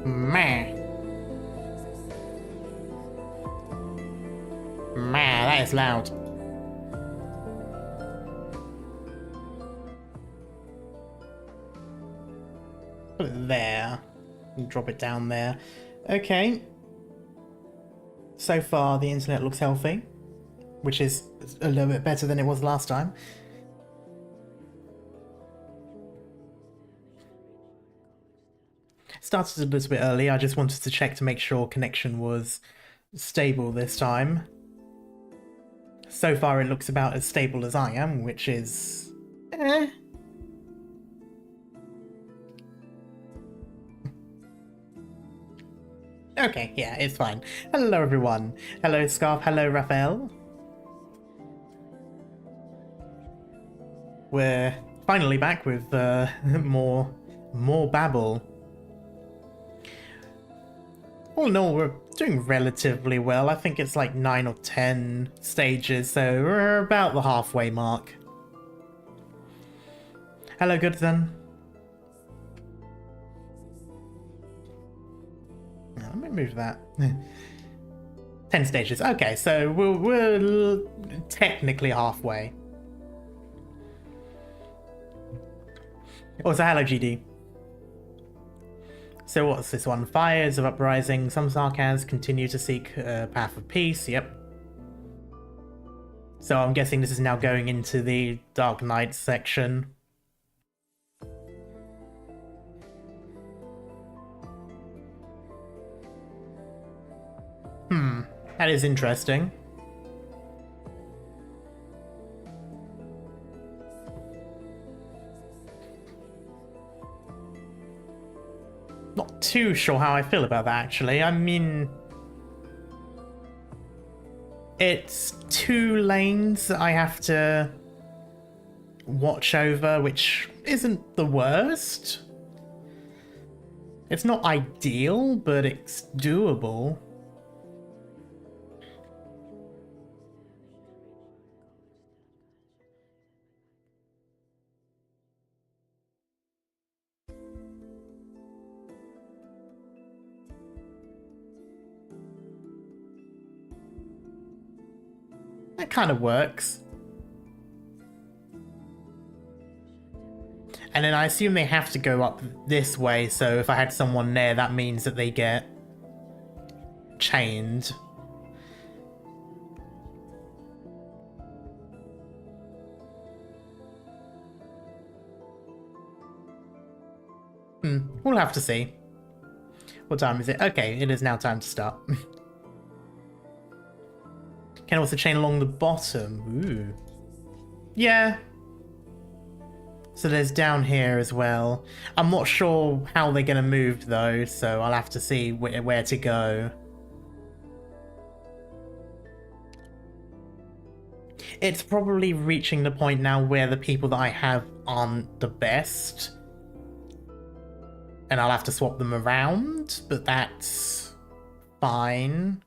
Meh. Meh, that is loud. Put it there. And drop it down there. Okay. So far, the internet looks healthy, which is a little bit better than it was last time. Started a little bit early. I just wanted to check to make sure connection was stable this time. So far, it looks about as stable as I am, which is... Okay, yeah, it's fine. Hello, everyone. Hello, Scarf. Hello, Raphael. We're finally back with more Babel. All in all, we're doing relatively well. I think it's like 9 or 10 stages, so we're about the halfway mark. Hello, Goodson. Let me move that. 10 stages. Okay, so we're technically halfway. Also, hello, GD. So what's this one? Fires of uprising. Some Sarkaz continue to seek a path of peace. Yep. So I'm guessing this is now going into the Arknights section. That is interesting. Not too sure how I feel about that, actually. I mean, it's 2 lanes I have to watch over, which isn't the worst. It's not ideal, but it's doable. That kind of works. And then I assume they have to go up this way, so if I had someone there, that means that they get chained. We'll have to see. What time is it? Okay, it is now time to start. Can also chain along the bottom. Ooh. Yeah. So there's down here as well. I'm not sure how they're going to move though, so I'll have to see where to go. It's probably reaching the point now where the people that I have aren't the best. And I'll have to swap them around, but that's fine.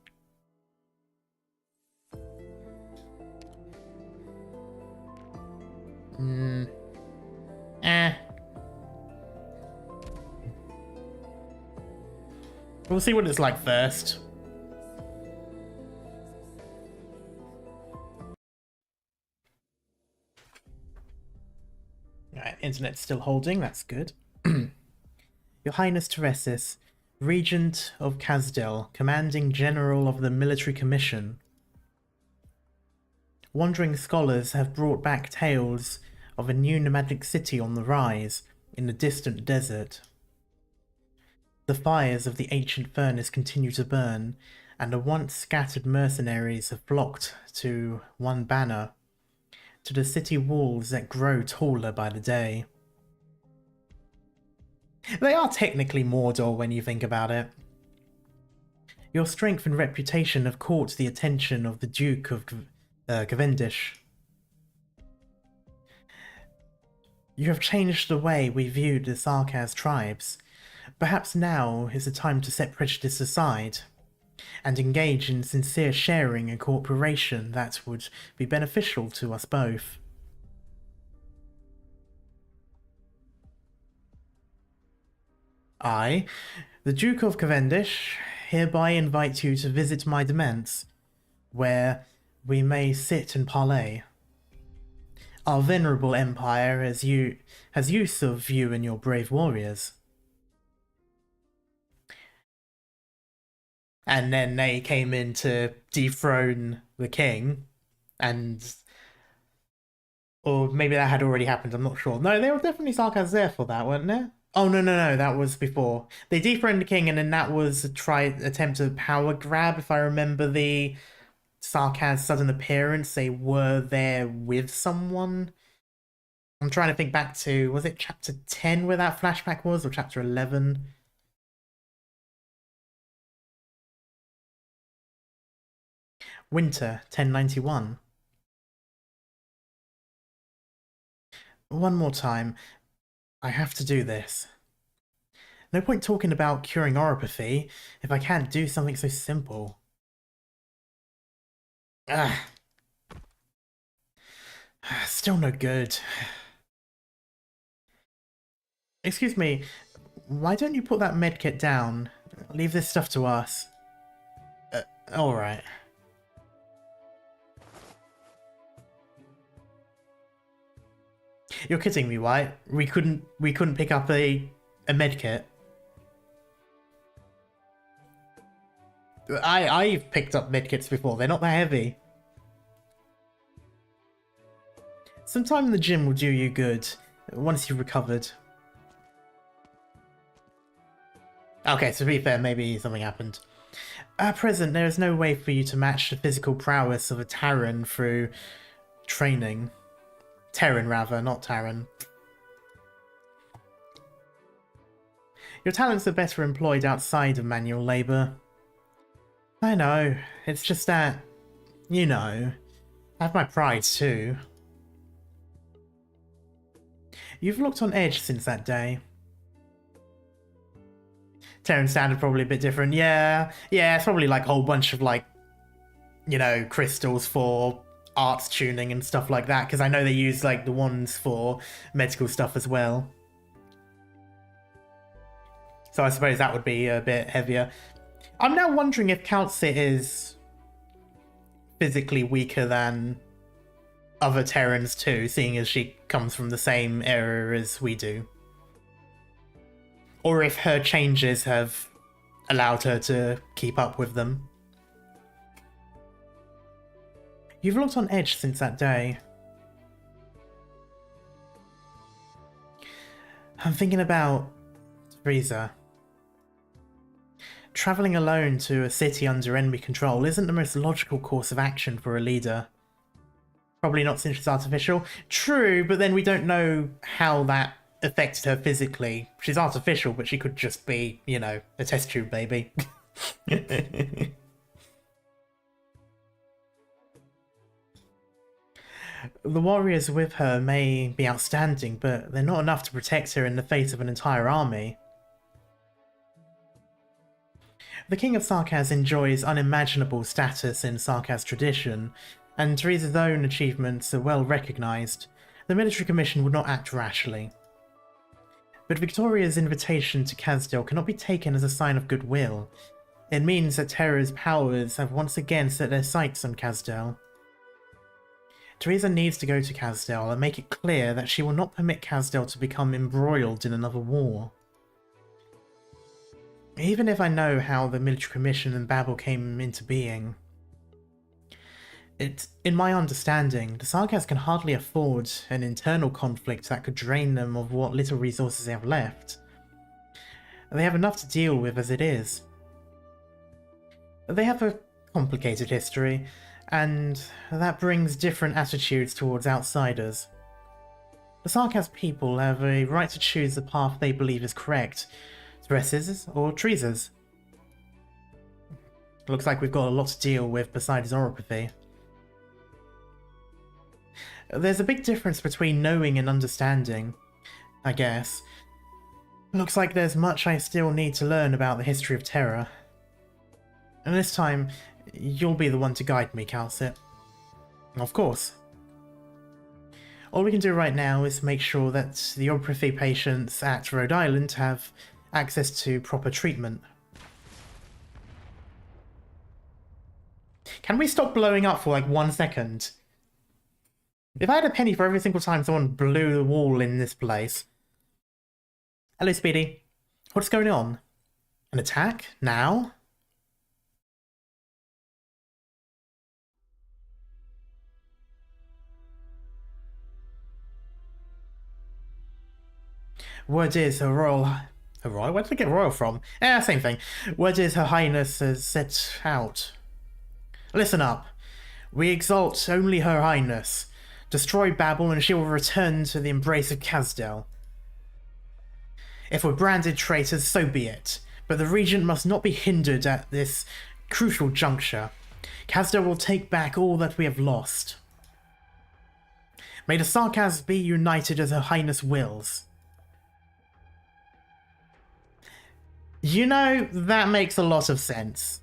We'll see what it's like first. Alright, internet's still holding, that's good. Your Highness Teresis, Regent of Kazdel, Commanding General of the Military Commission. Wandering scholars have brought back tales of a new nomadic city on the rise in the distant desert. The fires of the ancient furnace continue to burn, and the once scattered mercenaries have flocked to one banner, to the city walls that grow taller by the day. They are technically Mordor when you think about it. Your strength and reputation have caught the attention of the Duke of Cavendish. You have changed the way we viewed the Sarkaz tribes. Perhaps now is the time to set prejudice aside and engage in sincere sharing and cooperation that would be beneficial to us both. Aye, The Duke of Cavendish hereby invites you to visit my demesne, where we may sit and parley. Our venerable empire has use of you and your brave warriors. And then they came in to dethrone the king, and... Or maybe that had already happened, I'm not sure. No, they were definitely Sarkaz there for that, weren't they? Oh, no, that was before. They dethroned the king, and then that was a attempt at power grab, if I remember the Sarkaz sudden appearance. They were there with someone. I'm trying to think back to, was it chapter 10 where that flashback was, or chapter 11? Winter, 1091. One more time. I have to do this. No point talking about curing oropathy if I can't do something so simple. Ah. Still no good. Excuse me, why don't you put that medkit down? Leave this stuff to us. Alright. You're kidding me, right? We couldn't pick up a medkit. I've picked up medkits before, they're not that heavy. Some time in the gym will do you good, once you've recovered. Okay, so to be fair, maybe something happened. At present, there is no way for you to match the physical prowess of a Terran through training. Terran, rather, not Terran. Your talents are better employed outside of manual labour. I know, it's just that, you know, I have my pride too. You've looked on edge since that day. Terran standard probably a bit different. Yeah, it's probably like a whole bunch of like, you know, crystals for arts tuning and stuff like that, because I know they use like the ones for medical stuff as well. So I suppose that would be a bit heavier. I'm now wondering if Calcit is physically weaker than other Terrans too, seeing as she comes from the same era as we do. Or if her changes have allowed her to keep up with them. You've looked on edge since that day. I'm thinking about Teresa. Travelling alone to a city under enemy control isn't the most logical course of action for a leader. Probably not since she's artificial. True, but then we don't know how that affected her physically. She's artificial, but she could just be, you know, a test tube baby. The warriors with her may be outstanding, but they're not enough to protect her in the face of an entire army. The King of Sarkaz enjoys unimaginable status in Sarkaz tradition, and Teresa's own achievements are well recognised. The military commission would not act rashly. But Victoria's invitation to Kazdel cannot be taken as a sign of goodwill. It means that Terra's powers have once again set their sights on Kazdel. Teresa needs to go to Kazdel and make it clear that she will not permit Kazdel to become embroiled in another war. Even if I know how the military commission and Babel came into being, in my understanding, the Sarkaz can hardly afford an internal conflict that could drain them of what little resources they have left. They have enough to deal with as it is. They have a complicated history, and that brings different attitudes towards outsiders. The Sarkaz people have a right to choose the path they believe is correct, Teresa's or Teresa's. Looks like we've got a lot to deal with besides oropathy. There's a big difference between knowing and understanding, I guess. Looks like there's much I still need to learn about the history of Terra. And this time, you'll be the one to guide me, Calcit. Of course. All we can do right now is make sure that the oropathy patients at Rhode Island have access to proper treatment. Can we stop blowing up for like 1 second? If I had a penny for every single time someone blew the wall in this place. Hello, Speedy. What's going on? An attack? Now? Word is her royal... Her royal? Where did I get royal from? Same thing. Word is her highness has set out. Listen up. We exalt only her highness. Destroy Babel and she will return to the embrace of Kazdel. If we're branded traitors, so be it. But the regent must not be hindered at this crucial juncture. Kazdel will take back all that we have lost. May the Sarkaz be united as her highness wills. You know, that makes a lot of sense.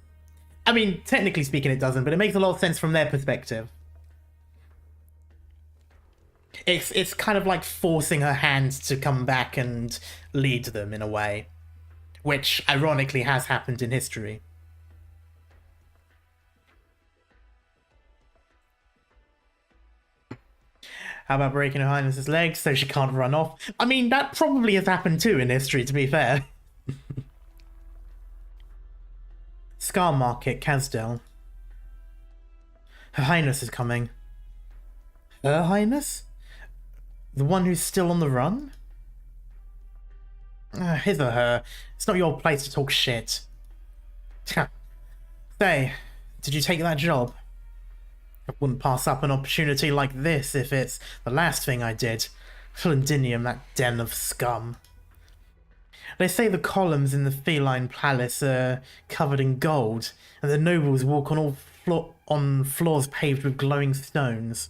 I mean, technically speaking it doesn't, but it makes a lot of sense from their perspective. It's kind of like forcing her hand to come back and lead them in a way. Which, ironically, has happened in history. How about breaking her highness's legs so she can't run off? I mean, that probably has happened too in history, to be fair. Scar Market, Kazdel. Her highness is coming. Her highness? The one who's still on the run? His or her. It's not your place to talk shit. Say, did you take that job? I wouldn't pass up an opportunity like this if it's the last thing I did. Londinium, that den of scum. They say the columns in the feline palace are covered in gold, and the nobles walk on floors paved with glowing stones.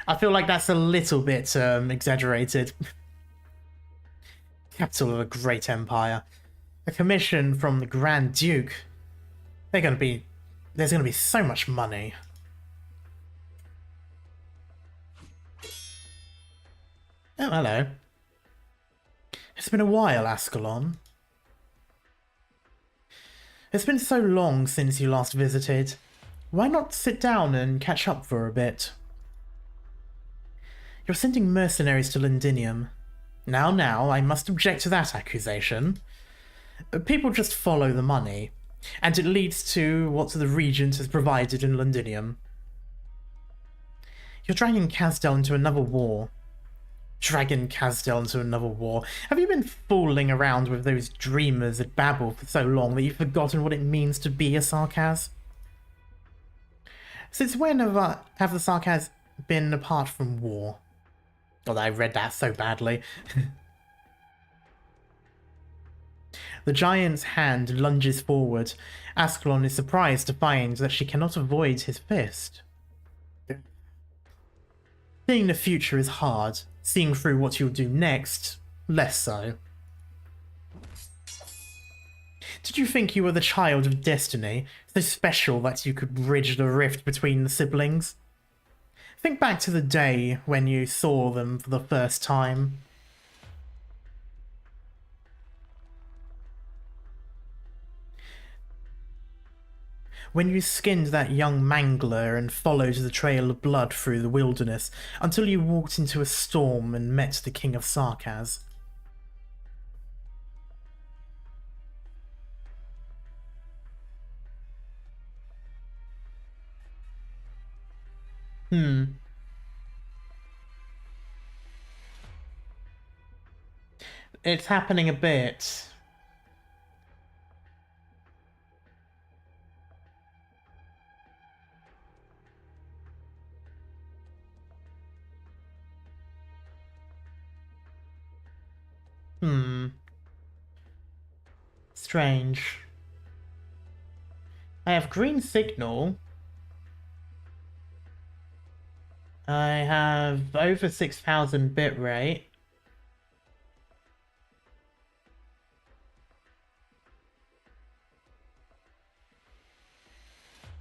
I feel like that's a little bit exaggerated. Capital of a great empire. A commission from the Grand Duke. There's gonna be so much money. Oh, hello. It's been a while, Ascalon. It's been so long since you last visited. Why not sit down and catch up for a bit? You're sending mercenaries to Londinium. Now, I must object to that accusation. People just follow the money, and it leads to what the regent has provided in Londinium. You're dragging Kazdel into another war. Have you been fooling around with those dreamers at Babel for so long that you've forgotten what it means to be a Sarkaz? Since when have the Sarkaz been apart from war? God, I read that so badly. The giant's hand lunges forward. Ascalon is surprised to find that she cannot avoid his fist. Seeing the future is hard. Seeing through what you'll do next, less so. Did you think you were the child of destiny, so special that you could bridge the rift between the siblings? Think back to the day when you saw them for the first time. When you skinned that young mangler and followed the trail of blood through the wilderness until you walked into a storm and met the King of Sarkaz. It's happening a bit. Strange. I have green signal. I have over 6,000 bitrate.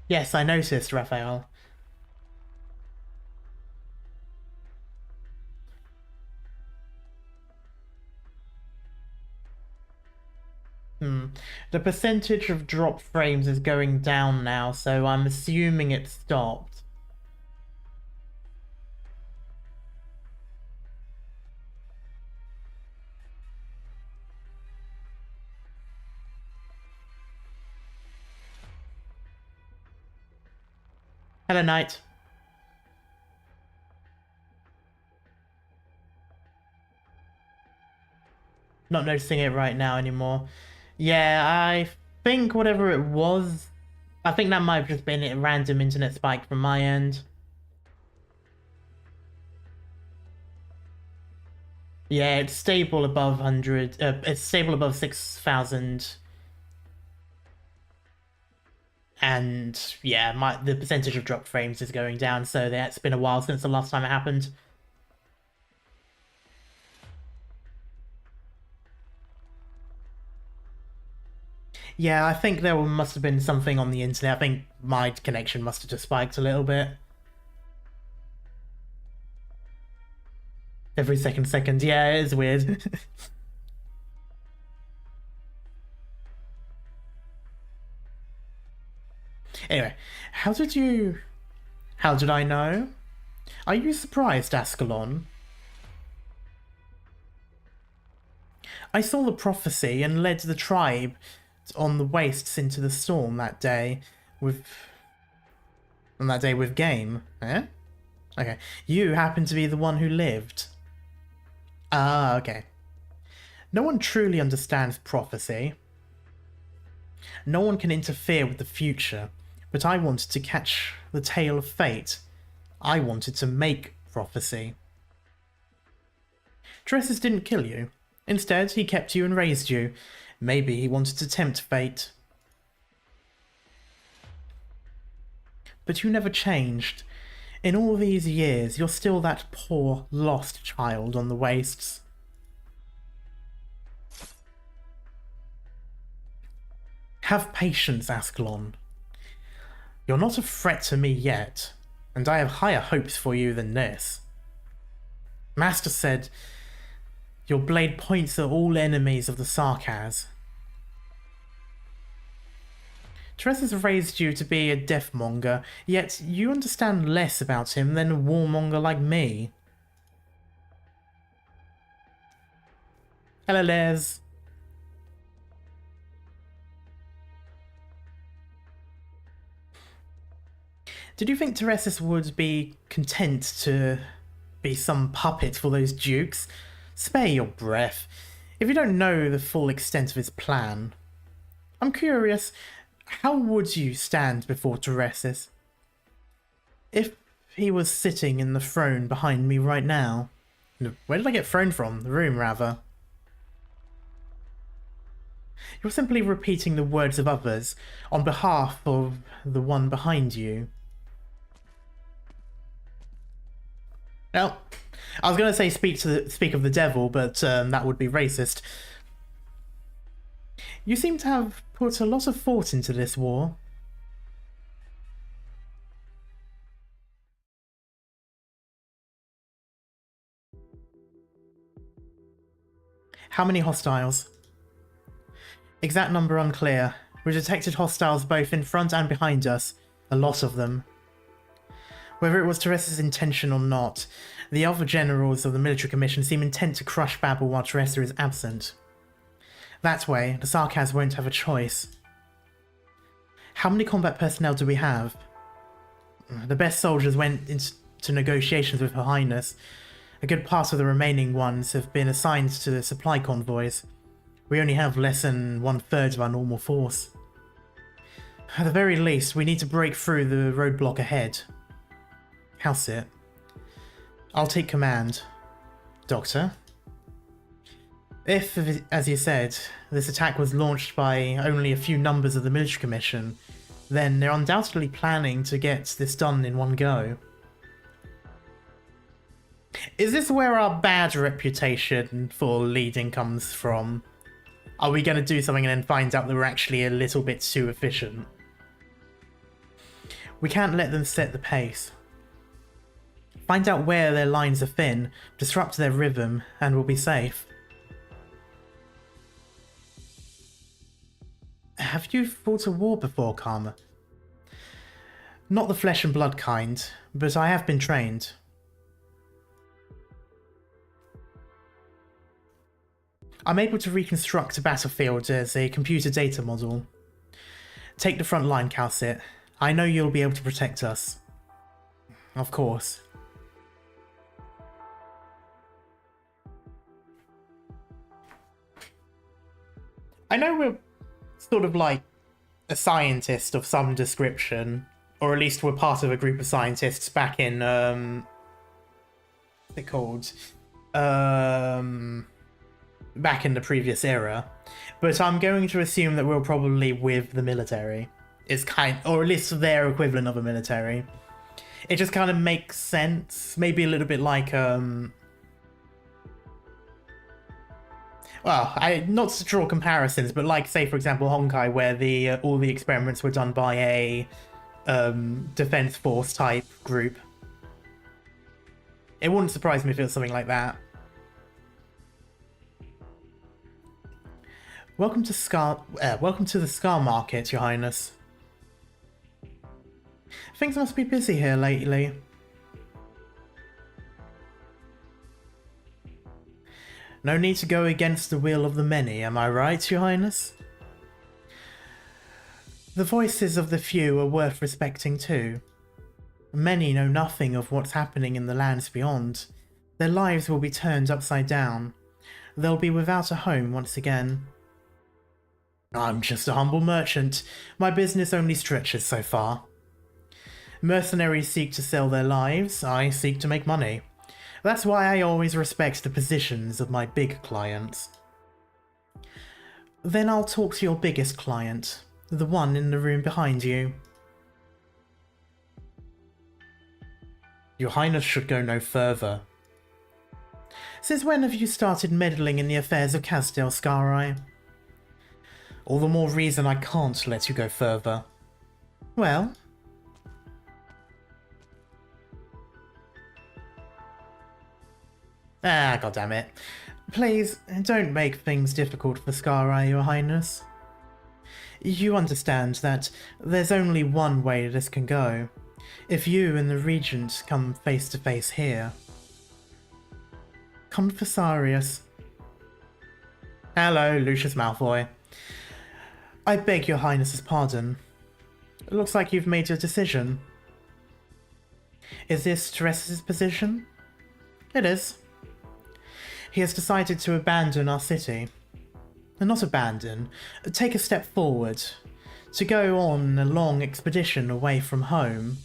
Yes, I noticed, Raphael. The percentage of drop frames is going down now, so I'm assuming it stopped. Hello, Knight. Not noticing it right now anymore. Yeah, I think whatever it was, I think that might have just been a random internet spike from my end. Yeah, it's stable above 100. It's stable above 6,000. And yeah, the percentage of drop frames is going down, so that's been a while since the last time it happened. Yeah, I think there must have been something on the internet. I think my connection must have just spiked a little bit. Every second. Yeah, it is weird. Anyway, how did you... How did I know? Are you surprised, Ascalon? I saw the prophecy and led the tribe on the wastes into the storm that day with... On that day with game, eh? Okay. You happen to be the one who lived. Ah, okay. No one truly understands prophecy. No one can interfere with the future, but I wanted to catch the tail of fate. I wanted to make prophecy. Dresses didn't kill you. Instead, he kept you and raised you. Maybe he wanted to tempt fate. But you never changed. In all these years, you're still that poor, lost child on the wastes. Have patience, Ascalon. You're not a threat to me yet, and I have higher hopes for you than this. Master said, your blade points at all enemies of the Sarkaz. Teres has raised you to be a deathmonger, yet you understand less about him than a warmonger like me. Hello, Les. Did you think Teresis would be content to be some puppet for those dukes? Spare your breath. If you don't know the full extent of his plan. I'm curious, how would you stand before Teresis? If he was sitting in the throne behind me right now. Where did I get throne from? The room, rather. You're simply repeating the words of others on behalf of the one behind you. Well, I was going to say speak of the devil, but that would be racist. You seem to have put a lot of thought into this war. How many hostiles? Exact number unclear. We detected hostiles both in front and behind us. A lot of them. Whether it was Teresa's intention or not, the other generals of the military commission seem intent to crush Babel while Teresa is absent. That way, the Sarkaz won't have a choice. How many combat personnel do we have? The best soldiers went into negotiations with Her Highness. A good part of the remaining ones have been assigned to the supply convoys. We only have less than 1/3 of our normal force. At the very least, we need to break through the roadblock ahead. How's it? I'll take command. Doctor? If, as you said, this attack was launched by only a few numbers of the military commission, then they're undoubtedly planning to get this done in one go. Is this where our bad reputation for leading comes from? Are we going to do something and then find out that we're actually a little bit too efficient? We can't let them set the pace. Find out where their lines are thin, disrupt their rhythm, and we'll be safe. Have you fought a war before, Karma? Not the flesh and blood kind, but I have been trained. I'm able to reconstruct a battlefield as a computer data model. Take the front line, Calcit. I know you'll be able to protect us. Of course. I know we're sort of like a scientist of some description, or at least we're part of a group of scientists back in, what's it called? Back in the previous era. But I'm going to assume that we're probably with the military. It's or at least their equivalent of a military. It just kind of makes sense. Maybe a little bit like, well, not to draw comparisons, but like, say, for example, Honkai, where all the experiments were done by a defense force type group. It wouldn't surprise me if it was something like that. Welcome to the Scar Market, Your Highness. Things must be busy here lately. No need to go against the will of the many, am I right, Your Highness? The voices of the few are worth respecting too. Many know nothing of what's happening in the lands beyond. Their lives will be turned upside down. They'll be without a home once again. I'm just a humble merchant. My business only stretches so far. Mercenaries seek to sell their lives, I seek to make money. That's why I always respect the positions of my big clients. Then I'll talk to your biggest client, the one in the room behind you. Your Highness should go no further. Since when have you started meddling in the affairs of Casdale, Scarai? All the more reason I can't let you go further. Well? Ah, goddammit. Please, don't make things difficult for Scarai, Your Highness. You understand that there's only one way this can go. If you and the Regent come face to face here. Confessarius. Hello, Lucius Malfoy. I beg Your Highness's pardon. It looks like you've made your decision. Is this Teresa's position? It is. He has decided to abandon our city. Not abandon, take a step forward. To go on a long expedition away from home.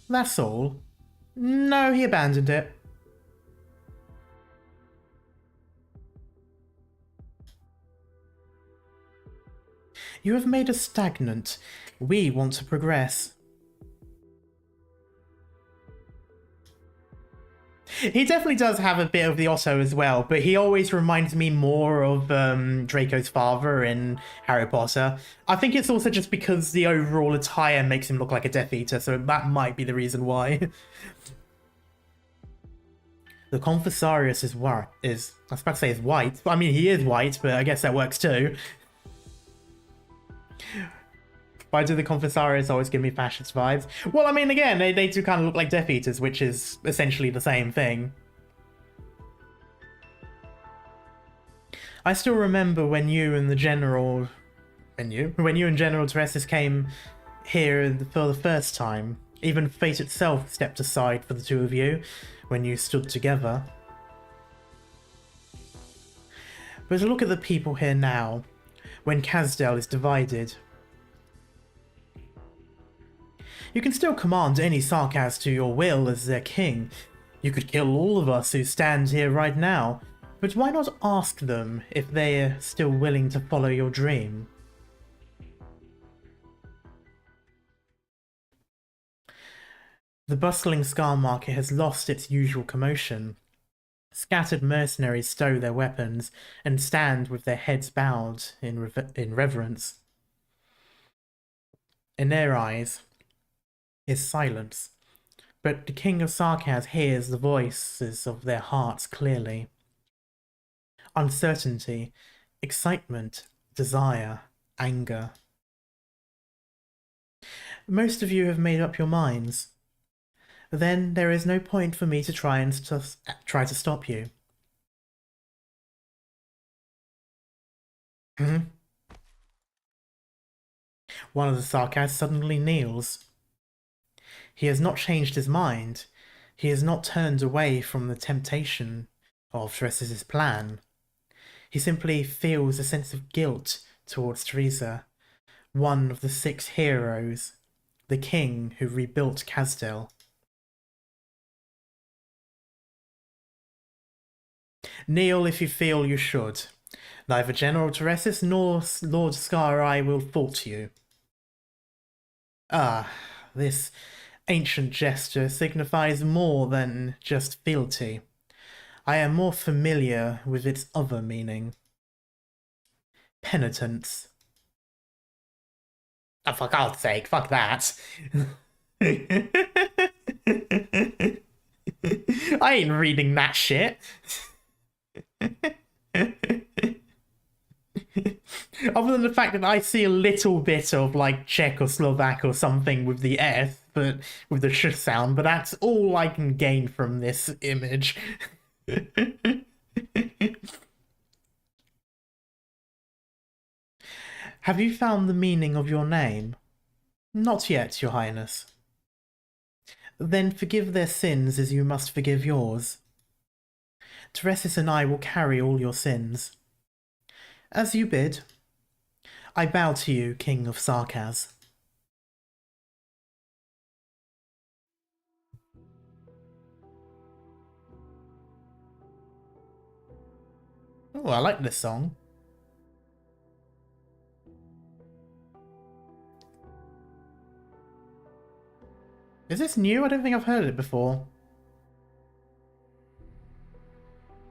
That's all. No, he abandoned it. You have made us stagnant. We want to progress. He definitely does have a bit of the Otto as well, but he always reminds me more of Draco's father in Harry Potter. I think it's also just because the overall attire makes him look like a Death Eater, so that might be the reason why. The Confessarius is white. I was about to say is white. I mean, he is white, but I guess that works too. Why do the Confessarius always give me fascist vibes? Well, I mean, again, they do kind of look like Death Eaters, which is essentially the same thing. I still remember when you and the General... when you and General Teresis came here for the first time. Even fate itself stepped aside for the two of you when you stood together. But look at the people here now, when Casdale is divided. You can still command any Sarkaz to your will as their king. You could kill all of us who stand here right now, but why not ask them if they're still willing to follow your dream? The bustling Scar Market has lost its usual commotion. Scattered mercenaries stow their weapons and stand with their heads bowed in reverence. In their eyes is silence, but the King of Sarkaz hears the voices of their hearts clearly. Uncertainty, excitement, desire, anger. Most of you have made up your minds. Then there is no point for me to try to stop you. Hmm? One of the Sarkas suddenly kneels. He has not changed his mind. He has not turned away from the temptation of Teresa's plan. He simply feels a sense of guilt towards Teresa, one of the 6 heroes, the king who rebuilt Casdell. Kneel if you feel you should. Neither General Teresis nor Lord Scarai will fault you. Ah, this ancient gesture signifies more than just fealty. I am more familiar with its other meaning. Penitence. Oh, for God's sake, fuck that. I ain't reading that shit. Other than the fact that I see a little bit of like Czech or Slovak or something with the S, but with the sh sound, but that's all I can gain from this image. Have you found the meaning of your name? Not yet, Your Highness. Then forgive their sins as you must forgive yours. Teresis and I will carry all your sins. As you bid. I bow to you, King of Sarkaz. Oh, I like this song. Is this new? I don't think I've heard it before.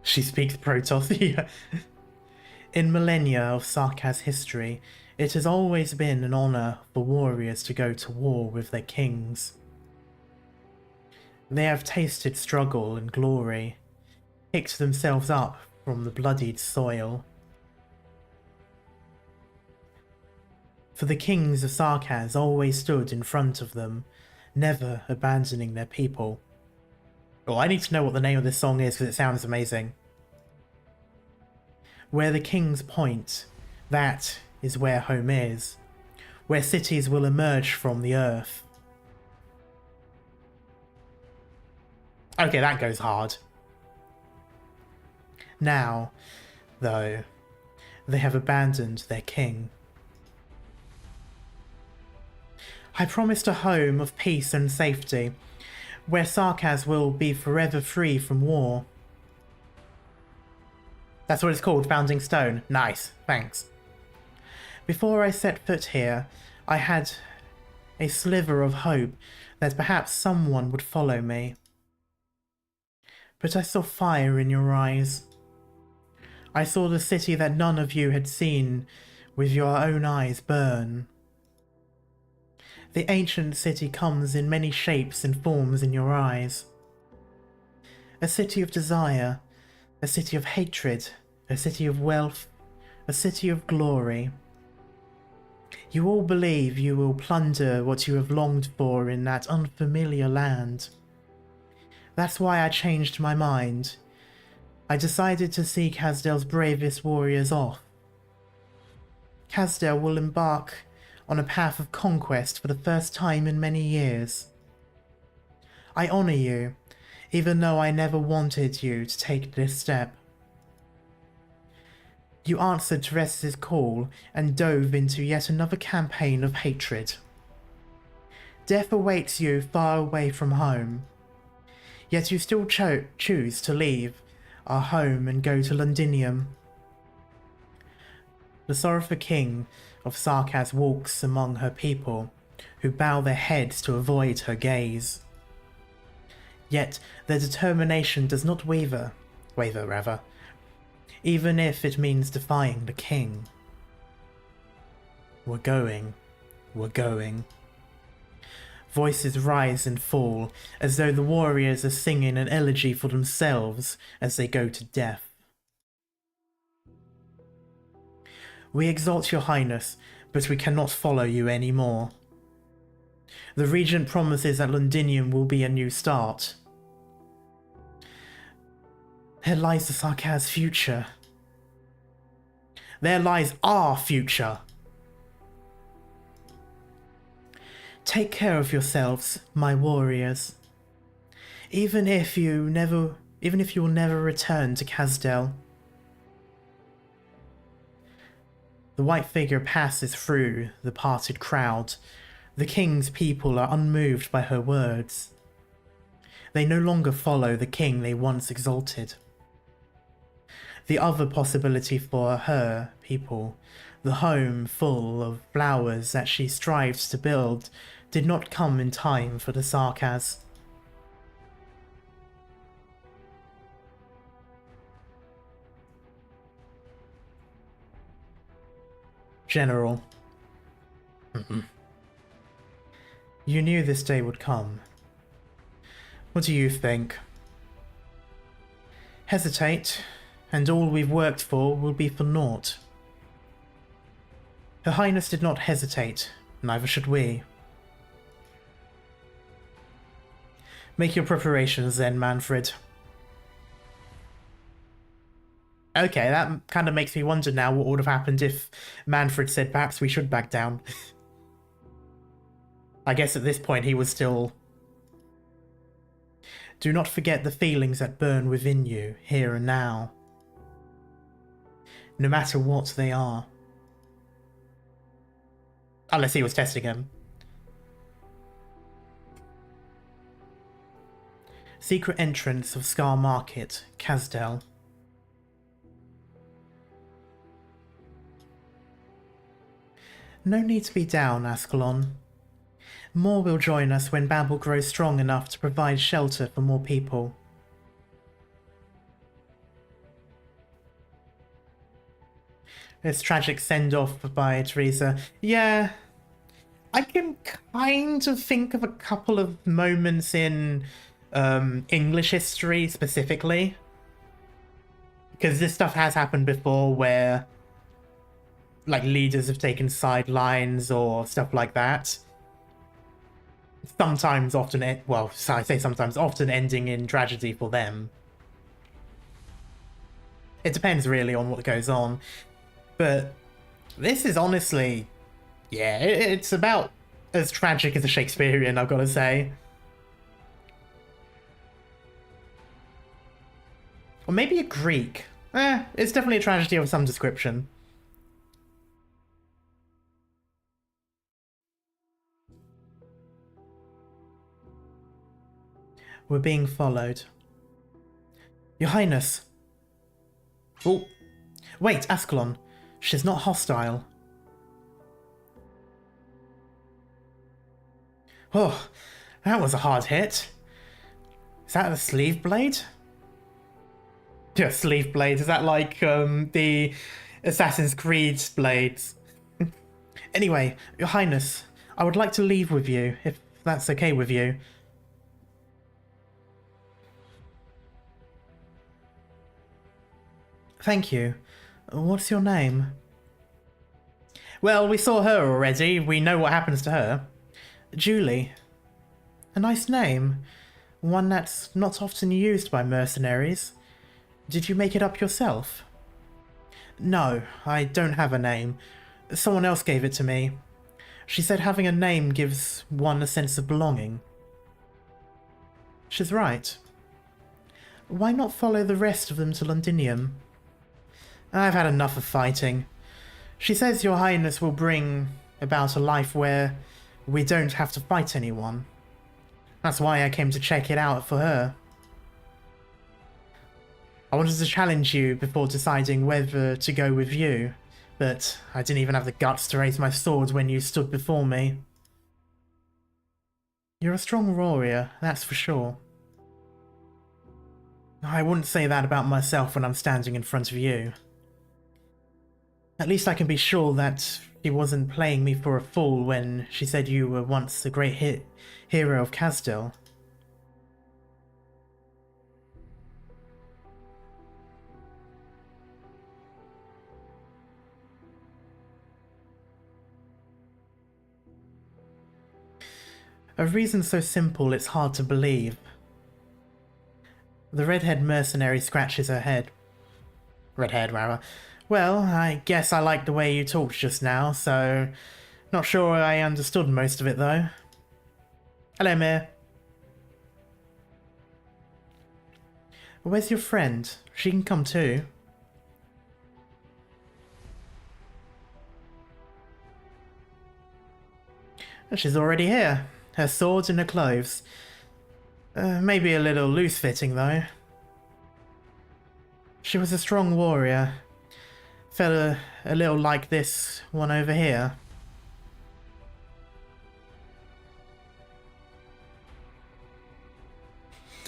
She speaks Protoss, yeah. In millennia of Sarkaz history, it has always been an honour for warriors to go to war with their kings. They have tasted struggle and glory, picked themselves up from the bloodied soil. For the kings of Sarkaz always stood in front of them, never abandoning their people. Oh, I need to know what the name of this song is because it sounds amazing. Where the kings point, that is where home is, where cities will emerge from the earth. Okay, that goes hard. Now, though, they have abandoned their king. I promised a home of peace and safety, where Sarkaz will be forever free from war. That's what it's called, Founding Stone. Nice, thanks. Before I set foot here, I had a sliver of hope that perhaps someone would follow me. But I saw fire in your eyes. I saw the city that none of you had seen with your own eyes burn. The ancient city comes in many shapes and forms in your eyes. A city of desire, a city of hatred, a city of wealth, a city of glory. You all believe you will plunder what you have longed for in that unfamiliar land. That's why I changed my mind. I decided to see Casdell's bravest warriors off. Casdell will embark on a path of conquest for the first time in many years. I honour you, even though I never wanted you to take this step. You answered Teresa's call and dove into yet another campaign of hatred. Death awaits you far away from home. Yet you still choose to leave our home and go to Londinium. The sorrowful king of Sarkaz walks among her people, who bow their heads to avoid her gaze. Yet their determination does not waver, even if it means defying the king. We're going. Voices rise and fall, as though the warriors are singing an elegy for themselves as they go to death. We exalt your highness, but we cannot follow you anymore. The Regent promises that Londinium will be a new start. There lies the Sarkaz future. There lies our future. Take care of yourselves, my warriors. Even if you'll never return to Kazdel. The white figure passes through the parted crowd. The king's people are unmoved by her words. They no longer follow the king they once exalted. The other possibility for her people, the home full of flowers that she strives to build, did not come in time for the Sarkaz. General. You knew this day would come. What do you think? Hesitate, and all we've worked for will be for naught. Her Highness did not hesitate, neither should we. Make your preparations then, Manfred. Okay, that kind of makes me wonder now what would have happened if Manfred said perhaps we should back down. I guess at this point he was still... Do not forget the feelings that burn within you, here and now. No matter what they are. Unless he was testing him. Secret entrance of Scar Market, Kazdel. No need to be down, Ascalon. More will join us when Babel grows strong enough to provide shelter for more people. This tragic send-off by Teresa. Yeah, I can kind of think of a couple of moments in English history specifically. Because this stuff has happened before where like leaders have taken sidelines or stuff like that. Sometimes, often, well, I say sometimes, often ending in tragedy for them. It depends really on what goes on. But this is honestly, yeah, it's about as tragic as a Shakespearean, I've got to say. Or maybe a Greek. It's definitely a tragedy of some description. We're being followed. Your Highness. Oh, wait, Ascalon. She's not hostile. Oh, that was a hard hit. Is that a sleeve blade? Yeah, sleeve blade. Is that like the Assassin's Creed blades? Anyway, Your Highness, I would like to leave with you, if that's okay with you. Thank you. What's your name? Well, we saw her already. We know what happens to her. Julie. A nice name. One that's not often used by mercenaries. Did you make it up yourself? No, I don't have a name. Someone else gave it to me. She said having a name gives one a sense of belonging. She's right. Why not follow the rest of them to Londinium? I've had enough of fighting. She says Your Highness will bring about a life where we don't have to fight anyone. That's why I came to check it out for her. I wanted to challenge you before deciding whether to go with you, but I didn't even have the guts to raise my sword when you stood before me. You're a strong warrior, that's for sure. I wouldn't say that about myself when I'm standing in front of you. At least I can be sure that she wasn't playing me for a fool when she said you were once the great hero of Kazdel. A reason so simple it's hard to believe. The redhead mercenary scratches her head. Redhead, rather. Well, I guess I liked the way you talked just now, so... Not sure I understood most of it, though. Hello, Mir. Where's your friend? She can come too. She's already here. Her swords and her clothes. Maybe a little loose-fitting, though. She was a strong warrior. Felt a little like this one over here.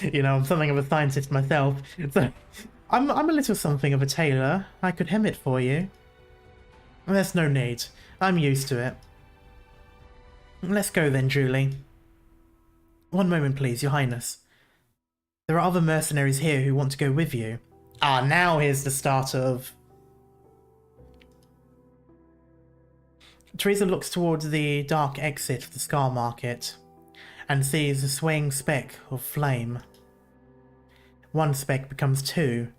You know, I'm something of a scientist myself, so I'm a little something of a tailor. I could hem it for you. There's no need. I'm used to it. Let's go then, Julie. One moment, please, Your Highness. There are other mercenaries here who want to go with you. Ah, now here's the start of... Teresa looks towards the dark exit of the Scar Market and sees a swaying speck of flame. One speck becomes two,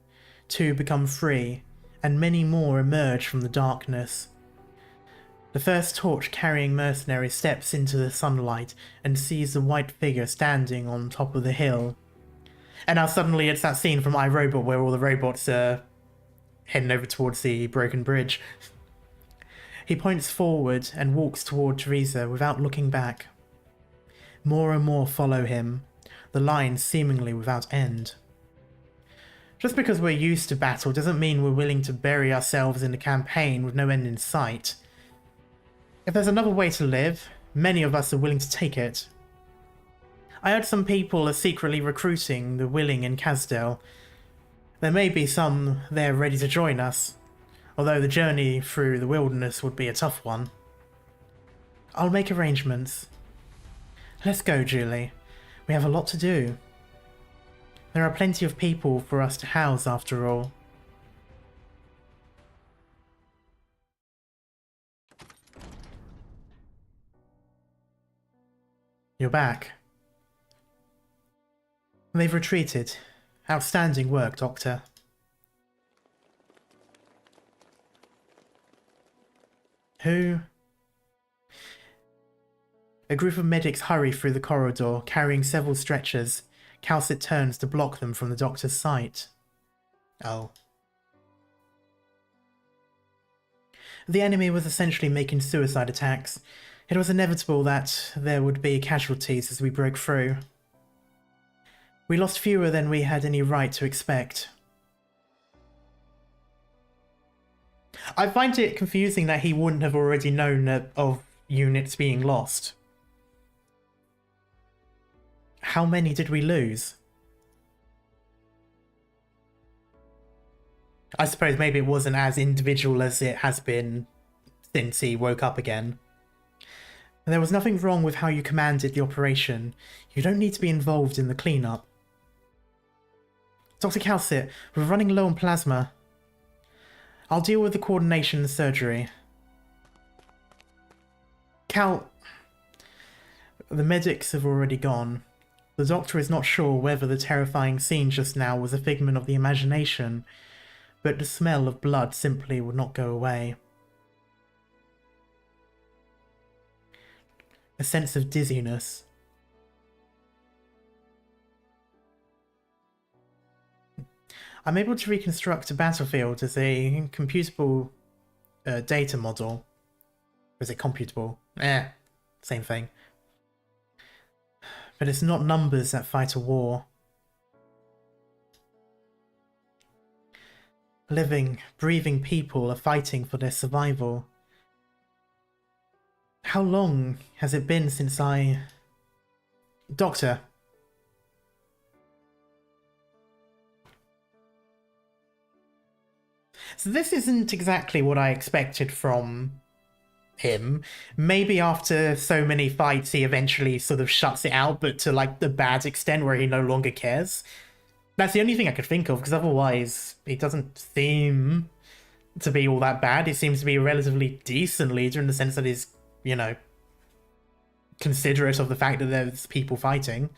two become three, and many more emerge from the darkness. The first torch carrying mercenary steps into the sunlight and sees the white figure standing on top of the hill. And now suddenly it's that scene from iRobot where all the robots are heading over towards the broken bridge. He points forward and walks toward Teresa without looking back. More and more follow him, the line seemingly without end. Just because we're used to battle doesn't mean we're willing to bury ourselves in a campaign with no end in sight. If there's another way to live, many of us are willing to take it. I heard some people are secretly recruiting the willing in Kasdel. There may be some there ready to join us, although the journey through the wilderness would be a tough one. I'll make arrangements. Let's go, Julie. We have a lot to do. There are plenty of people for us to house, after all. You're back. They've retreated. Outstanding work, Doctor. Who? A group of medics hurry through the corridor, carrying several stretchers. Calcit turns to block them from the Doctor's sight. Oh. The enemy was essentially making suicide attacks. It was inevitable that there would be casualties as we broke through. We lost fewer than we had any right to expect. I find it confusing that he wouldn't have already known of units being lost. How many did we lose? I suppose maybe it wasn't as individual as it has been since he woke up again. There was nothing wrong with how you commanded the operation. You don't need to be involved in the cleanup. Dr. Calcit, we're running low on plasma. I'll deal with the coordination and surgery. The medics have already gone. The Doctor is not sure whether the terrifying scene just now was a figment of the imagination, but the smell of blood simply would not go away. A sense of dizziness. I'm able to reconstruct a battlefield as a computable data model. Or is it computable? Same thing. But it's not numbers that fight a war. Living, breathing people are fighting for their survival. How long has it been since I... Doctor. So this isn't exactly what I expected from him. Maybe after so many fights he eventually sort of shuts it out, but to like the bad extent where he no longer cares. That's the only thing I could think of, because otherwise he doesn't seem to be all that bad. He seems to be a relatively decent leader in the sense that he's, you know, considerate of the fact that there's people fighting.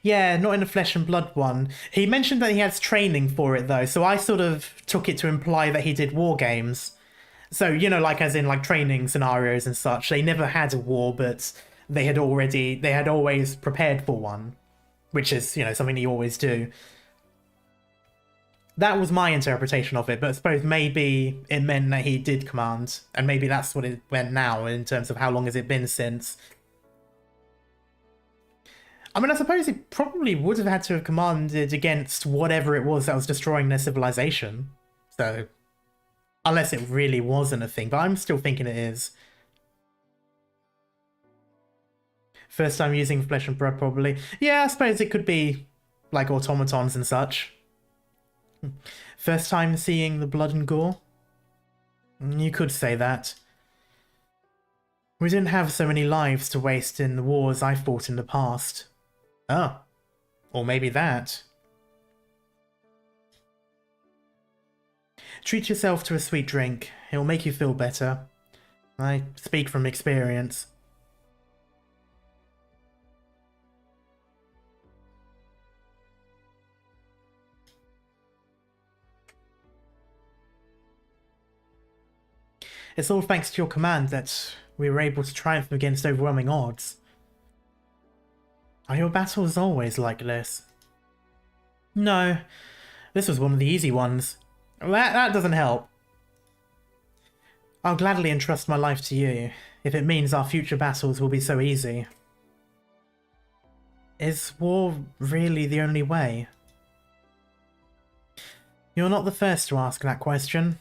Yeah, not in the Flesh and Blood one. He mentioned that he has training for it though, so I sort of took it to imply that he did war games. So, you know, like as in like training scenarios and such. They never had a war, but they had always prepared for one, which is, you know, something you always do. That was my interpretation of it, but I suppose maybe it meant that he did command, and maybe that's what it meant now in terms of how long has it been since. I mean, I suppose he probably would have had to have commanded against whatever it was that was destroying their civilization. So, unless it really wasn't a thing, but I'm still thinking it is. First time using Flesh and Blood, probably. Yeah, I suppose it could be like automatons and such. First time seeing the blood and gore? You could say that. We didn't have so many lives to waste in the wars I fought in the past. Oh. Or maybe that. Treat yourself to a sweet drink. It will make you feel better. I speak from experience. It's all thanks to your command that we were able to triumph against overwhelming odds. Are your battles always like this? No, this was one of the easy ones. That doesn't help. I'll gladly entrust my life to you, if it means our future battles will be so easy. Is war really the only way? You're not the first to ask that question.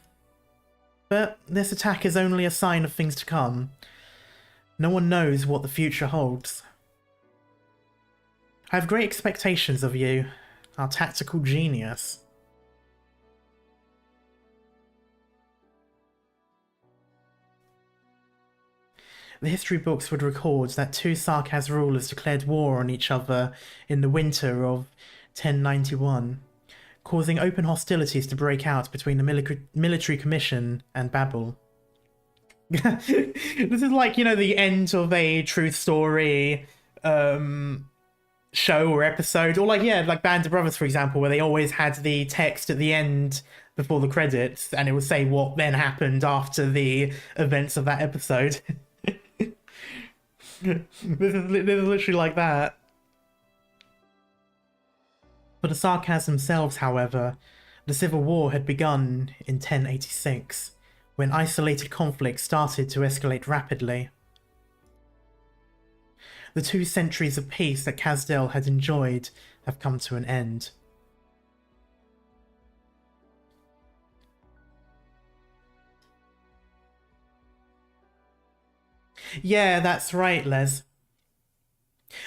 But this attack is only a sign of things to come. No one knows what the future holds. I have great expectations of you, our tactical genius. The history books would record that two Sarkaz rulers declared war on each other in the winter of 1091. Causing open hostilities to break out between the military commission and Babel. This is like, you know, the end of a true story show or episode, or like, yeah, like Band of Brothers, for example, where they always had the text at the end before the credits, and it would say what then happened after the events of that episode. This is literally like that. For the Sarkaz themselves, however, the civil war had begun in 1086, when isolated conflict started to escalate rapidly. The 2 centuries of peace that Kazdel had enjoyed have come to an end. Yeah, that's right, Les.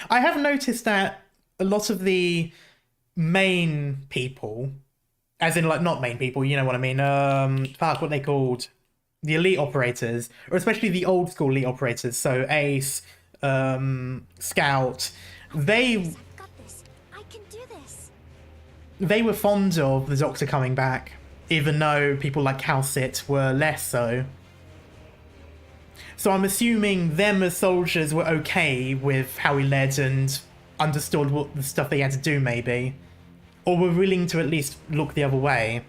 I have noticed that a lot of the main people, as in like not main people, you know what I mean, fuck, what they called, the elite operators, or especially the old school elite operators, so Ace, Scout, they were fond of the Doctor coming back, even though people like Calcit were less so. So I'm assuming them as soldiers were okay with how he led and understood what the stuff they had to do, maybe. Or were willing to at least look the other way.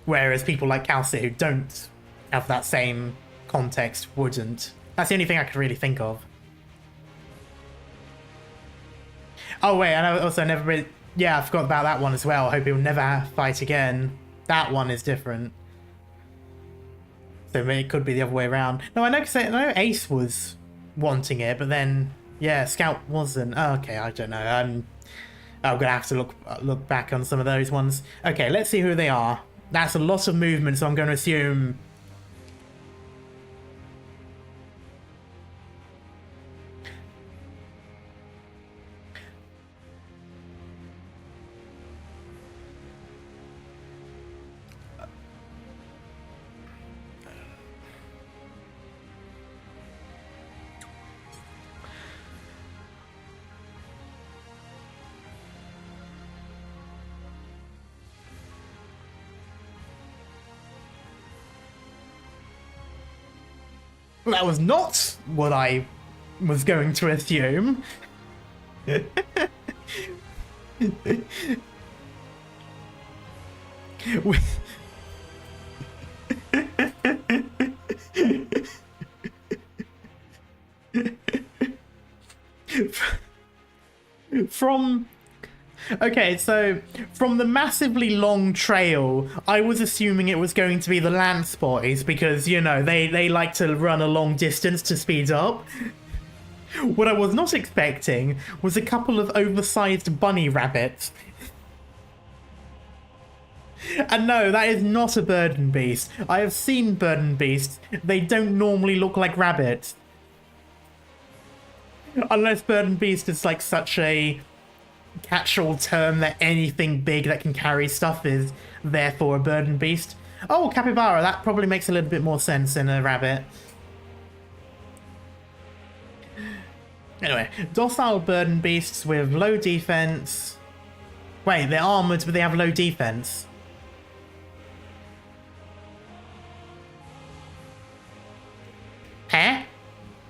Whereas people like Calcit, who don't have that same context, wouldn't. That's the only thing I could really think of. Oh wait, and I also never really... Yeah, I forgot about that one as well. I hope he'll never fight again. That one is different. So it could be the other way around. No, I know Ace was wanting it, but then... Yeah, Scout wasn't. Oh, okay, I don't know. I'm gonna have to look back on some of those ones. Okay, let's see who they are. That's a lot of movement, so I'm going to assume... That was not what I was going to assume. Okay, so from the massively long trail, I was assuming it was going to be the Lance boys because, you know, they like to run a long distance to speed up. What I was not expecting was a couple of oversized bunny rabbits. And no, that is not a burden beast. I have seen burden beasts. They don't normally look like rabbits. Unless burden beast is like such a catch-all term that anything big that can carry stuff is therefore a burden beast. Oh, capybara, that probably makes a little bit more sense than a rabbit. Anyway, docile burden beasts with low defense. Wait, they're armored but they have low defense. Huh?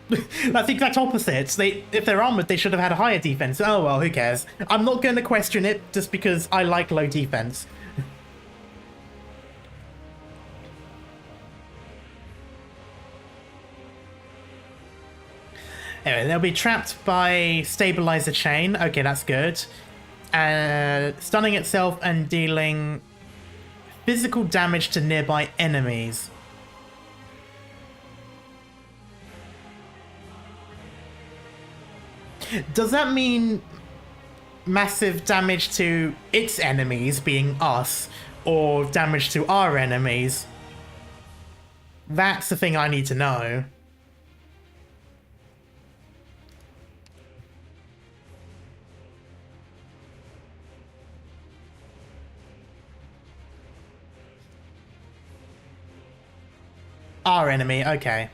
That's the exact opposite. If they're armored, they should have had a higher defense. Oh well, who cares? I'm not going to question it just because I like low defense. Anyway, they'll be trapped by stabilizer chain. Okay, that's good. Stunning itself and dealing physical damage to nearby enemies. Does that mean massive damage to its enemies, being us, or damage to our enemies? That's the thing I need to know. Our enemy, okay.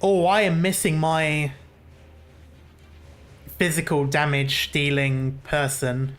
Oh, I am missing my physical damage dealing person.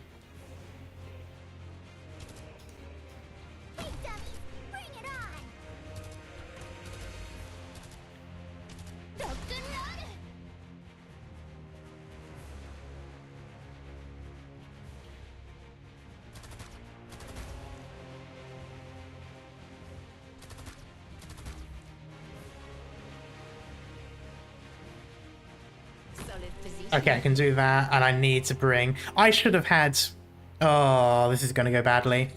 Okay, I can do that, and I need to bring... I should have had... Oh, this is going to go badly.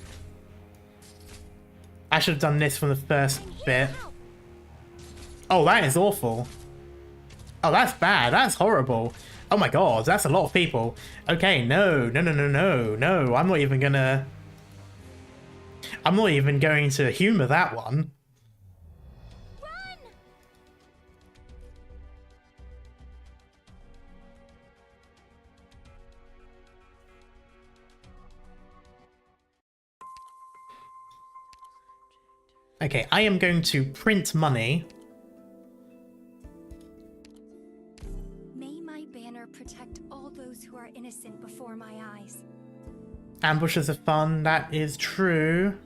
I should have done this from the first bit. Oh, that is awful. Oh, that's bad. That's horrible. Oh my god, that's a lot of people. Okay, no. I'm not even gonna... I'm not even going to humor that one. Okay, I am going to print money. May my banner protect all those who are innocent before my eyes. Ambushes are fun, that is true.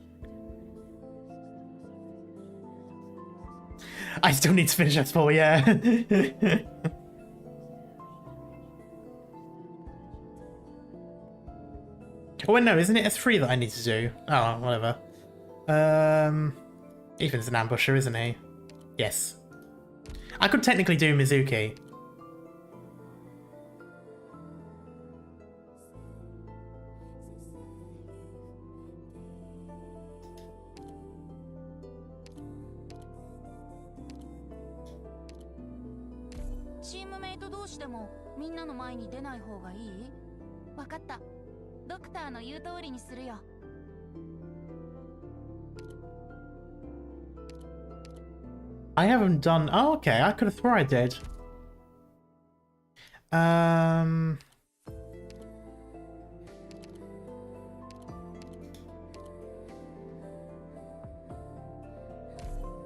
I still need to finish S4, yeah. Oh wait, no, isn't it S3 that I need to do? Oh, whatever. Ethan's an ambusher, isn't he? Yes. I could technically do Mizuki. Teammate 同士でもみんなの前に出ない方がいい? わかった。ドクターの言う通りにするよ。I haven't done... Oh, okay. I could have sworn I did.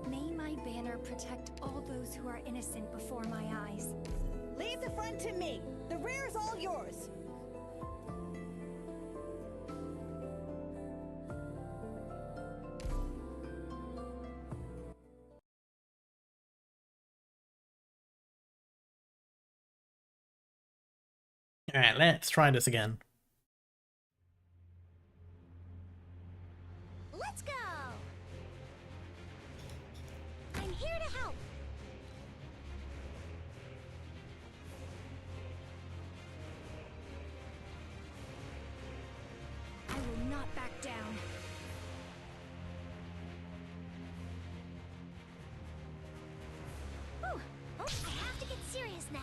May my banner protect all those who are innocent before my eyes. Leave the front to me. The rear is all yours. Alright, let's try this again. Let's go! I'm here to help! I will not back down. Whew. Oh, I have to get serious now.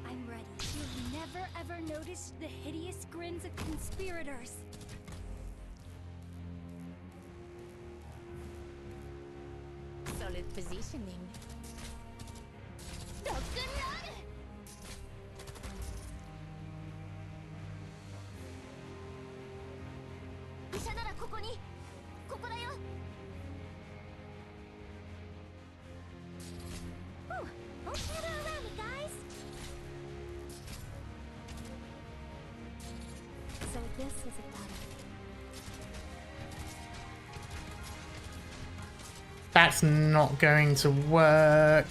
I'm ready. You've never ever noticed the hideous grins of conspirators. Solid positioning. Whew. Don't gather around me, guys. So this is a battle. That's not going to work.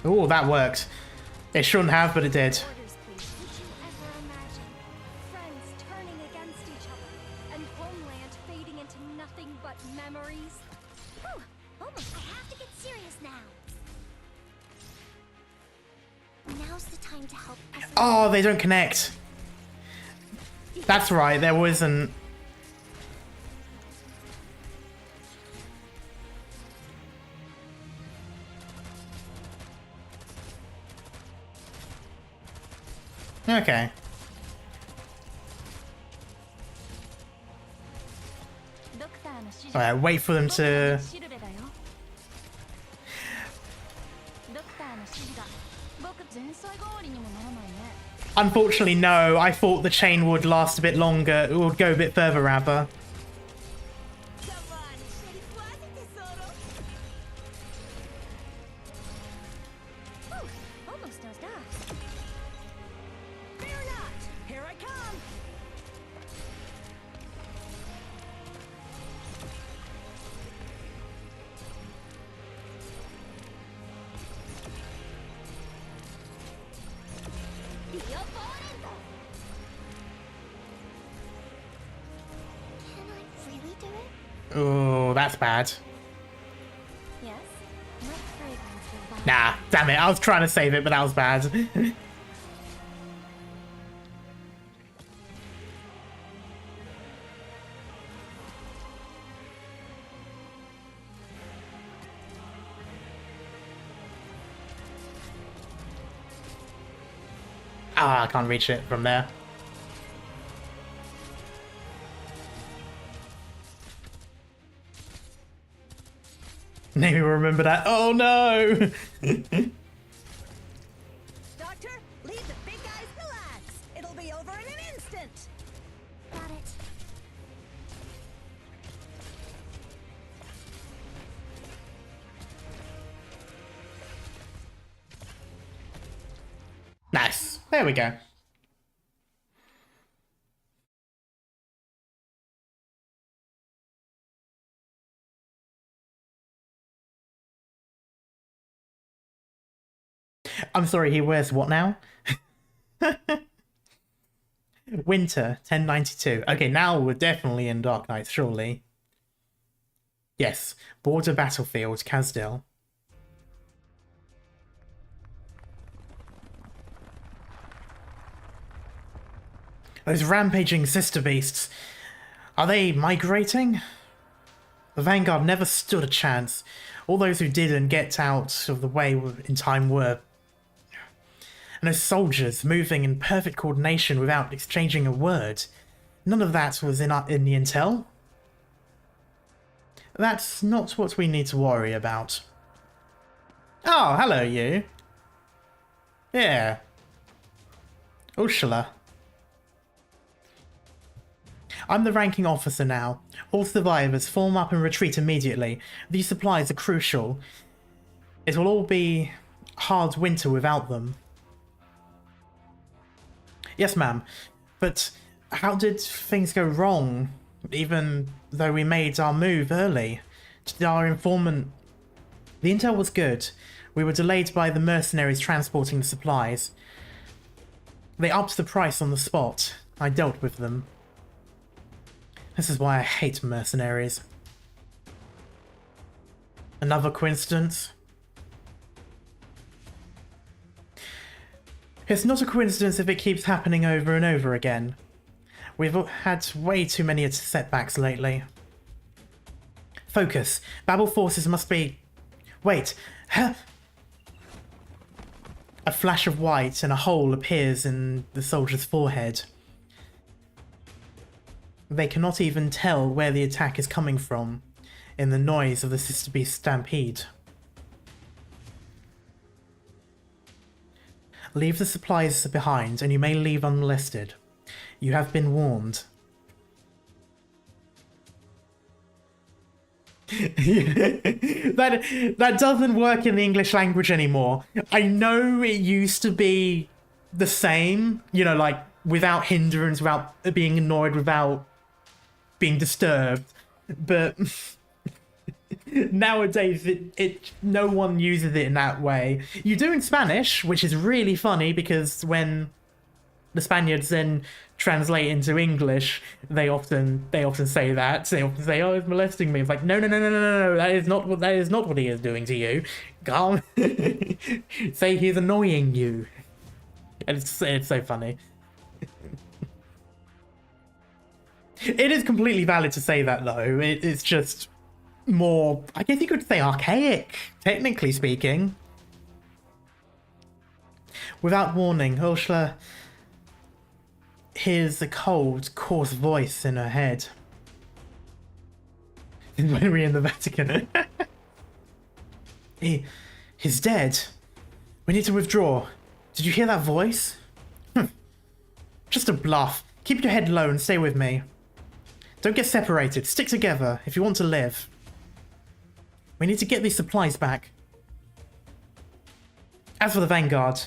Oh, that worked. It shouldn't have, but it did. Orders, please. Would you ever imagine friends turning against each other and homeland fading into nothing but memories? Whew. Almost. I have to get serious now. Now's the time to help us. Oh, they don't connect. That's right, there wasn't. Okay. Alright, wait for them to... Unfortunately, no. I thought the chain would last a bit longer. It would go a bit further, rather. Almost dozed off. Fear not. Here I come. Can I really do it? Oh, that's bad. Yes. My fragrance will bind. Nah, damn it. I was trying to save it, but that was bad. Ah, I can't reach it from there. Maybe we'll remember that. Oh no! Doctor, leave the big guys relax. It'll be over in an instant. Got it. Nice. There we go. I'm sorry, he wears what now? Winter, 1092. Okay, now we're definitely in Arknights, surely. Yes, border battlefield, Kasdil. Those rampaging sister beasts, are they migrating? The Vanguard never stood a chance. All those who didn't get out of the way in time were... And those soldiers moving in perfect coordination without exchanging a word. None of that was in the intel. That's not what we need to worry about. Oh, hello you. Yeah. Ursula. I'm the ranking officer now. All survivors form up and retreat immediately. These supplies are crucial. It will all be hard winter without them. Yes, ma'am. But how did things go wrong, even though we made our move early? Did our informant... The intel was good. We were delayed by the mercenaries transporting the supplies. They upped the price on the spot. I dealt with them. This is why I hate mercenaries. Another coincidence? It's not a coincidence if it keeps happening over and over again. We've had way too many setbacks lately. Focus. Babel forces must be... Wait. Huh? A flash of white and a hole appears in the soldier's forehead. They cannot even tell where the attack is coming from in the noise of the Sister Beast stampede. Leave the supplies behind and you may leave unmolested. You have been warned. that doesn't work in the English language anymore. I know it used to be the same, you know, like without hindrance, without being annoyed, without being disturbed, but nowadays no one uses it in that way. You do in Spanish, which is really funny because when the Spaniards then translate into English, they often say that. They often say, "Oh, he's molesting me." It's like, no, that is not what he is doing to you. Calm. Say he's annoying you. And it's so funny. It is completely valid to say that though. It's just more, I guess you could say, archaic, technically speaking. Without warning, Ursula hears a cold, coarse voice in her head. When we're in the Vatican. He's dead. We need to withdraw. Did you hear that voice? Just a bluff. Keep your head low and stay with me. Don't get separated. Stick together if you want to live. We need to get these supplies back. As for the Vanguard,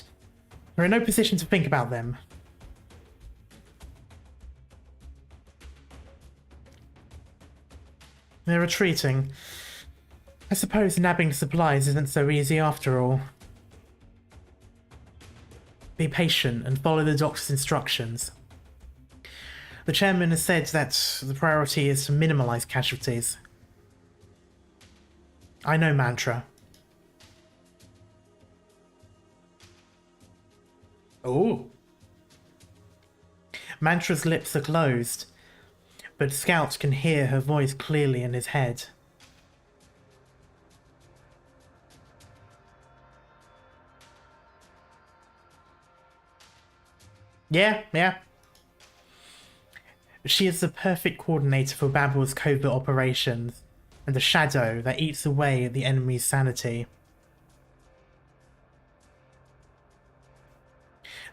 we're in no position to think about them. They're retreating. I suppose nabbing supplies isn't so easy after all. Be patient and follow the doctor's instructions. The chairman has said that the priority is to minimize casualties. I know mantra. Oh. Mantra's lips are closed, but Scout can hear her voice clearly in his head. Yeah. She is the perfect coordinator for Babel's covert operations, and the shadow that eats away at the enemy's sanity.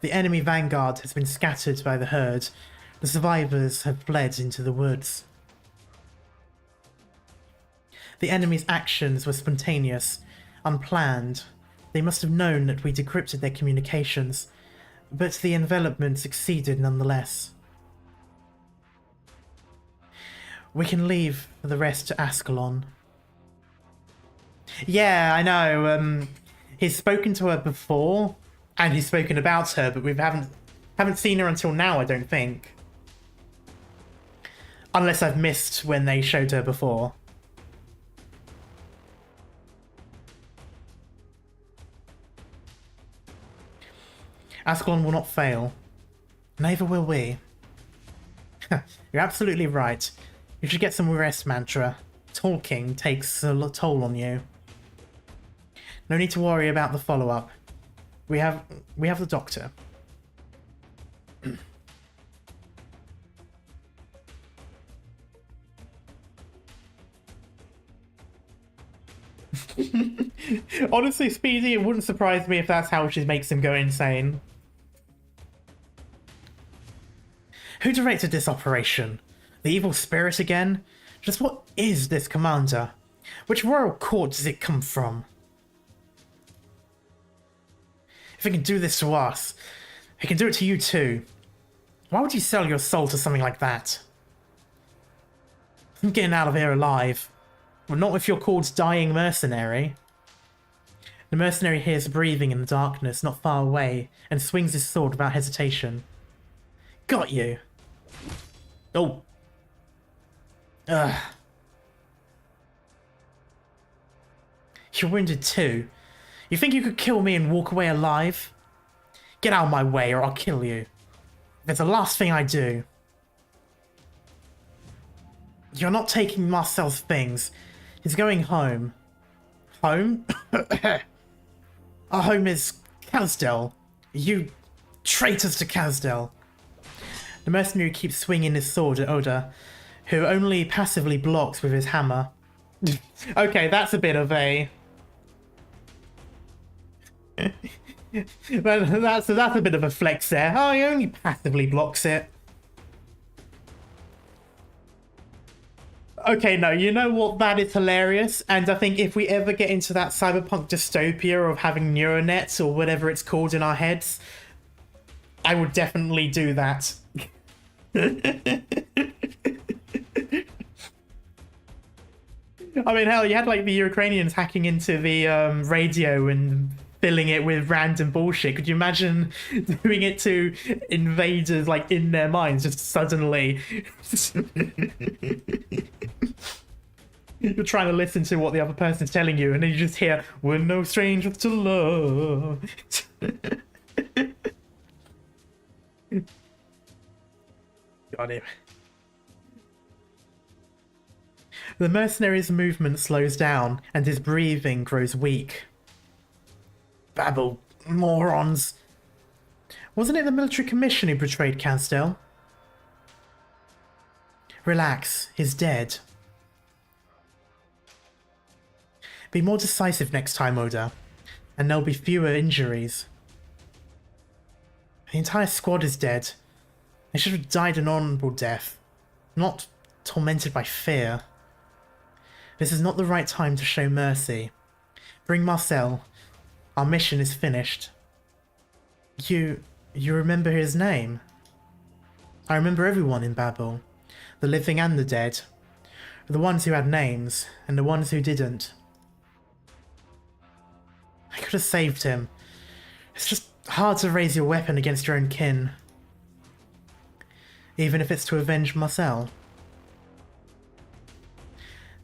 The enemy vanguard has been scattered by the herd. The survivors have fled into the woods. The enemy's actions were spontaneous, unplanned. They must have known that we decrypted their communications, but the envelopment succeeded nonetheless. We can leave the rest to Ascalon. Yeah, I know. He's spoken to her before, and he's spoken about her, but we haven't seen her until now, I don't think. Unless I've missed when they showed her before. Ascalon will not fail. Neither will we. You're absolutely right. You should get some rest, Mantra. Talking takes a toll on you. No need to worry about the follow-up. We have the doctor. Honestly, Speedy, it wouldn't surprise me if that's how she makes him go insane. Who directed this operation? The evil spirit again? Just what is this commander? Which royal court does it come from? If it can do this to us, it can do it to you too. Why would you sell your soul to something like that? I'm getting out of here alive. Well, not if you're called Dying Mercenary. The mercenary hears breathing in the darkness not far away and swings his sword without hesitation. Got you. Oh. Ugh. You're wounded too. You think you could kill me and walk away alive? Get out of my way or I'll kill you. It's the last thing I do. You're not taking Marcel's things. He's going home. Home? Our home is Kasdel. You traitors to Kasdel. The mercenary keeps swinging his sword at Oda, who only passively blocks with his hammer. Okay, that's a bit of a... that's a bit of a flex there. Oh, he only passively blocks it. Okay, no, you know what? That is hilarious. And I think if we ever get into that cyberpunk dystopia of having neural nets or whatever it's called in our heads, I would definitely do that. I mean, hell, you had like the Ukrainians hacking into the radio and filling it with random bullshit. Could you imagine doing it to invaders, like, in their minds, just suddenly? You're trying to listen to what the other person's telling you, and then you just hear, "We're no strangers to love." Got him. The mercenary's movement slows down, and his breathing grows weak. Babel, morons. Wasn't it the military commission who betrayed Kasdel? Relax, he's dead. Be more decisive next time, Oda, and there'll be fewer injuries. The entire squad is dead. They should have died an honorable death, not tormented by fear. This is not the right time to show mercy. Bring Marcel. Our mission is finished. You remember his name? I remember everyone in Babel. The living and the dead. The ones who had names, and the ones who didn't. I could have saved him. It's just hard to raise your weapon against your own kin. Even if it's to avenge Marcel.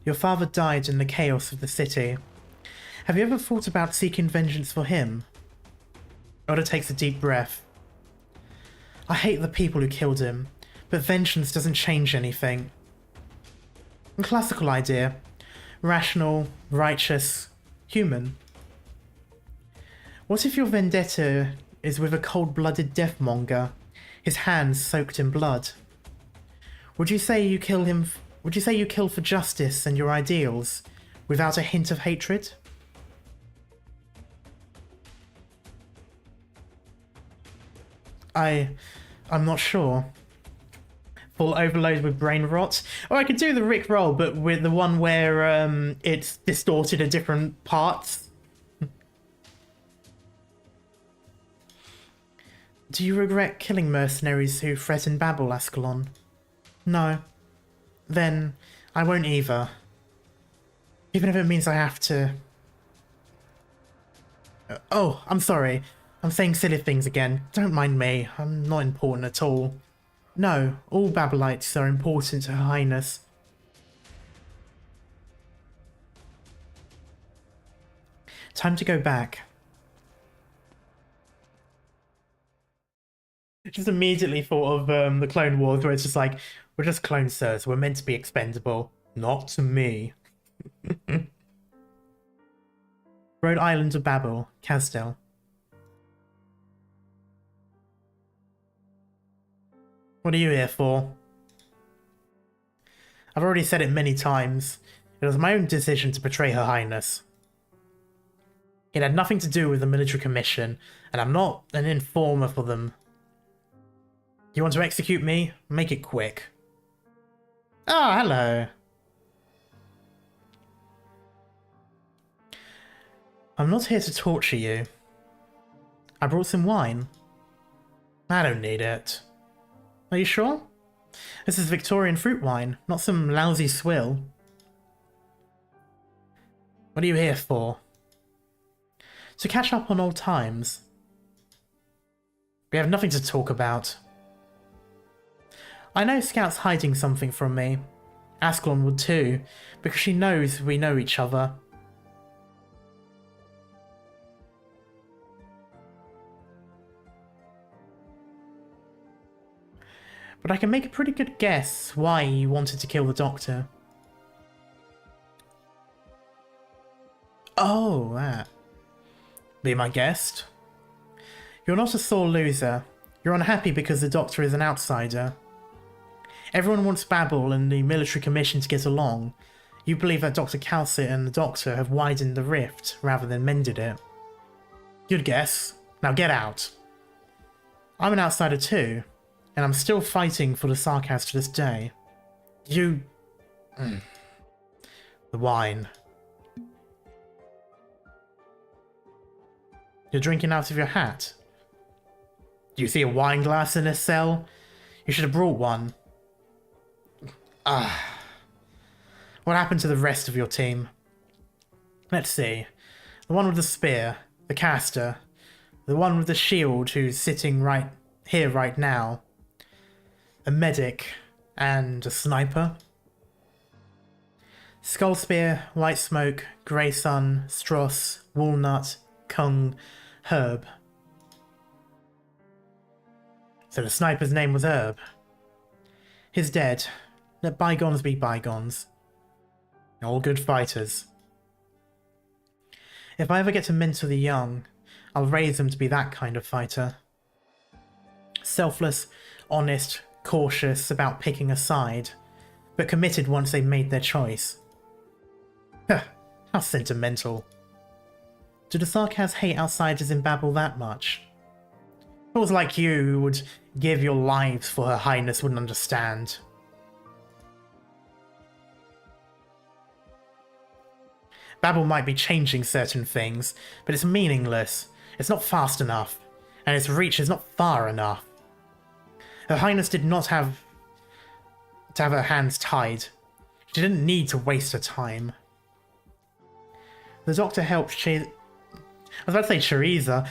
Your father died in the chaos of the city. Have you ever thought about seeking vengeance for him? Oda takes a deep breath. I hate the people who killed him, but vengeance doesn't change anything. A classical idea. Rational, righteous, human. What if your vendetta is with a cold-blooded deathmonger, his hands soaked in blood? Would you say you kill him? Would you say you kill for justice and your ideals, without a hint of hatred? I'm not sure. Full overload with brain rot? Or I could do the Rick roll, but with the one where it's distorted at different parts. Do you regret killing mercenaries who threaten Babel, Ascalon? No. Then I won't either. Even if it means I have to... Oh, I'm sorry. I'm saying silly things again. Don't mind me. I'm not important at all. No, all Babelites are important to Her Highness. Time to go back. Just immediately thought of the Clone Wars, where it's just like, we're just clones, sir, so we're meant to be expendable. Not to me. Rhode Island of Babel, Kasdel. What are you here for? I've already said it many times. It was my own decision to betray Her Highness. It had nothing to do with the military commission, and I'm not an informer for them. You want to execute me? Make it quick. Oh, hello. I'm not here to torture you. I brought some wine. I don't need it. Are you sure? This is Victorian fruit wine, not some lousy swill. What are you here for? To catch up on old times. We have nothing to talk about. I know Scout's hiding something from me. Ascalon would too, because she knows we know each other. But I can make a pretty good guess why you wanted to kill the Doctor. Oh, that. Be my guest. You're not a sore loser. You're unhappy because the Doctor is an outsider. Everyone wants Babel and the military commission to get along. You believe that Dr. Calcit and the Doctor have widened the rift rather than mended it. Good guess. Now get out. I'm an outsider too, and I'm still fighting for the Sarkaz to this day. You... The wine. You're drinking out of your hat. Do you see a wine glass in this cell? You should have brought one. What happened to the rest of your team? Let's see. The one with the spear, the caster, the one with the shield who's sitting right here right now, a medic, and a sniper. Skull Spear, White Smoke, Grey Sun, Stross, Walnut, Kung, Herb. So the sniper's name was Herb. He's dead. Let bygones be bygones. All good fighters. If I ever get to mentor the young, I'll raise them to be that kind of fighter. Selfless, honest, cautious about picking a side, but committed once they've made their choice. How sentimental. Do the Sarkaz hate outsiders in Babel that much? Fools like you who would give your lives for Her Highness wouldn't understand. Babel might be changing certain things, but it's meaningless. It's not fast enough, and its reach is not far enough. Her Highness did not have to have her hands tied. She didn't need to waste her time. The Doctor helped I was about to say Teresa.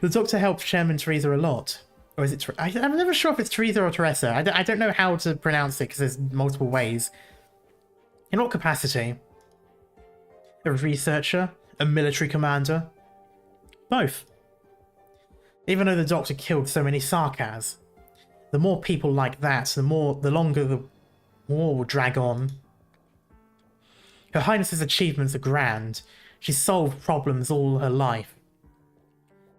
The Doctor helped Chairman Teresa a lot. Or is it... I'm never sure if it's Teresa or Teresa. I don't know how to pronounce it because there's multiple ways. In what capacity? A researcher? A military commander? Both. Even though the Doctor killed so many Sarkaz, the more people like that, the longer the war will drag on. Her Highness's achievements are grand. She's solved problems all her life,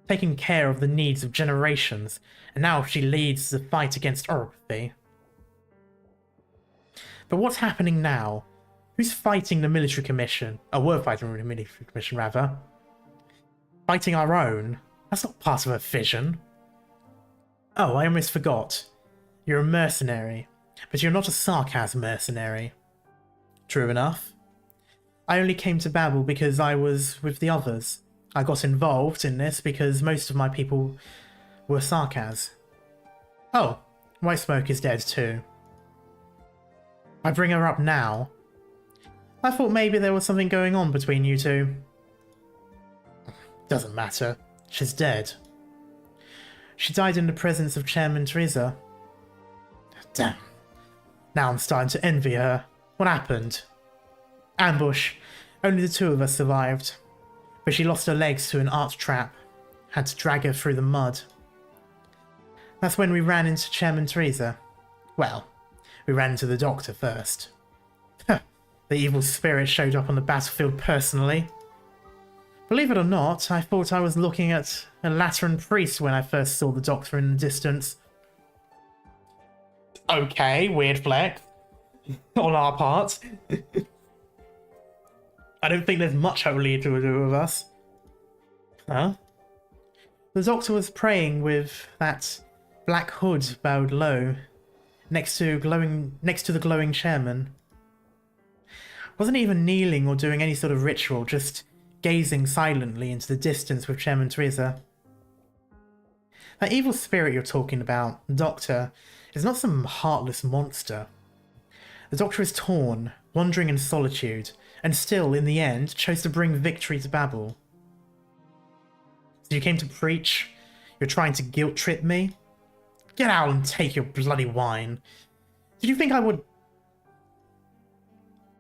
taken care of the needs of generations, and now she leads the fight against orphancy. But what's happening now? Who's fighting the military commission? Oh, we're fighting the military commission, rather. Fighting our own? That's not part of a vision. Oh, I almost forgot. You're a mercenary, but you're not a Sarkaz mercenary. True enough. I only came to Babel because I was with the others. I got involved in this because most of my people were Sarkaz. Oh, White Smoke is dead too. I bring her up now. I thought maybe there was something going on between you two. Doesn't matter. She's dead. She died in the presence of Chairman Teresa. Damn. Now I'm starting to envy her. What happened? Ambush. Only the two of us survived. But she lost her legs to an art trap. Had to drag her through the mud. That's when we ran into Chairman Teresa. Well, we ran into the Doctor first. The evil spirit showed up on the battlefield personally. Believe it or not, I thought I was looking at a Lateran priest when I first saw the Doctor in the distance. Okay, weird flex. On our part. I don't think there's much holy to do with us. Huh? The Doctor was praying with that black hood bowed low, next to the glowing chairman. Wasn't even kneeling or doing any sort of ritual, just gazing silently into the distance with Chairman Teresa. That evil spirit you're talking about, the Doctor, is not some heartless monster. The Doctor is torn, wandering in solitude, and still, in the end, chose to bring victory to Babel. So you came to preach? You're trying to guilt-trip me? Get out and take your bloody wine. Did you think I would...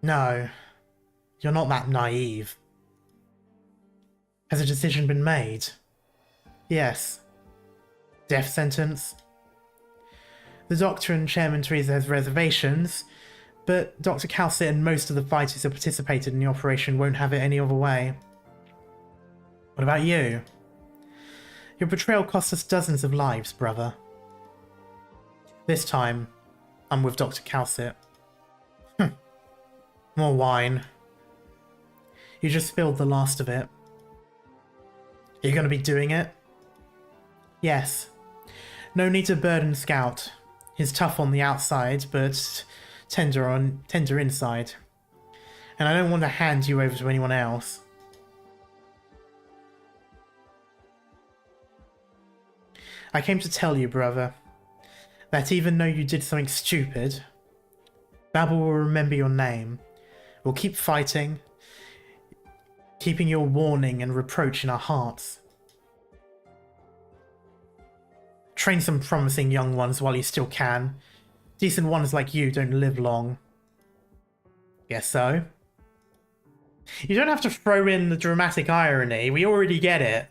No, you're not that naive. Has a decision been made? Yes. Death sentence? The Doctor and Chairman Teresa has reservations, but Dr. Calcit and most of the fighters who participated in the operation won't have it any other way. What about you? Your betrayal cost us dozens of lives, brother. This time, I'm with Dr. Calcit. More wine. You just spilled the last of it. Are you going to be doing it? Yes. No need to burden Scout. He's tough on the outside, but tender inside. And I don't want to hand you over to anyone else. I came to tell you, brother, that even though you did something stupid, Babel will remember your name. We'll keep fighting, keeping your warning and reproach in our hearts. Train some promising young ones while you still can. Decent ones like you don't live long. Guess so. You don't have to throw in the dramatic irony, we already get it.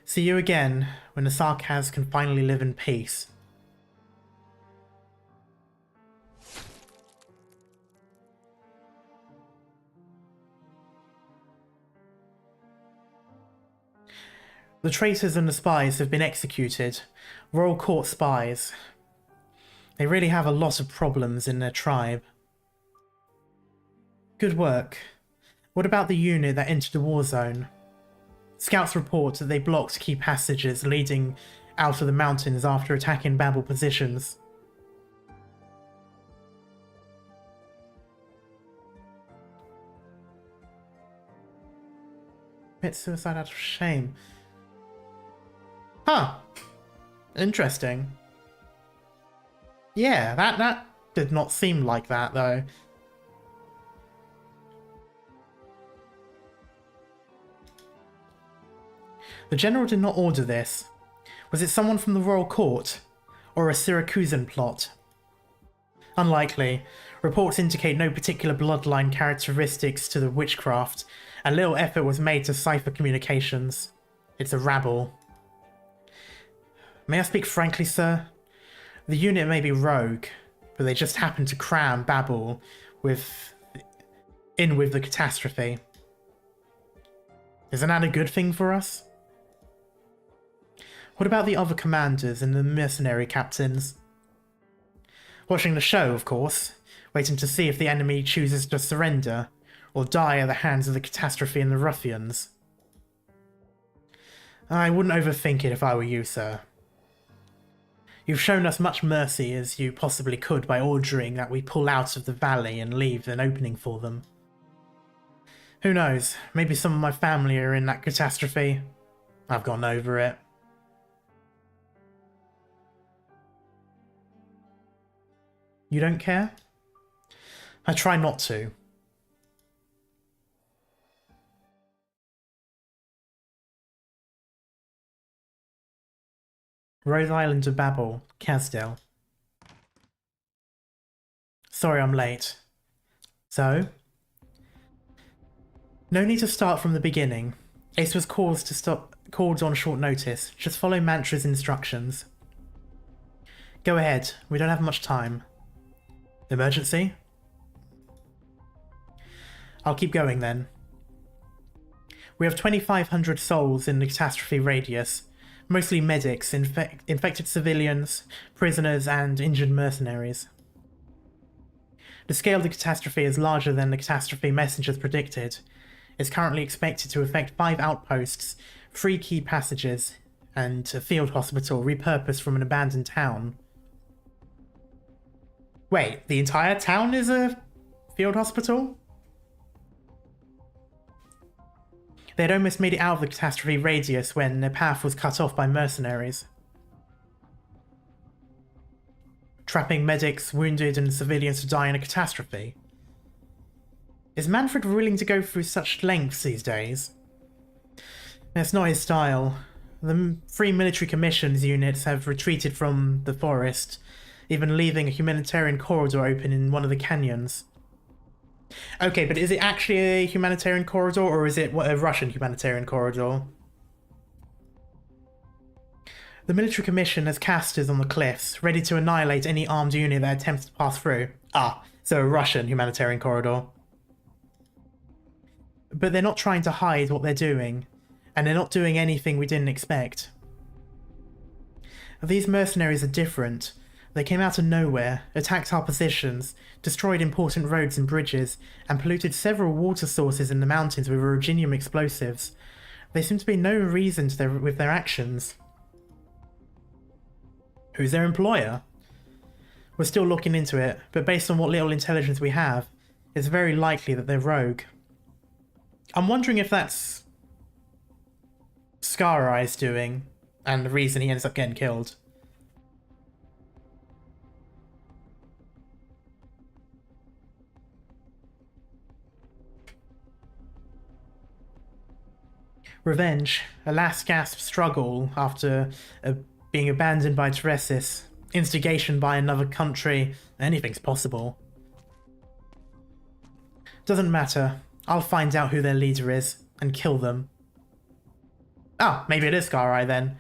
See you again when the Sarkaz can finally live in peace. The traitors and the spies have been executed. Royal Court spies. They really have a lot of problems in their tribe. Good work. What about the unit that entered the war zone? Scouts report that they blocked key passages leading out of the mountains after attacking Babel positions. Commit suicide out of shame. Huh. Interesting. Yeah, that did not seem like that, though. The General did not order this. Was it someone from the Royal Court? Or a Syracusan plot? Unlikely. Reports indicate no particular bloodline characteristics to the witchcraft, and little effort was made to cipher communications. It's a rabble. May I speak frankly, sir? The unit may be rogue, but they just happen to cram Babel with the catastrophe. Isn't that a good thing for us? What about the other commanders and the mercenary captains? Watching the show, of course, waiting to see if the enemy chooses to surrender or die at the hands of the catastrophe and the ruffians. I wouldn't overthink it if I were you, sir. You've shown us much mercy as you possibly could by ordering that we pull out of the valley and leave an opening for them. Who knows, maybe some of my family are in that catastrophe. I've gone over it. You don't care? I try not to. Rose Island of Babel, Casdell. Sorry I'm late. So? No need to start from the beginning. Ace was called on short notice. Just follow Mantra's instructions. Go ahead, we don't have much time. Emergency? I'll keep going then. We have 2,500 souls in the catastrophe radius. Mostly medics, infected civilians, prisoners, and injured mercenaries. The scale of the catastrophe is larger than the catastrophe messengers predicted. It's currently expected to affect 5 outposts, 3 key passages, and a field hospital repurposed from an abandoned town. Wait, the entire town is a field hospital? They had almost made it out of the catastrophe radius when their path was cut off by mercenaries, trapping medics, wounded, and civilians to die in a catastrophe. Is Manfred willing to go through such lengths these days? It's not his style. The three military commissions units have retreated from the forest, even leaving a humanitarian corridor open in one of the canyons. Okay, but is it actually a humanitarian corridor, or is it a Russian humanitarian corridor? The military commission has casters on the cliffs, ready to annihilate any armed unit that attempts to pass through. Ah, so a Russian humanitarian corridor. But they're not trying to hide what they're doing, and they're not doing anything we didn't expect. These mercenaries are different. They came out of nowhere, attacked our positions, destroyed important roads and bridges, and polluted several water sources in the mountains with orogenium explosives. There seems to be no reason with their actions. Who's their employer? We're still looking into it, but based on what little intelligence we have, it's very likely that they're rogue. I'm wondering if that's Scar Eye's doing, and the reason he ends up getting killed. Revenge, a last gasp struggle after being abandoned by Teresis, instigation by another country, anything's possible. Doesn't matter, I'll find out who their leader is, and kill them. Oh, maybe it is Scar Eye then.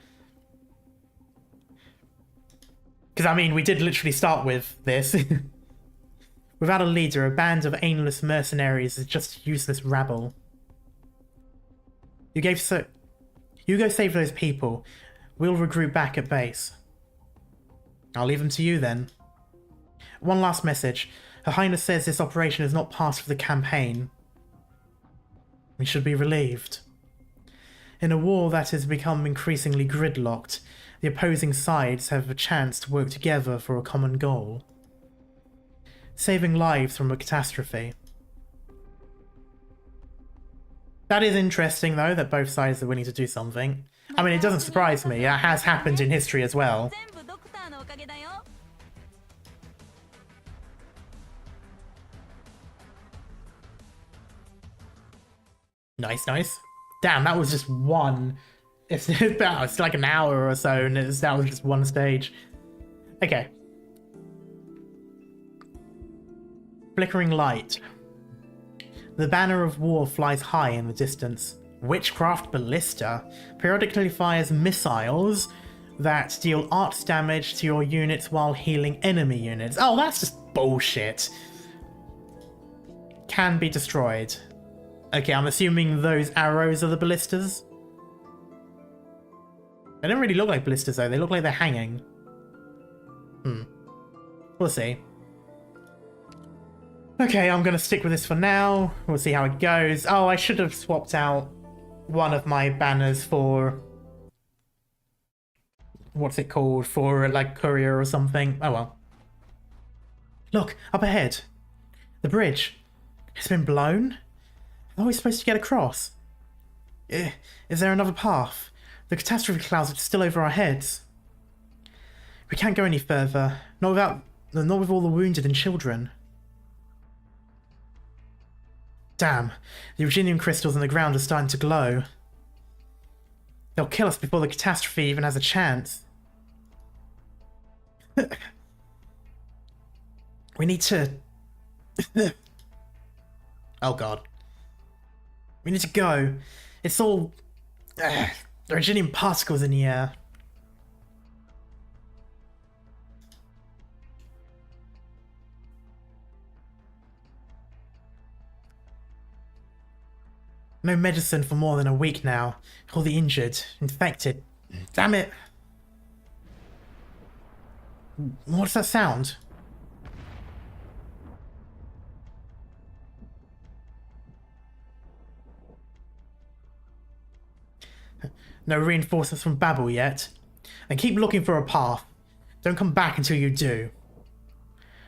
Because, I mean, we did literally start with this. Without a leader, a band of aimless mercenaries is just useless rabble. You go save those people. We'll regroup back at base. I'll leave them to you then. One last message. Her Highness says this operation is not part of the campaign. We should be relieved. In a war that has become increasingly gridlocked, the opposing sides have a chance to work together for a common goal. Saving lives from a catastrophe. That is interesting, though, that both sides are willing to do something. I mean, it doesn't surprise me. It has happened in history as well. Nice, nice. Damn, that was just one. It's like an hour or so, and that was just one stage. Okay. Flickering light. The banner of war flies high in the distance. Witchcraft Ballista periodically fires missiles that deal arts damage to your units while healing enemy units. Oh, that's just bullshit. Can be destroyed. Okay, I'm assuming those arrows are the ballistas. They don't really look like ballistas though, they look like they're hanging. We'll see. Okay, I'm gonna stick with this for now. We'll see how it goes. Oh, I should have swapped out one of my banners for... what's it called? For, like, courier or something. Oh well. Look, up ahead. The bridge. It's been blown? How are we supposed to get across? Is there another path? The catastrophe clouds are still over our heads. We can't go any further. Not with all the wounded and children. Damn, the orogenium crystals on the ground are starting to glow. They'll kill us before the catastrophe even has a chance. We need to... oh god. We need to go. It's all... orogenium particles in the air. No medicine for more than a week now. All the injured, infected. Damn it. What's that sound? No reinforcements from Babel yet. And keep looking for a path. Don't come back until you do.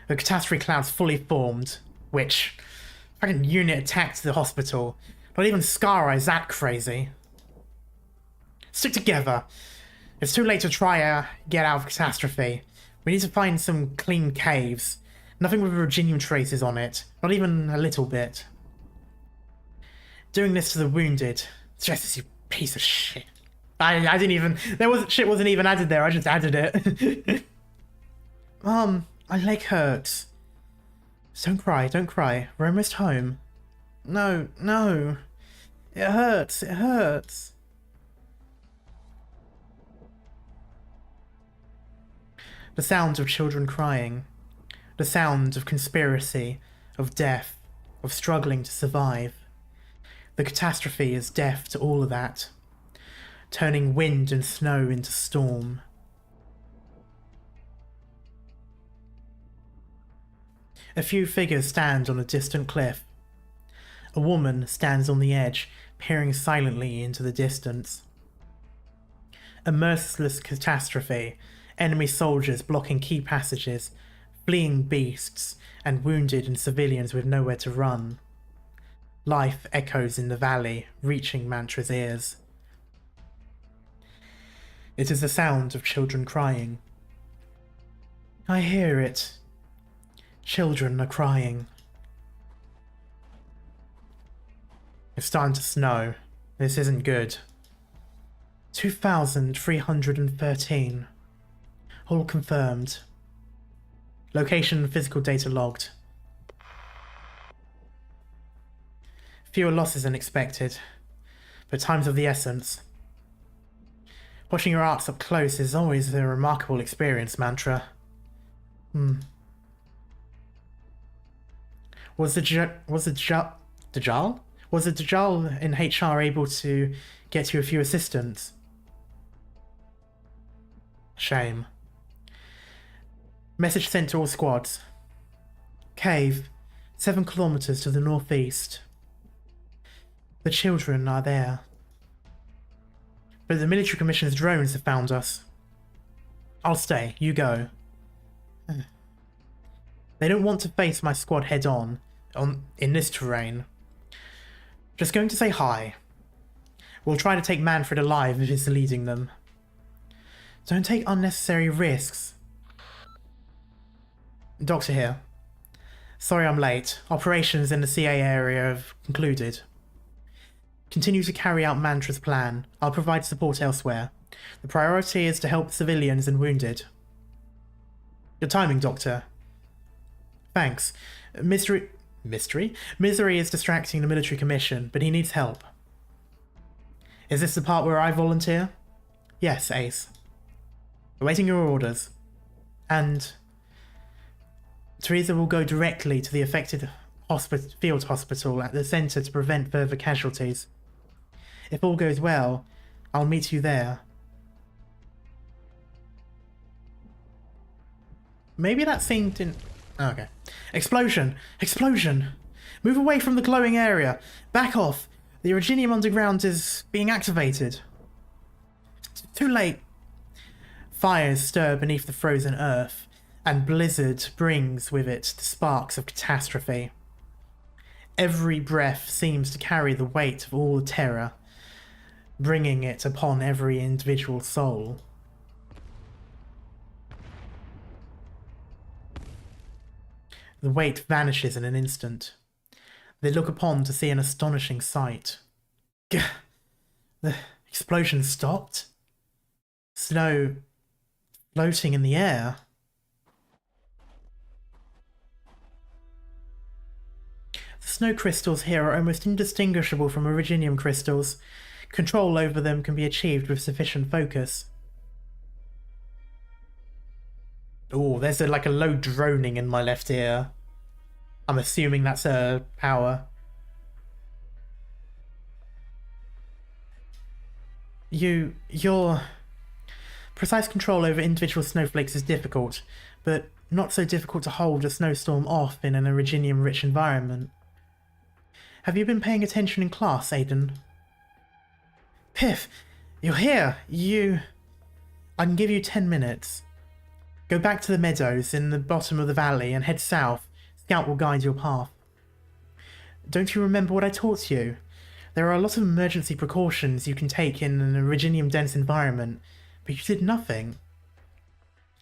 The catastrophe cloud's fully formed, which... fucking unit attacked the hospital. Not even Scar Eye's that crazy. Stick together. It's too late to try get out of catastrophe. We need to find some clean caves. Nothing with Virginium traces on it. Not even a little bit. Doing this to the wounded. Stresses, you piece of shit. I didn't even... shit wasn't even added there. I just added it. Mom, my leg hurts. Don't cry, don't cry. We're almost home. No, no. It hurts, it hurts. The sound of children crying. The sound of conspiracy, of death, of struggling to survive. The catastrophe is deaf to all of that, turning wind and snow into storm. A few figures stand on a distant cliff. A woman stands on the edge, peering silently into the distance. A merciless catastrophe, enemy soldiers blocking key passages, fleeing beasts, and wounded and civilians with nowhere to run. Life echoes in the valley, reaching Mantra's ears. It is the sound of children crying. I hear it. Children are crying. It's starting to snow. This isn't good. 2,313. All confirmed. Location and physical data logged. Fewer losses than expected, but time's of the essence. Watching your arts up close is always a remarkable experience, Mantra. Was the Dajjal? Was the Dajjal in HR able to get you a few assistants? Shame. Message sent to all squads. Cave, 7 kilometers to the northeast. The children are there. But the military commission's drones have found us. I'll stay, you go. They don't want to face my squad head on in this terrain. Just going to say hi. We'll try to take Manfred alive if it's leading them. Don't take unnecessary risks. Doctor here. Sorry I'm late. Operations in the CA area have concluded. Continue to carry out Mantra's plan. I'll provide support elsewhere. The priority is to help civilians and wounded. Your timing, Doctor. Thanks. Misery is distracting the military commission, but he needs help. Is this the part where I volunteer? Yes, Ace. Awaiting your orders. And Teresa will go directly to the affected field hospital at the centre to prevent further casualties. If all goes well, I'll meet you there. Maybe that scene didn't... Oh, okay. Explosion! Explosion! Move away from the glowing area! Back off! The Originium Underground is being activated. Too late. Fires stir beneath the frozen earth, and blizzard brings with it the sparks of catastrophe. Every breath seems to carry the weight of all the terror, bringing it upon every individual soul. The weight vanishes in an instant. They look upon to see an astonishing sight. Gah! The explosion stopped. Snow floating in the air. The snow crystals here are almost indistinguishable from Originium crystals. Control over them can be achieved with sufficient focus. Oh, there's like a low droning in my left ear. I'm assuming that's a power. Your precise control over individual snowflakes is difficult, but not so difficult to hold a snowstorm off in an Originium-rich environment. Have you been paying attention in class, Aiden? Piff, You're here! I can give you 10 minutes. Go back to the meadows in the bottom of the valley and head south. Scout will guide your path. Don't you remember what I taught you? There are a lot of emergency precautions you can take in an Originium-dense environment, but you did nothing.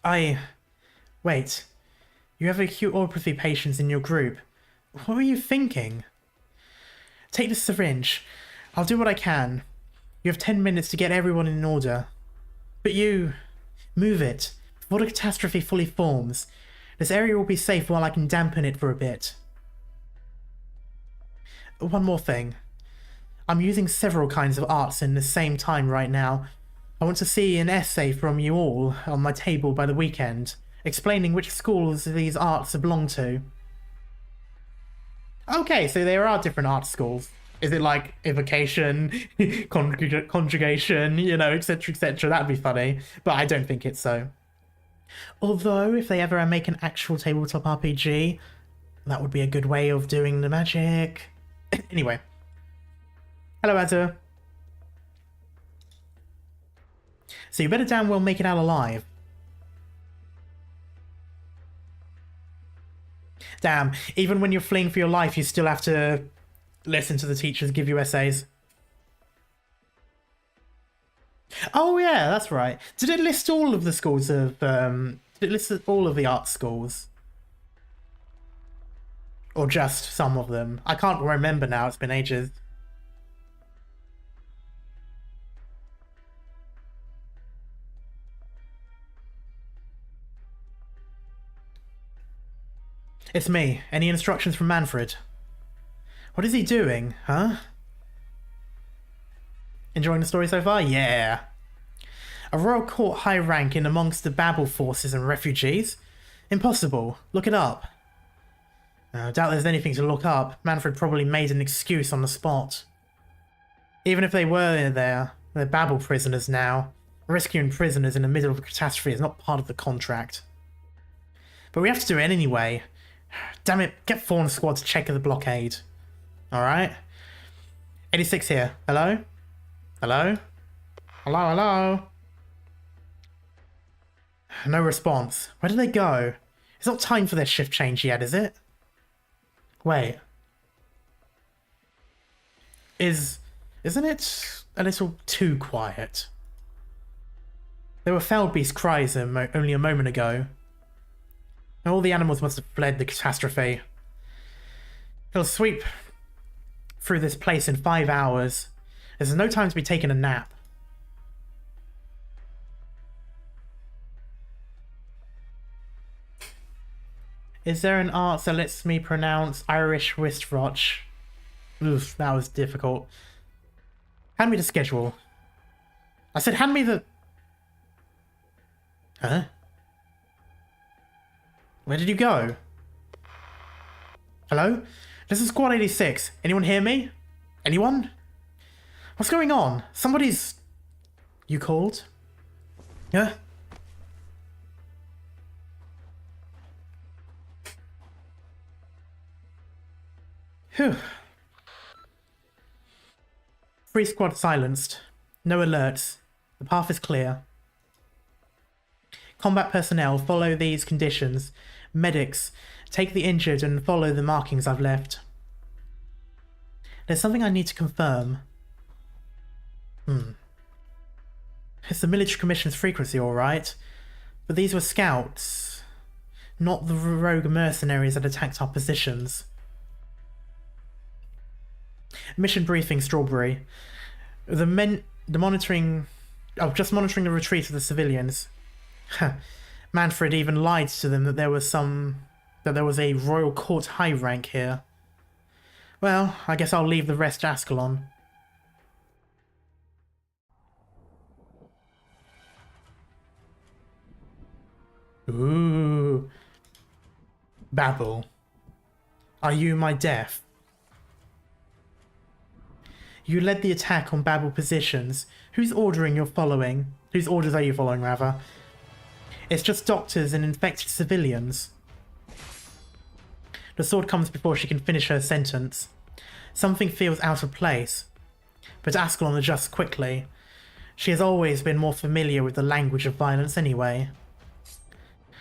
Wait. You have acute orthopathy patients in your group. What were you thinking? Take the syringe. I'll do what I can. You have 10 minutes to get everyone in order. But you... move it. Before the catastrophe fully forms. This area will be safe while I can dampen it for a bit. One more thing. I'm using several kinds of arts in the same time right now. I want to see an essay from you all on my table by the weekend, explaining which schools these arts belong to. Okay, so there are different art schools. Is it like evocation, conjugation, you know, etc, etc? That'd be funny, but I don't think it's so. Although, if they ever make an actual tabletop RPG, that would be a good way of doing the magic. Anyway. Hello, Azur. So you better damn well make it out alive. Damn, even when you're fleeing for your life, you still have to listen to the teachers give you essays. Oh yeah, that's right. Did it list all of the schools of, did it list all of the art schools? Or just some of them? I can't remember now, it's been ages. It's me. Any instructions from Manfred? What is he doing, huh? Enjoying the story so far? Yeah. A royal court high rank in amongst the Babel forces and refugees? Impossible. Look it up. I doubt there's anything to look up. Manfred probably made an excuse on the spot. Even if they were there, they're Babel prisoners now. Rescuing prisoners in the middle of a catastrophe is not part of the contract. But we have to do it anyway. Damn it, get Fawn Squad to check the blockade. Alright? 86 here. Hello? Hello? Hello, hello? No response. Where did they go? It's not time for their shift change yet, is it? Wait. Isn't it a little too quiet? There were Feldbeast cries only a moment ago. All the animals must have fled the catastrophe. He'll sweep through this place in 5 hours. There's no time to be taking a nap. Is there an art that lets me pronounce Irish Wristroch? Oof, that was difficult. Hand me the schedule. I said hand me the... Huh? Where did you go? Hello? This is Squad 86. Anyone hear me? Anyone? What's going on? Somebody's... You called? Yeah? Phew. Free squad silenced. No alerts. The path is clear. Combat personnel, follow these conditions. Medics, take the injured and follow the markings I've left. There's something I need to confirm. It's the military commission's frequency, alright. But these were scouts, not the rogue mercenaries that attacked our positions. Mission briefing, Strawberry. Just monitoring the retreat of the civilians. Manfred even lied to them that there was a royal court high rank here. Well, I guess I'll leave the rest to Ascalon. Ooh. Babel. Are you my death? You led the attack on Babel positions. Whose orders are you following, rather? It's just doctors and infected civilians. The sword comes before she can finish her sentence. Something feels out of place. But Ascalon adjusts quickly. She has always been more familiar with the language of violence anyway.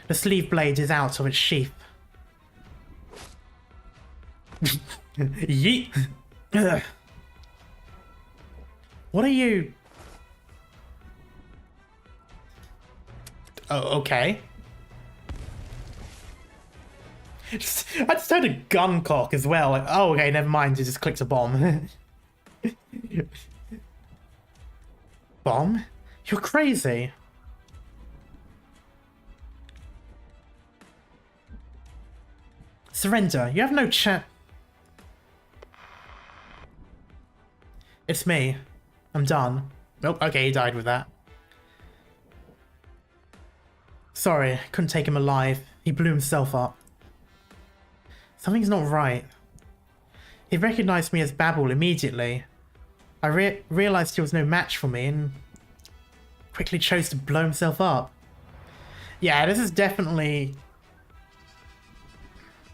The sleeve blade is out of its sheath. Yeet! Ugh. What are you... Oh, okay. I just heard a gun cock as well. Like, oh, okay, never mind. You just clicked a bomb. Bomb? You're crazy. Surrender. You have no chat. It's me. I'm done. Nope, okay, he died with that. Sorry, couldn't take him alive. He blew himself up. Something's not right. He recognized me as Babel immediately. I realized he was no match for me and quickly chose to blow himself up. Yeah, this is definitely...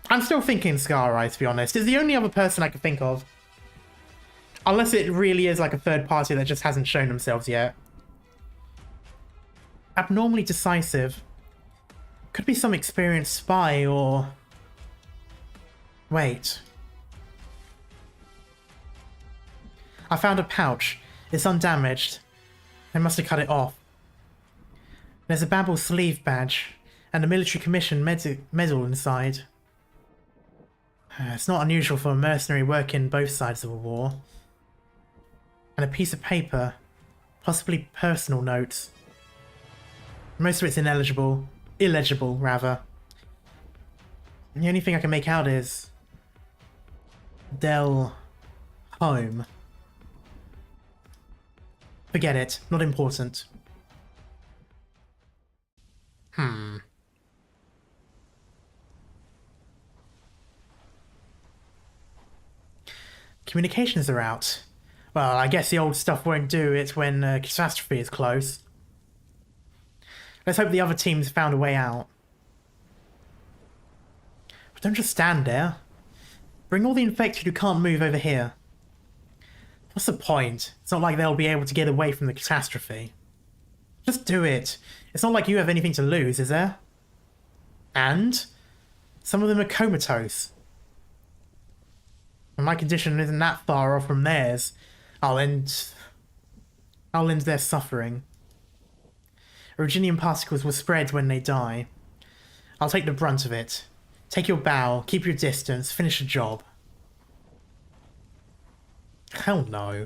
I'm still thinking Scar-Eye, to be honest. It's the only other person I can think of. Unless it really is like a third party that just hasn't shown themselves yet. Abnormally decisive. Could be some experienced spy or... Wait. I found a pouch. It's undamaged. They must have cut it off. There's a Babel sleeve badge and a military commission medal inside. It's not unusual for a mercenary working both sides of a war. And a piece of paper, possibly personal notes. Most of it's illegible rather. The only thing I can make out is Del home. Forget it, not important. Communications are out. Well, I guess the old stuff won't do it when catastrophe is close. Let's hope the other teams found a way out. But don't just stand there. Bring all the infected who can't move over here. What's the point? It's not like they'll be able to get away from the catastrophe. Just do it. It's not like you have anything to lose, is there? And some of them are comatose. And my condition isn't that far off from theirs. I'll end their suffering. Originium particles will spread when they die. I'll take the brunt of it. Take your bow, keep your distance, finish the job. Hell no.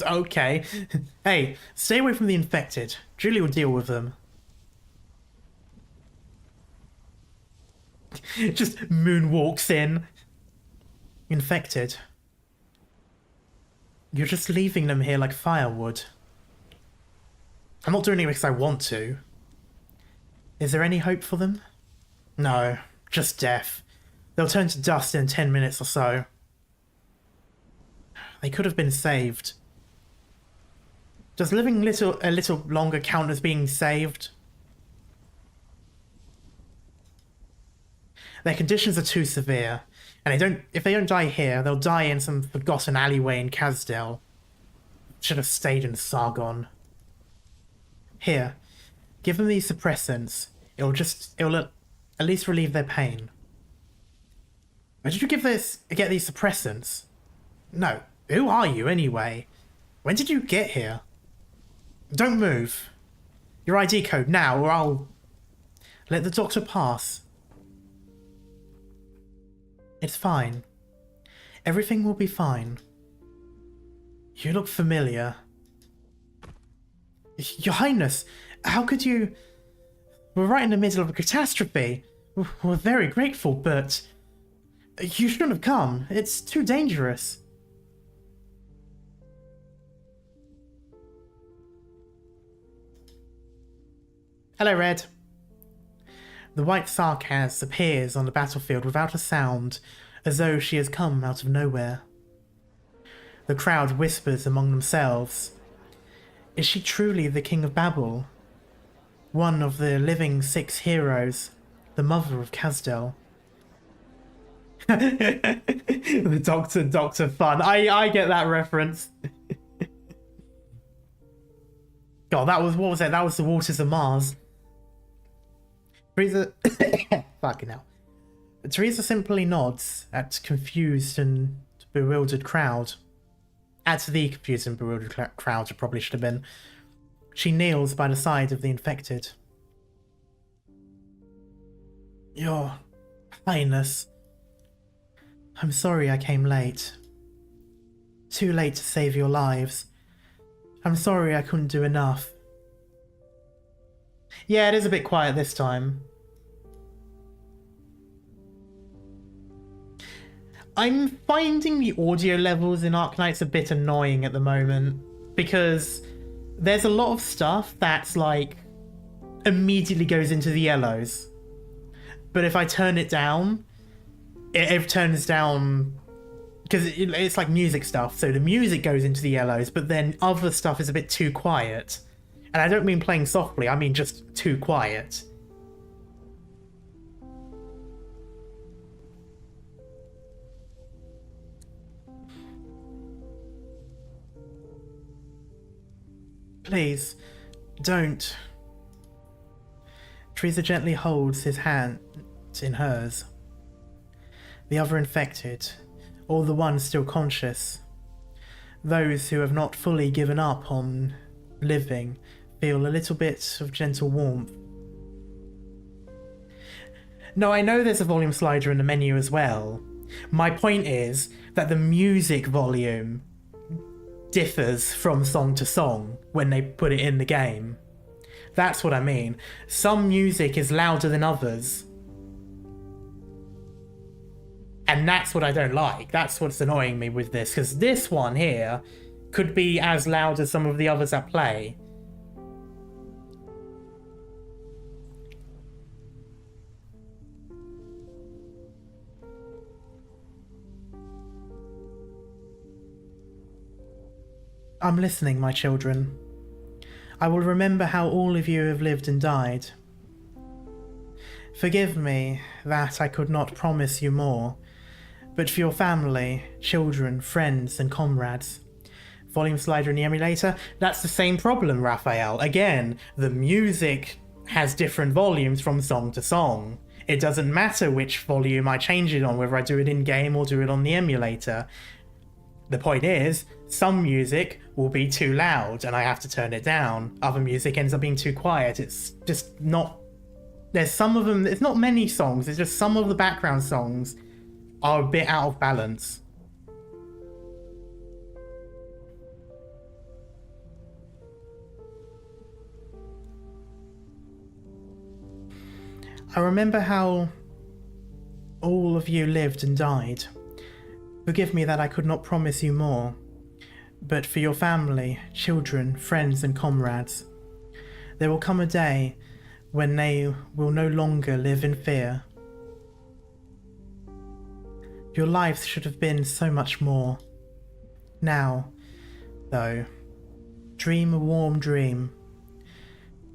Okay. Hey, stay away from the infected. Julie will deal with them. Just moonwalks in. Infected. You're just leaving them here like firewood. I'm not doing it because I want to. Is there any hope for them? No, just death. They'll turn to dust in 10 minutes or so. They could have been saved. Does living a little longer count as being saved? Their conditions are too severe, and if they don't die here, they'll die in some forgotten alleyway in Kazdel. Should have stayed in Sargon. Here, give them these suppressants. It'll at least relieve their pain. Where did you get these suppressants? No, who are you anyway? When did you get here? Don't move. Your ID code now, or I'll... Let the doctor pass. It's fine. Everything will be fine. You look familiar. Your Highness, how could you... We're right in the middle of a catastrophe. We're very grateful, but... You shouldn't have come. It's too dangerous. Hello, Red. The white Sarkaz appears on the battlefield without a sound, as though she has come out of nowhere. The crowd whispers among themselves. Is she truly the King of Babel? One of the living 6 heroes, the mother of Kazdel? The Doctor fun. I get that reference. God, that was, what was it? That was the Waters of Mars. Teresa, fucking hell. Teresa simply nods at confused and bewildered crowd. At the confused and bewildered crowd, it probably should have been. She kneels by the side of the infected. Your Highness, I'm sorry I came late. Too late to save your lives. I'm sorry I couldn't do enough. Yeah, it is a bit quiet this time. I'm finding the audio levels in Arknights a bit annoying at the moment, because there's a lot of stuff that's like immediately goes into the yellows. But if I turn it down, it turns down, because it's like music stuff, so the music goes into the yellows, but then other stuff is a bit too quiet. And I don't mean playing softly, I mean just too quiet. Please, don't. Teresa gently holds his hand in hers. The other infected, or the ones still conscious, those who have not fully given up on living, feel a little bit of gentle warmth. No, I know there's a volume slider in the menu as well. My point is that the music volume differs from song to song when they put it in the game. That's what I mean. Some music is louder than others. And that's what I don't like. That's what's annoying me with this, because this one here could be as loud as some of the others at play. I'm listening, my children. I will remember how all of you have lived and died. Forgive me that I could not promise you more, but for your family, children, friends, and comrades. Volume slider in the emulator, that's the same problem, Raphael. Again, the music has different volumes from song to song. It doesn't matter which volume I change it on, whether I do it in-game or do it on the emulator. The point is, some music will be too loud and I have to turn it down. Other music ends up being too quiet. It's just not... There's some of them... It's not many songs, it's just some of the background songs are a bit out of balance. I remember how all of you lived and died. Forgive me that I could not promise you more, but for your family, children, friends, and comrades, there will come a day when they will no longer live in fear. Your lives should have been so much more. Now, though, dream a warm dream.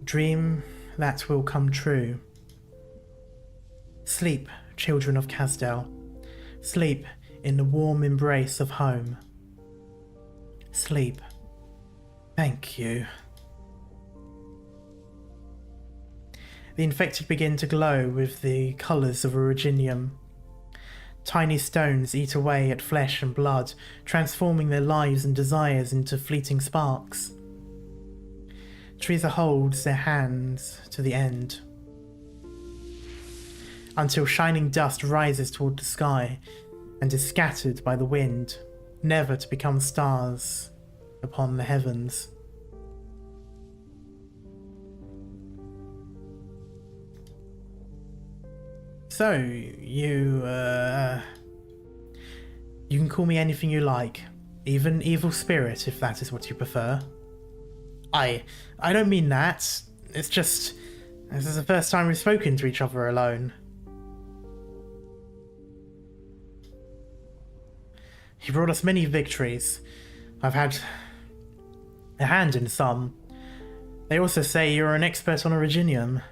Dream that will come true. Sleep, children of Casdell. Sleep in the warm embrace of home. Sleep. Thank you. The infected begin to glow with the colours of Originium. Tiny stones eat away at flesh and blood, transforming their lives and desires into fleeting sparks. Teresa holds their hands to the end, until shining dust rises toward the sky and is scattered by the wind, never to become stars upon the heavens. So, you can call me anything you like, even evil spirit if that is what you prefer. I don't mean that, it's just, this is the first time we've spoken to each other alone. You brought us many victories. I've had a hand in some. They also say you're an expert on Originium.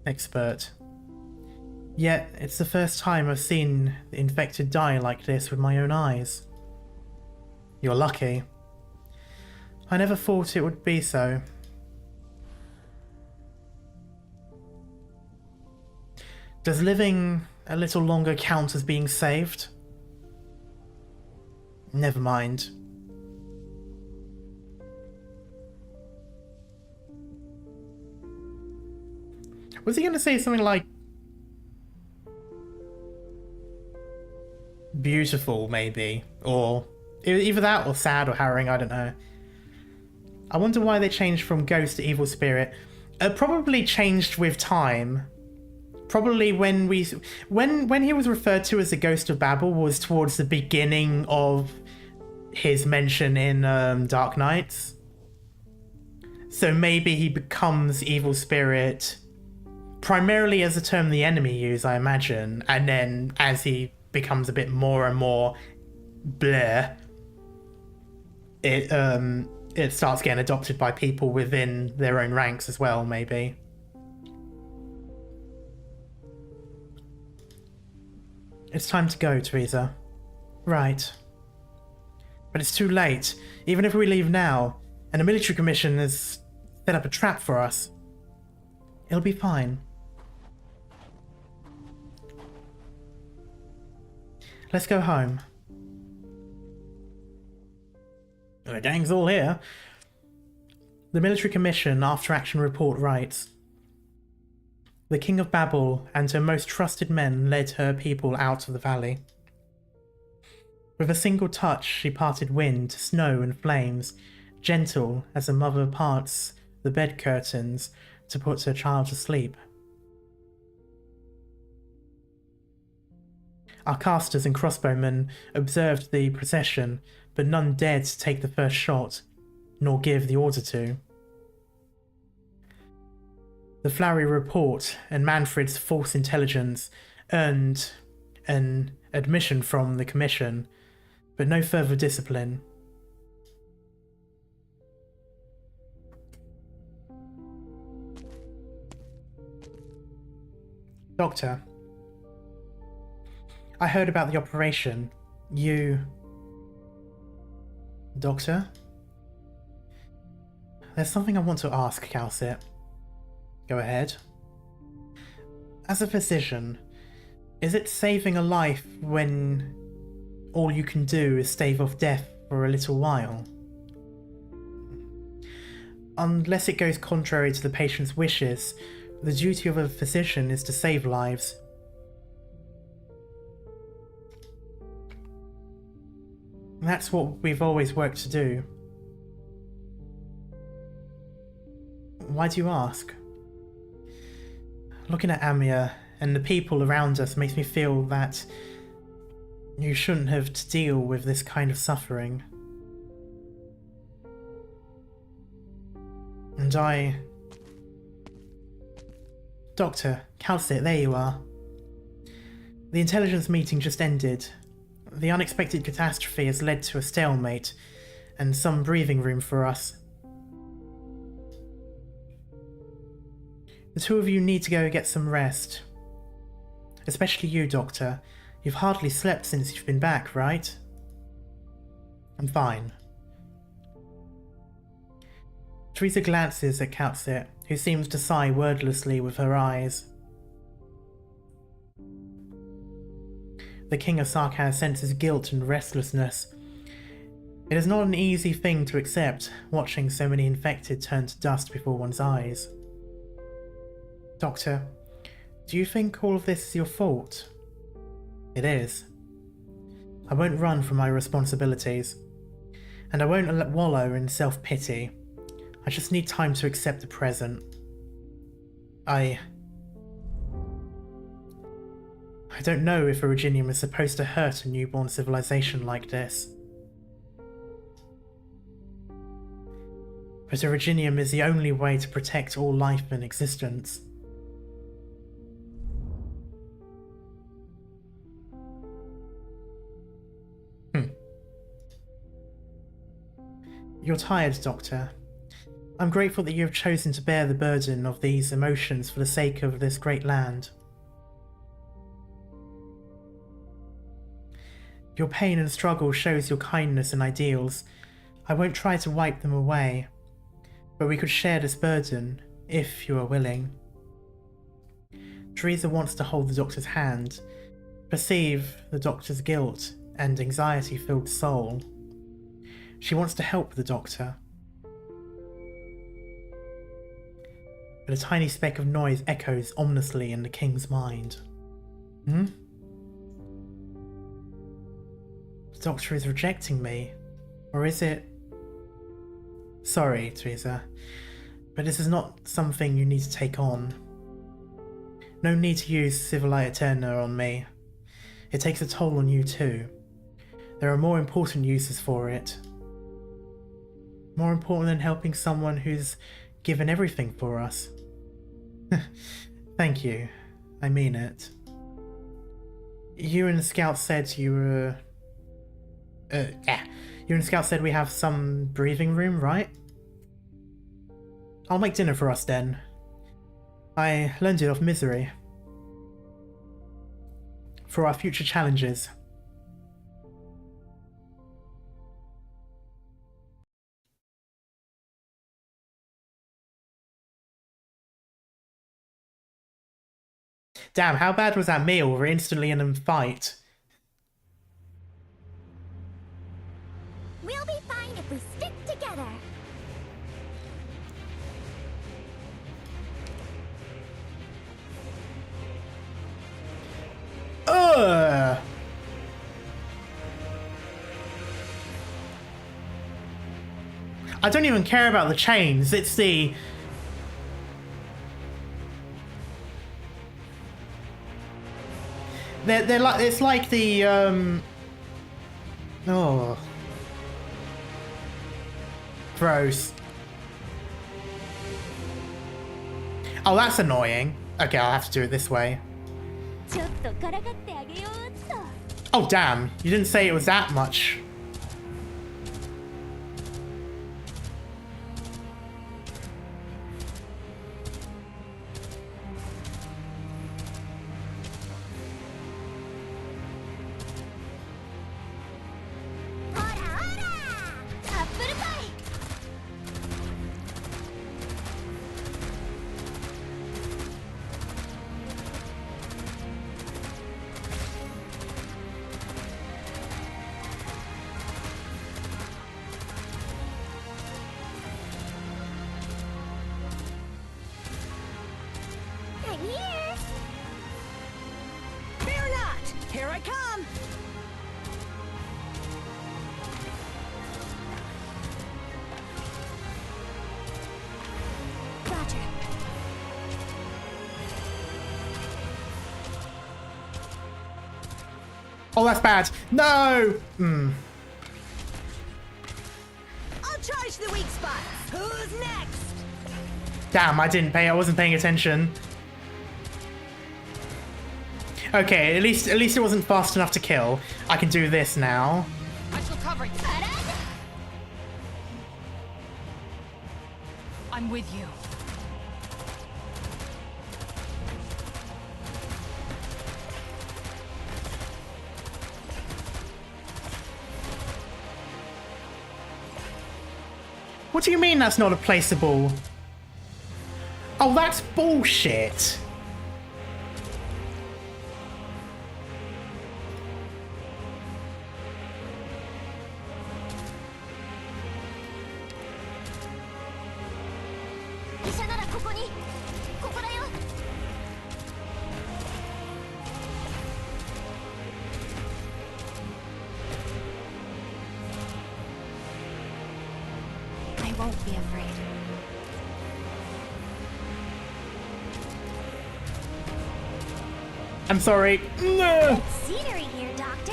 Expert. Yet, it's the first time I've seen the infected die like this with my own eyes. You're lucky. I never thought it would be so. Does living a little longer count as being saved? Never mind. Was he going to say something like beautiful, maybe? Or either that or sad or harrowing, I don't know. I wonder why they changed from ghost to evil spirit. Probably changed with time. Probably when he was referred to as the Ghost of Babel was towards the beginning of his mention in Arknights. So maybe he becomes evil spirit primarily as a term the enemy use, I imagine, and then as he becomes a bit more and more bleh, it starts getting adopted by people within their own ranks as well, maybe. It's time to go, Teresa. Right. But it's too late. Even if we leave now, and the military commission has set up a trap for us, it'll be fine. Let's go home. The gang's all here. The military commission after action report writes, the King of Babel and her most trusted men led her people out of the valley. With a single touch she parted wind, snow and flames, gentle as a mother parts the bed curtains to put her child to sleep. Our casters and crossbowmen observed the procession, but none dared to take the first shot, nor give the order to. The flowery report and Manfred's false intelligence earned an admission from the commission, but no further discipline. Doctor, I heard about the operation. You... Doctor? There's something I want to ask, Calcit. Go ahead. As a physician, is it saving a life when all you can do is stave off death for a little while? Unless it goes contrary to the patient's wishes, the duty of a physician is to save lives. That's what we've always worked to do. Why do you ask? Looking at Amia and the people around us makes me feel that you shouldn't have to deal with this kind of suffering. And Doctor, Calcit, there you are. The intelligence meeting just ended. The unexpected catastrophe has led to a stalemate and some breathing room for us. The two of you need to go get some rest. Especially you, Doctor. You've hardly slept since you've been back, right? I'm fine. Teresa glances at Calcit, who seems to sigh wordlessly with her eyes. The King of Sarkaz senses guilt and restlessness. It is not an easy thing to accept, watching so many infected turn to dust before one's eyes. Doctor, do you think all of this is your fault? It is. I won't run from my responsibilities, and I won't wallow in self-pity. I just need time to accept the present. I don't know if Originium is supposed to hurt a newborn civilization like this. But Originium is the only way to protect all life in existence. You're tired, Doctor. I'm grateful that you have chosen to bear the burden of these emotions for the sake of this great land. Your pain and struggle shows your kindness and ideals. I won't try to wipe them away, but we could share this burden, if you are willing. Teresa wants to hold the doctor's hand, perceive the doctor's guilt and anxiety-filled soul. She wants to help the doctor. But a tiny speck of noise echoes ominously in the king's mind. The doctor is rejecting me. Or is it... Sorry, Teresa, but this is not something you need to take on. No need to use Civilite Eterna on me. It takes a toll on you too. There are more important uses for it. More important than helping someone who's given everything for us. Thank you. I mean it. You and the Scout said you were... You and the Scout said we have some breathing room, right? I'll make dinner for us then. I learned it off Misery. For our future challenges. Damn, how bad was that meal? We're instantly in a fight. We'll be fine if we stick together. Ugh! I don't even care about the chains. It's the... They're like, it's like the, oh. Gross. Oh, that's annoying. Okay, I'll have to do it this way. Oh, damn. You didn't say it was that much. Here I come! Roger. Oh, that's bad. No! I'll charge the weak spots. Who's next? Damn, I wasn't paying attention. Okay, at least it wasn't fast enough to kill. I can do this now. I shall cover you. I'm with you. What do you mean that's not a placeable? Oh, that's bullshit. I won't be afraid. I'm sorry. No. Scenery here, Doctor.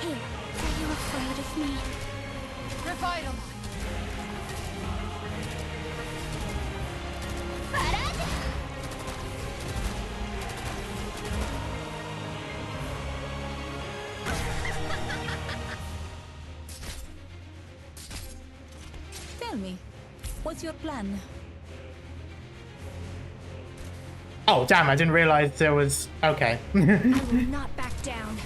Here, are you afraid of me? You're vital. me. What's your plan? Oh, damn, I didn't realize there was... Okay. I will not back down.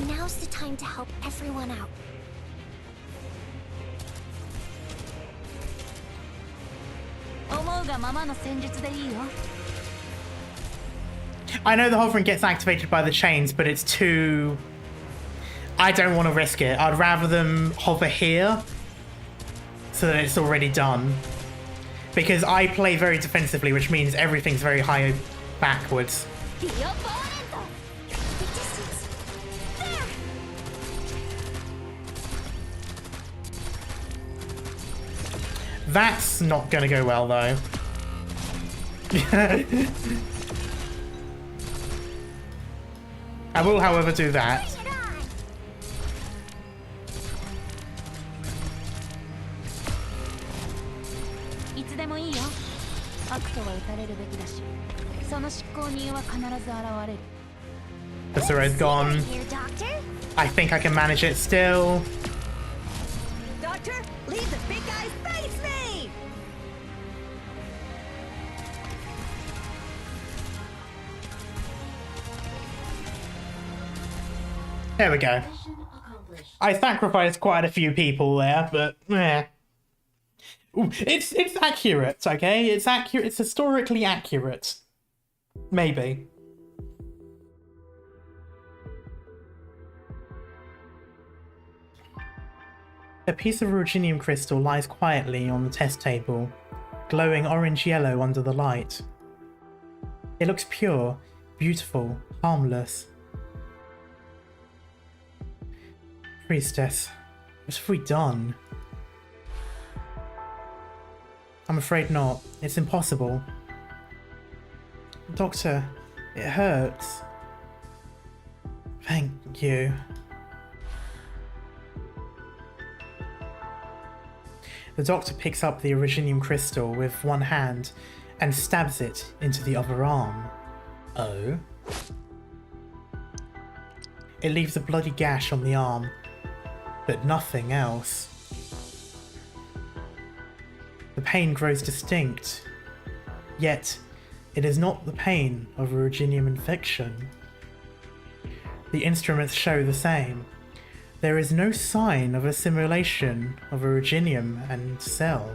Now's the time to help everyone out. I know the hovering gets activated by the chains, but it's too... I don't want to risk it. I'd rather them hover here so that it's already done. Because I play very defensively, which means everything's very high backwards. That's not going to go well, though. I will, however, do that. The Zero's gone. I think I can manage it still. Doctor, leave the big guys face me! There we go. I sacrificed quite a few people there, but eh. Ooh, it's accurate, okay? It's accurate. It's historically accurate. Maybe. A piece of ruridinium crystal lies quietly on the test table, glowing orange-yellow under the light. It looks pure, beautiful, harmless. Priestess, what have we done? I'm afraid not. It's impossible. Doctor, it hurts. Thank you. The doctor picks up the originium crystal with one hand and stabs it into the other arm. Oh? It leaves a bloody gash on the arm, but nothing else. The pain grows distinct, yet it is not the pain of a originium infection. The instruments show the same. There is no sign of assimilation of originium and cell.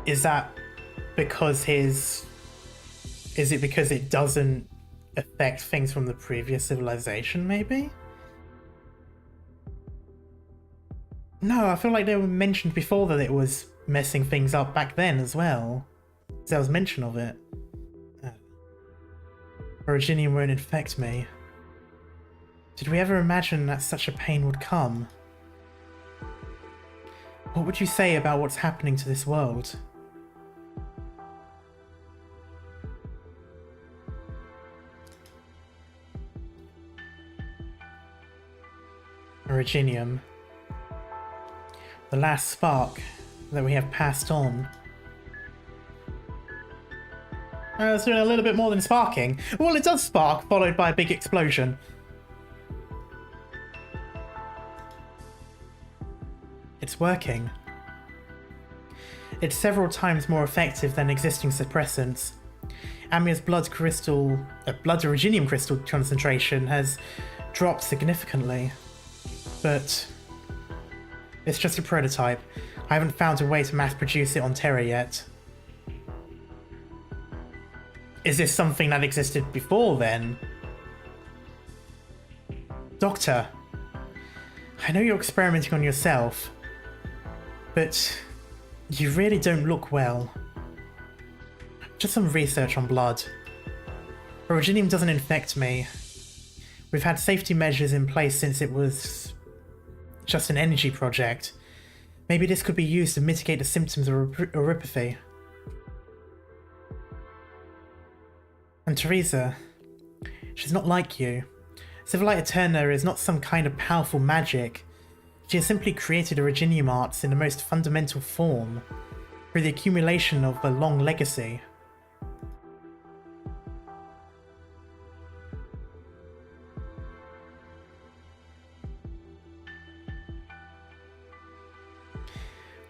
Is that because his... Is it because it doesn't affect things from the previous civilization, maybe? No, I feel like they were mentioned before that it was messing things up back then as well. There was mention of it. Originium won't infect me. Did we ever imagine that such a pain would come? What would you say about what's happening to this world? Originium. The last spark that we have passed on. It's doing a little bit more than sparking. Well, it does spark, followed by a big explosion. It's working. It's several times more effective than existing suppressants. Amia's blood originium crystal concentration has dropped significantly. But it's just a prototype. I haven't found a way to mass produce it on Terra yet. Is this something that existed before then? Doctor, I know you're experimenting on yourself, but you really don't look well. Just some research on blood. Originium doesn't infect me. We've had safety measures in place since it was just an energy project. Maybe this could be used to mitigate the symptoms of oropathy. And Teresa, she's not like you. Civilite Eterna is not some kind of powerful magic. She has simply created Originium arts in the most fundamental form, through the accumulation of a long legacy.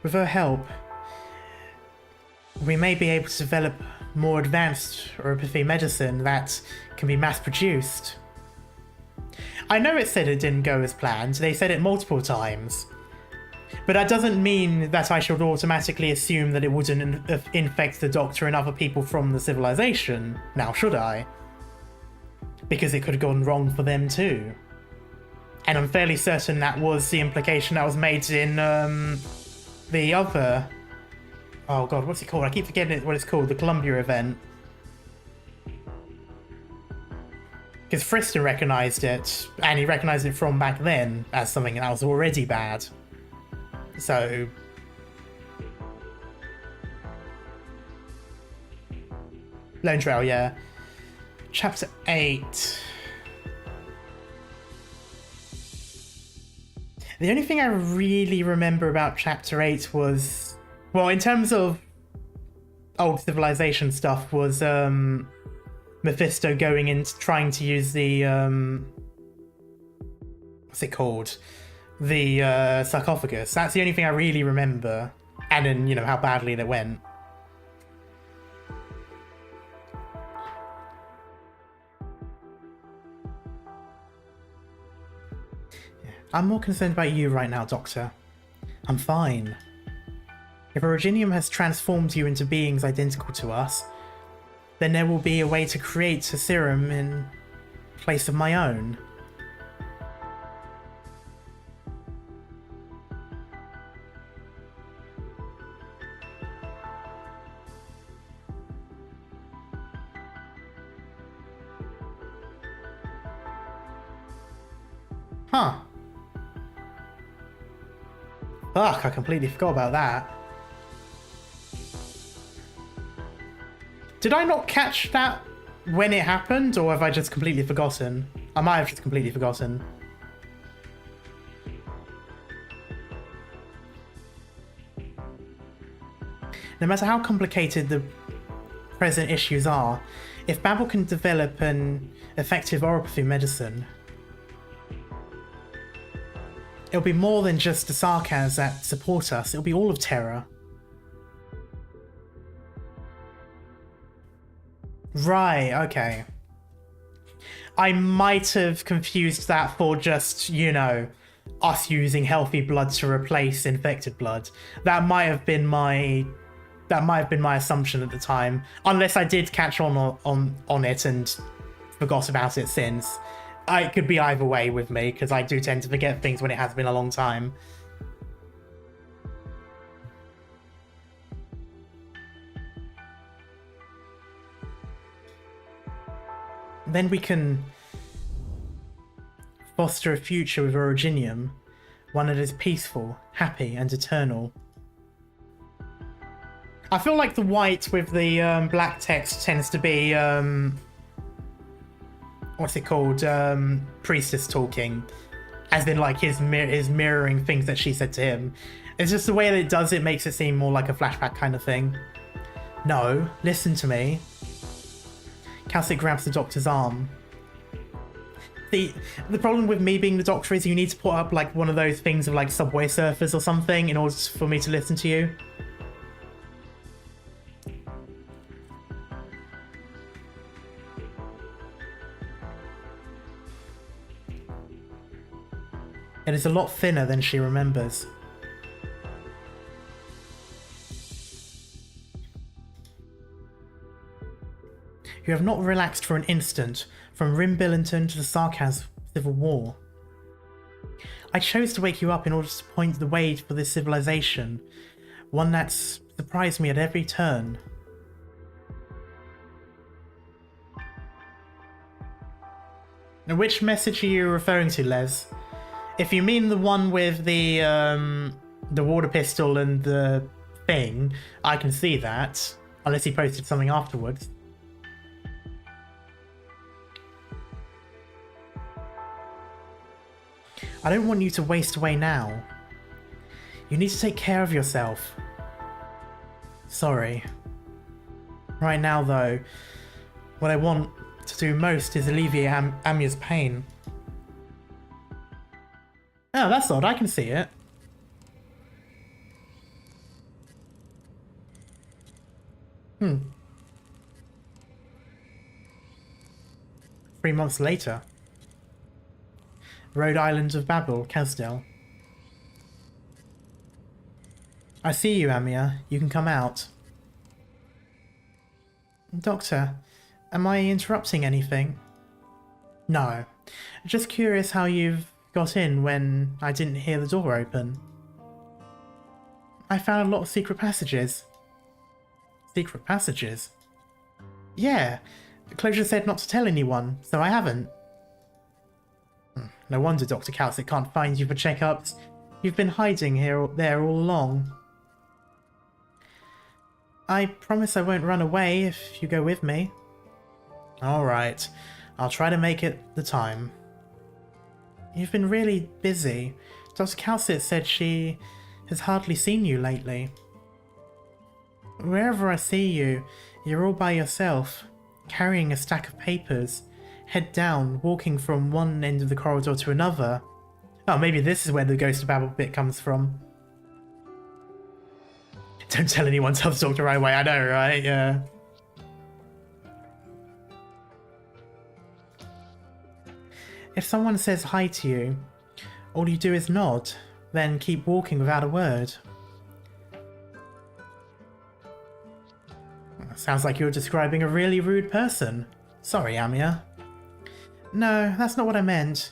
With her help, we may be able to develop more advanced oropathy medicine that can be mass-produced. I know it said it didn't go as planned, they said it multiple times. But that doesn't mean that I should automatically assume that it wouldn't infect the Doctor and other people from the civilization, now should I? Because it could have gone wrong for them too. And I'm fairly certain that was the implication that was made in the other... Oh god, what's it called? I keep forgetting what it's called, the Columbia event. Because Friston recognised it, and he recognised it from back then as something that was already bad. So... Lone Trail, yeah. Chapter 8. The only thing I really remember about Chapter 8 was... Well, in terms of old civilization stuff, was Mephisto going in trying to use the... what's it called? The sarcophagus. That's the only thing I really remember. And then, you know, how badly that went. I'm more concerned about you right now, Doctor. I'm fine. If Originium has transformed you into beings identical to us, then there will be a way to create a serum in place of my own. Huh. Fuck, I completely forgot about that. Did I not catch that when it happened, or have I just completely forgotten? I might have just completely forgotten. No matter how complicated the present issues are, if Babel can develop an effective oropathy medicine, it'll be more than just the Sarkaz that support us, it'll be all of Terra. Right, okay. I might have confused that for just, you know, us using healthy blood to replace infected blood. That might have been my assumption at the time, unless I did catch on it and forgot about it since. It could be either way with me, because I do tend to forget things when it has been a long time. Then we can foster a future with Originium, one that is peaceful, happy, and eternal. I feel like the white with the black text tends to be, what's it called? Priestess talking. As in, like, his mirroring things that she said to him. It's just the way that it does it makes it seem more like a flashback kind of thing. No, listen to me. Calcic grabs the Doctor's arm. The problem with me being the Doctor is you need to put up, like, one of those things of, like, Subway Surfers or something in order for me to listen to you. It is a lot thinner than she remembers. You have not relaxed for an instant, from Rim Billington to the Sarkaz Civil War. I chose to wake you up in order to point the way for this civilization, one that's surprised me at every turn. Now, which message are you referring to, Les? If you mean the one with the water pistol and the thing, I can see that, unless he posted something afterwards. I don't want you to waste away now. You need to take care of yourself. Sorry. Right now, though, what I want to do most is alleviate Amia's pain. Oh, that's odd. I can see it. Hmm. 3 months later. Rhode Island of Babel, Casdell. I see you, Amia. You can come out. Doctor, am I interrupting anything? No. Just curious how you've got in when I didn't hear the door open. I found a lot of secret passages. Secret passages? Yeah. Closure said not to tell anyone, so I haven't. No wonder Dr. Calcic can't find you for checkups. You've been hiding there all along. I promise I won't run away if you go with me. Alright, I'll try to make it the time. You've been really busy. Dr. Calcic said she has hardly seen you lately. Wherever I see you, you're all by yourself, carrying a stack of papers, head down, walking from one end of the corridor to another. Oh, maybe this is where the Ghost of Babel bit comes from. Don't tell anyone, tell the doctor right away, I know, right? Yeah. If someone says hi to you, all you do is nod, then keep walking without a word. Sounds like you're describing a really rude person. Sorry, Amia. No, that's not what I meant.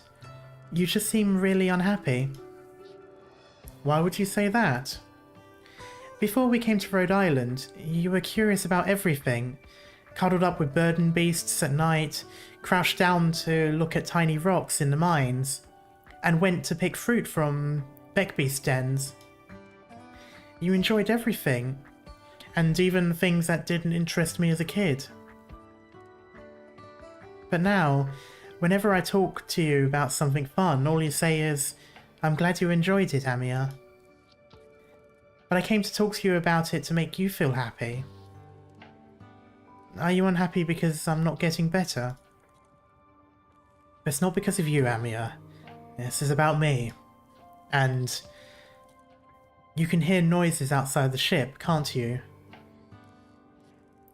You just seem really unhappy. Why would you say that? Before we came to Rhode Island, you were curious about everything. Cuddled up with burden beasts at night, crouched down to look at tiny rocks in the mines, and went to pick fruit from beckbeast dens. You enjoyed everything, and even things that didn't interest me as a kid. But now, whenever I talk to you about something fun, all you say is, I'm glad you enjoyed it, Amia. But I came to talk to you about it to make you feel happy. Are you unhappy because I'm not getting better? It's not because of you, Amia. This is about me. And you can hear noises outside the ship, can't you?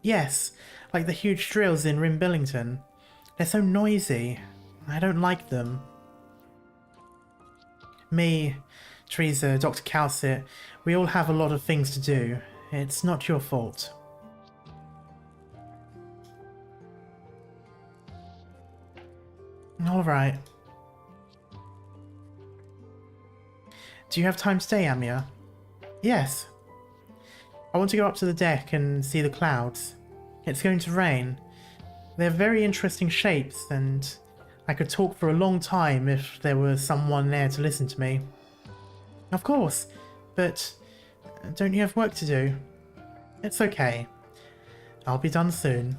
Yes, like the huge drills in Rim Billington. They're so noisy. I don't like them. Me, Teresa, Dr. Calcit, we all have a lot of things to do. It's not your fault. Alright. Do you have time today, Amia? Yes. I want to go up to the deck and see the clouds. It's going to rain. They're very interesting shapes, and I could talk for a long time if there was someone there to listen to me. Of course, but don't you have work to do? It's okay. I'll be done soon.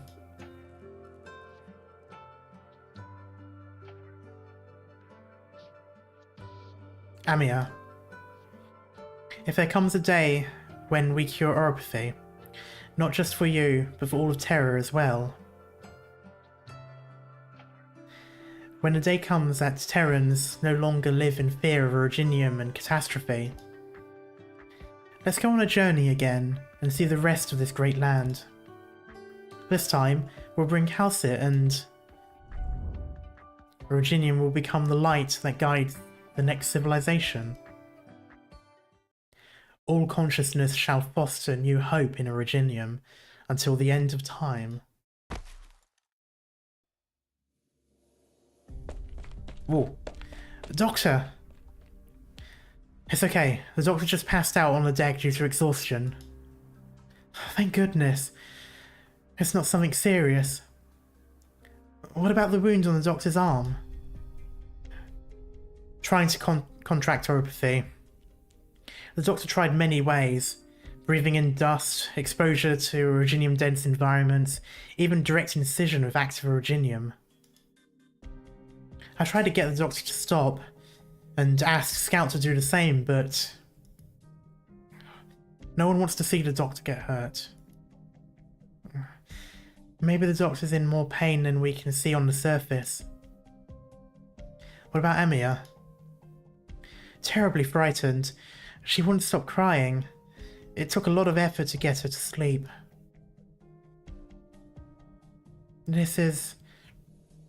Amia, if there comes a day when we cure oropathy, not just for you, but for all of Terror as well. When the day comes that Terrans no longer live in fear of Originium and catastrophe, let's go on a journey again and see the rest of this great land. This time, we'll bring Calcit and Originium will become the light that guides the next civilization. All consciousness shall foster new hope in Originium until the end of time. Whoa. Doctor! It's okay. The doctor just passed out on the deck due to exhaustion. Thank goodness. It's not something serious. What about the wound on the doctor's arm? Trying to contract oropathy. The doctor tried many ways. Breathing in dust, exposure to originium-dense environments, even direct incision with active originium. I tried to get the doctor to stop, and asked Scout to do the same, but no one wants to see the Doctor get hurt. Maybe the Doctor's in more pain than we can see on the surface. What about Emiya? Terribly frightened. She wouldn't stop crying. It took a lot of effort to get her to sleep. This is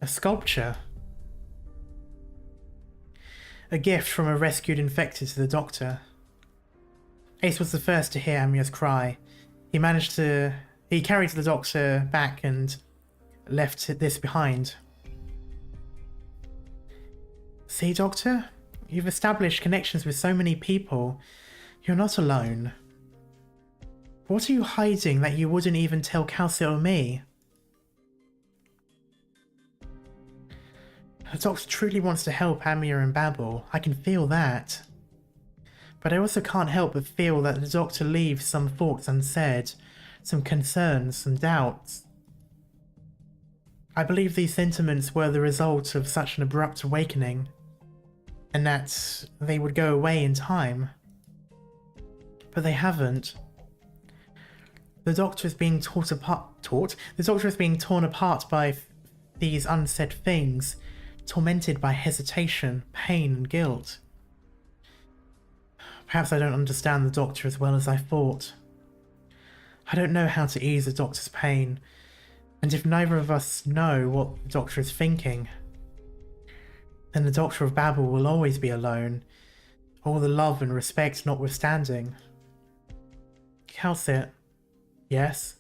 a sculpture. A gift from a rescued infected to the Doctor. Ace was the first to hear Amiya's cry. He carried the Doctor back and left this behind. See, Doctor? You've established connections with so many people. You're not alone. What are you hiding that you wouldn't even tell Calcit or me? The Doctor truly wants to help Amiya and Babel. I can feel that. But I also can't help but feel that the Doctor leaves some thoughts unsaid, some concerns, some doubts. I believe these sentiments were the result of such an abrupt awakening, and that they would go away in time. But they haven't. The Doctor is being The Doctor is being torn apart by these unsaid things, tormented by hesitation, pain, and guilt. Perhaps I don't understand the Doctor as well as I thought. I don't know how to ease the Doctor's pain, and if neither of us know what the Doctor is thinking, then the Doctor of Babel will always be alone, all the love and respect notwithstanding. Calcit, yes?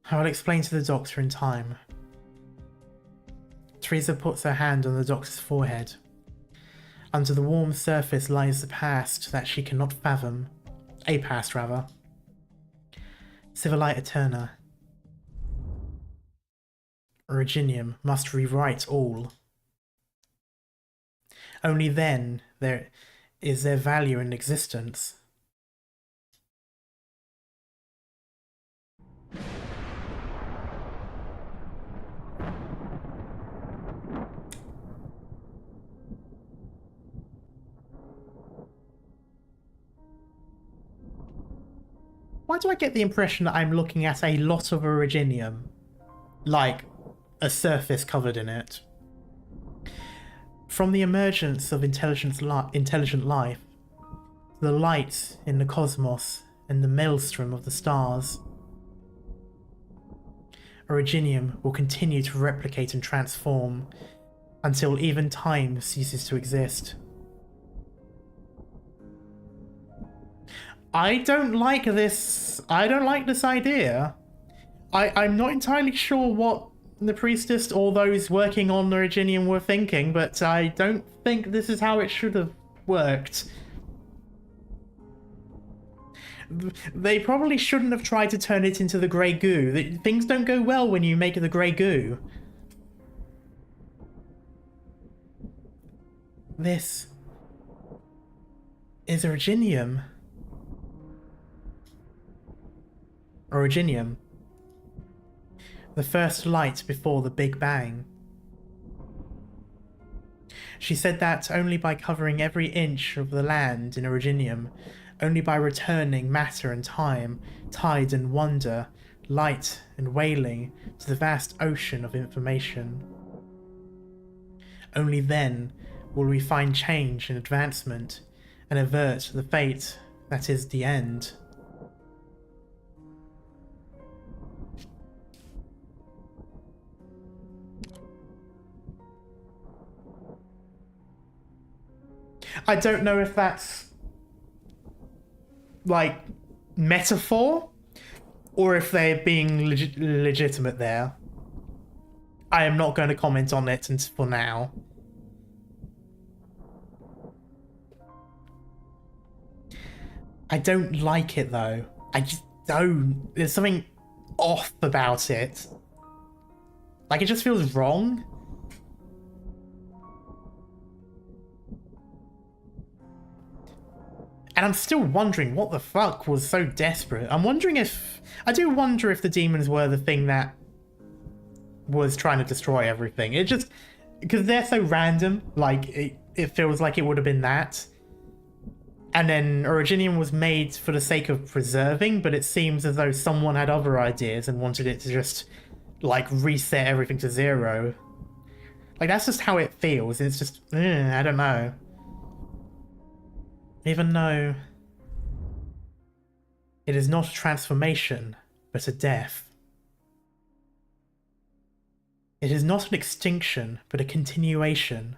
I will explain to the Doctor in time. Teresa puts her hand on the Doctor's forehead. Under the warm surface lies the past that she cannot fathom. A past, rather. Civilite Eterna. Originium must rewrite all. Only then is there value in existence. Why do I get the impression that I'm looking at a lot of Originium? Like, a surface covered in it. From the emergence of intelligent life, the light in the cosmos and the maelstrom of the stars, Originium will continue to replicate and transform until even time ceases to exist. I don't like this idea. I'm not entirely sure what the priestess or those working on the Originium were thinking, but I don't think this is how it should have worked. They probably shouldn't have tried to turn it into the grey goo. Things don't go well when you make the grey goo. This is Originium. Originium. The first light before the Big Bang. She said that only by covering every inch of the land in Originium, only by returning matter and time, tide and wonder, light and wailing to the vast ocean of information. Only then will we find change and advancement and avert the fate that is the end. I don't know if that's like metaphor or if they're being legitimate there. I am not going to comment on it for now. I don't like it though. I just don't. There's something off about it. Like, it just feels wrong. And I'm still wondering what the fuck was so desperate. I do wonder if the demons were the thing that was trying to destroy everything. because they're so random, like it feels like it would have been that. And then Originium was made for the sake of preserving, but it seems as though someone had other ideas and wanted it to just, like, reset everything to 0. Like, that's just how it feels. It's just, I don't know. Even though it is not a transformation, but a death. It is not an extinction, but a continuation.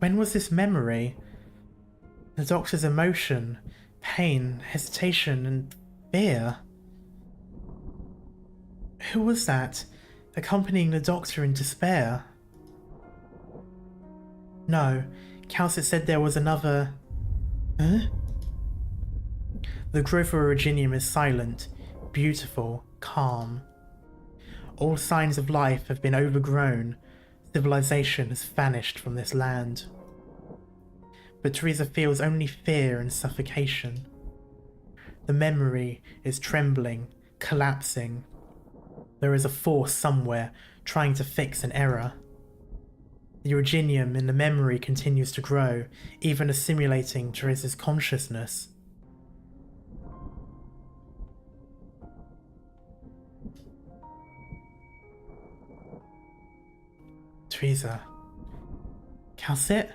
When was this memory? The Doctor's emotion, pain, hesitation, and fear? Who was that, accompanying the Doctor in despair? No, Calcit said there was another... Huh? The growth of Originium is silent, beautiful, calm. All signs of life have been overgrown. Civilization has vanished from this land. But Teresa feels only fear and suffocation. The memory is trembling, collapsing. There is a force somewhere trying to fix an error. The Originium in the memory continues to grow, even assimilating Teresa's consciousness. Teresa. Calcit?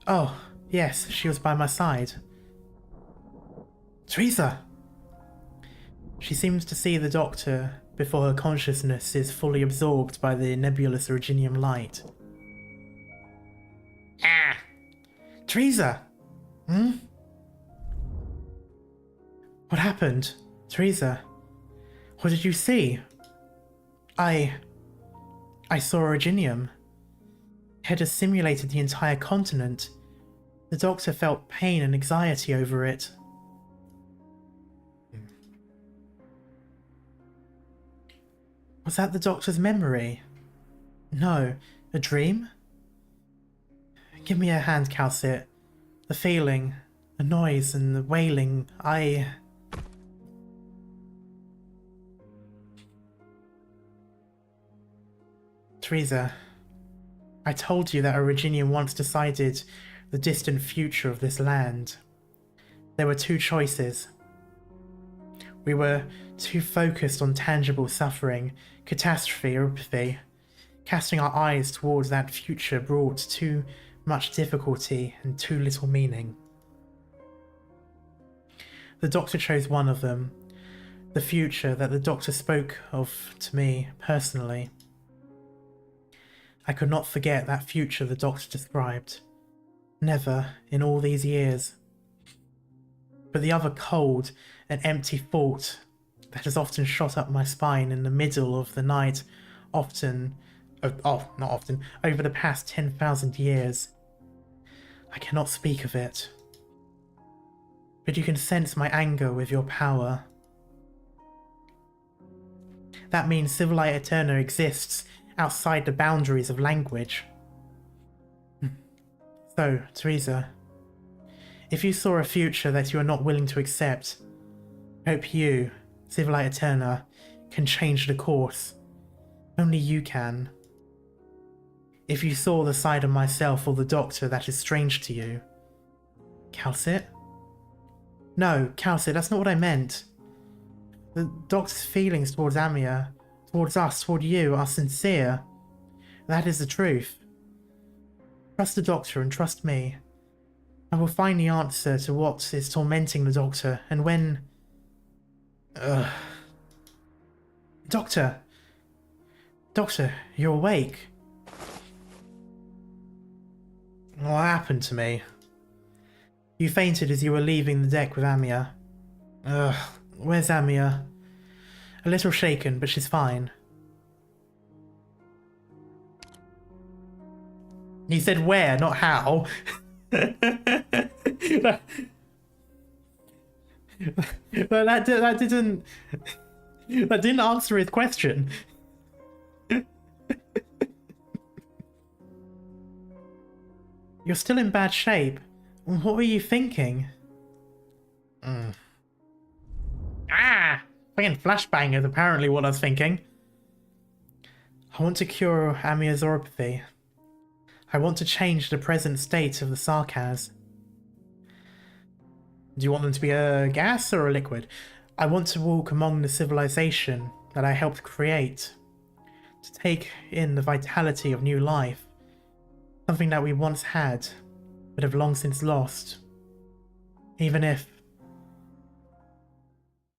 Oh, yes, she was by my side. Teresa! She seems to see the Doctor before her consciousness is fully absorbed by the nebulous Originium light. Ah! Teresa! Hmm? What happened? Teresa? What did you see? I saw Originium. It had assimilated the entire continent. The Doctor felt pain and anxiety over it. Was that the Doctor's memory? No. A dream? Give me a hand, Calcit. The feeling, the noise and the wailing, Teresa, I told you that Originium once decided the distant future of this land. There were two choices. We were too focused on tangible suffering, catastrophe or apathy. Casting our eyes towards that future brought too much difficulty and too little meaning. The Doctor chose one of them, the future that the Doctor spoke of to me personally. I could not forget that future the Doctor described. Never in all these years. But the other cold and empty thought that has often shot up my spine in the middle of the night, not often, over the past 10,000 years. I cannot speak of it. But you can sense my anger with your power. That means Civilite Eterna exists outside the boundaries of language. So, Teresa, if you saw a future that you are not willing to accept, I hope you, Civilite Eterna, can change the course. Only you can. If you saw the side of myself or the Doctor that is strange to you. Calcit? No, Calcit, that's not what I meant. The Doctor's feelings towards Amia, towards us, toward you, are sincere. That is the truth. Trust the Doctor and trust me. I will find the answer to what is tormenting the Doctor, and when... Doctor! Doctor, you're awake. What happened to me? You fainted as you were leaving the deck with Amia. Where's Amia? A little shaken, but she's fine. You said where, not how. That didn't answer his question. You're still in bad shape. What were you thinking? Fucking flashbang is apparently what I was thinking. I want to cure amiozoropathy. I want to change the present state of the Sarkaz. Do you want them to be a gas or a liquid? I want to walk among the civilization that I helped create, to take in the vitality of new life, something that we once had, but have long since lost. Even if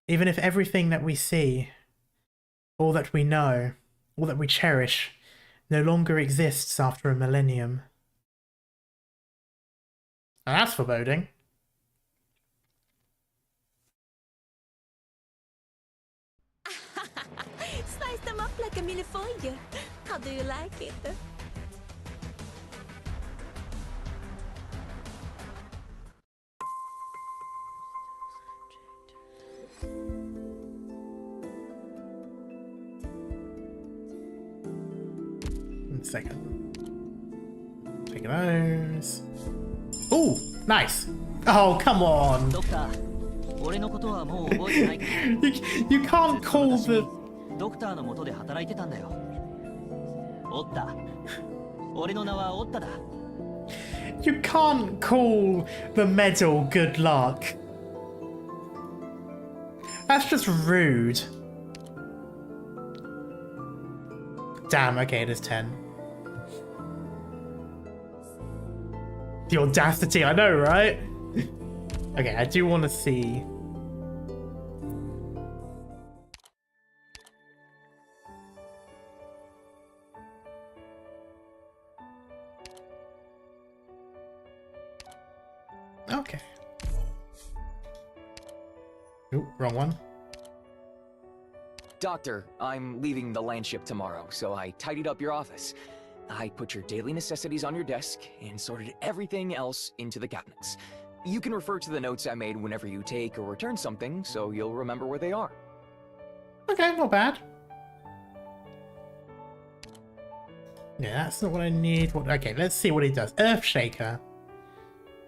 everything that we see, all that we know, all that we cherish, no longer exists after a millennium. And that's foreboding. Slice them up like a millefeuille. How do you like it? One second. Take those. Ooh, nice. Oh, come on. You can't call the... You can't call the medal good luck. That's just rude. Damn, okay, it is 10. The audacity, I know, right? Okay, I do want to see... Okay. Oop, wrong one. Doctor, I'm leaving the land ship tomorrow, so I tidied up your office. I put your daily necessities on your desk and sorted everything else into the cabinets. You can refer to the notes I made whenever you take or return something, so you'll remember where they are. Okay, not bad. Yeah, that's not what I need. Okay, let's see what he does. Earthshaker.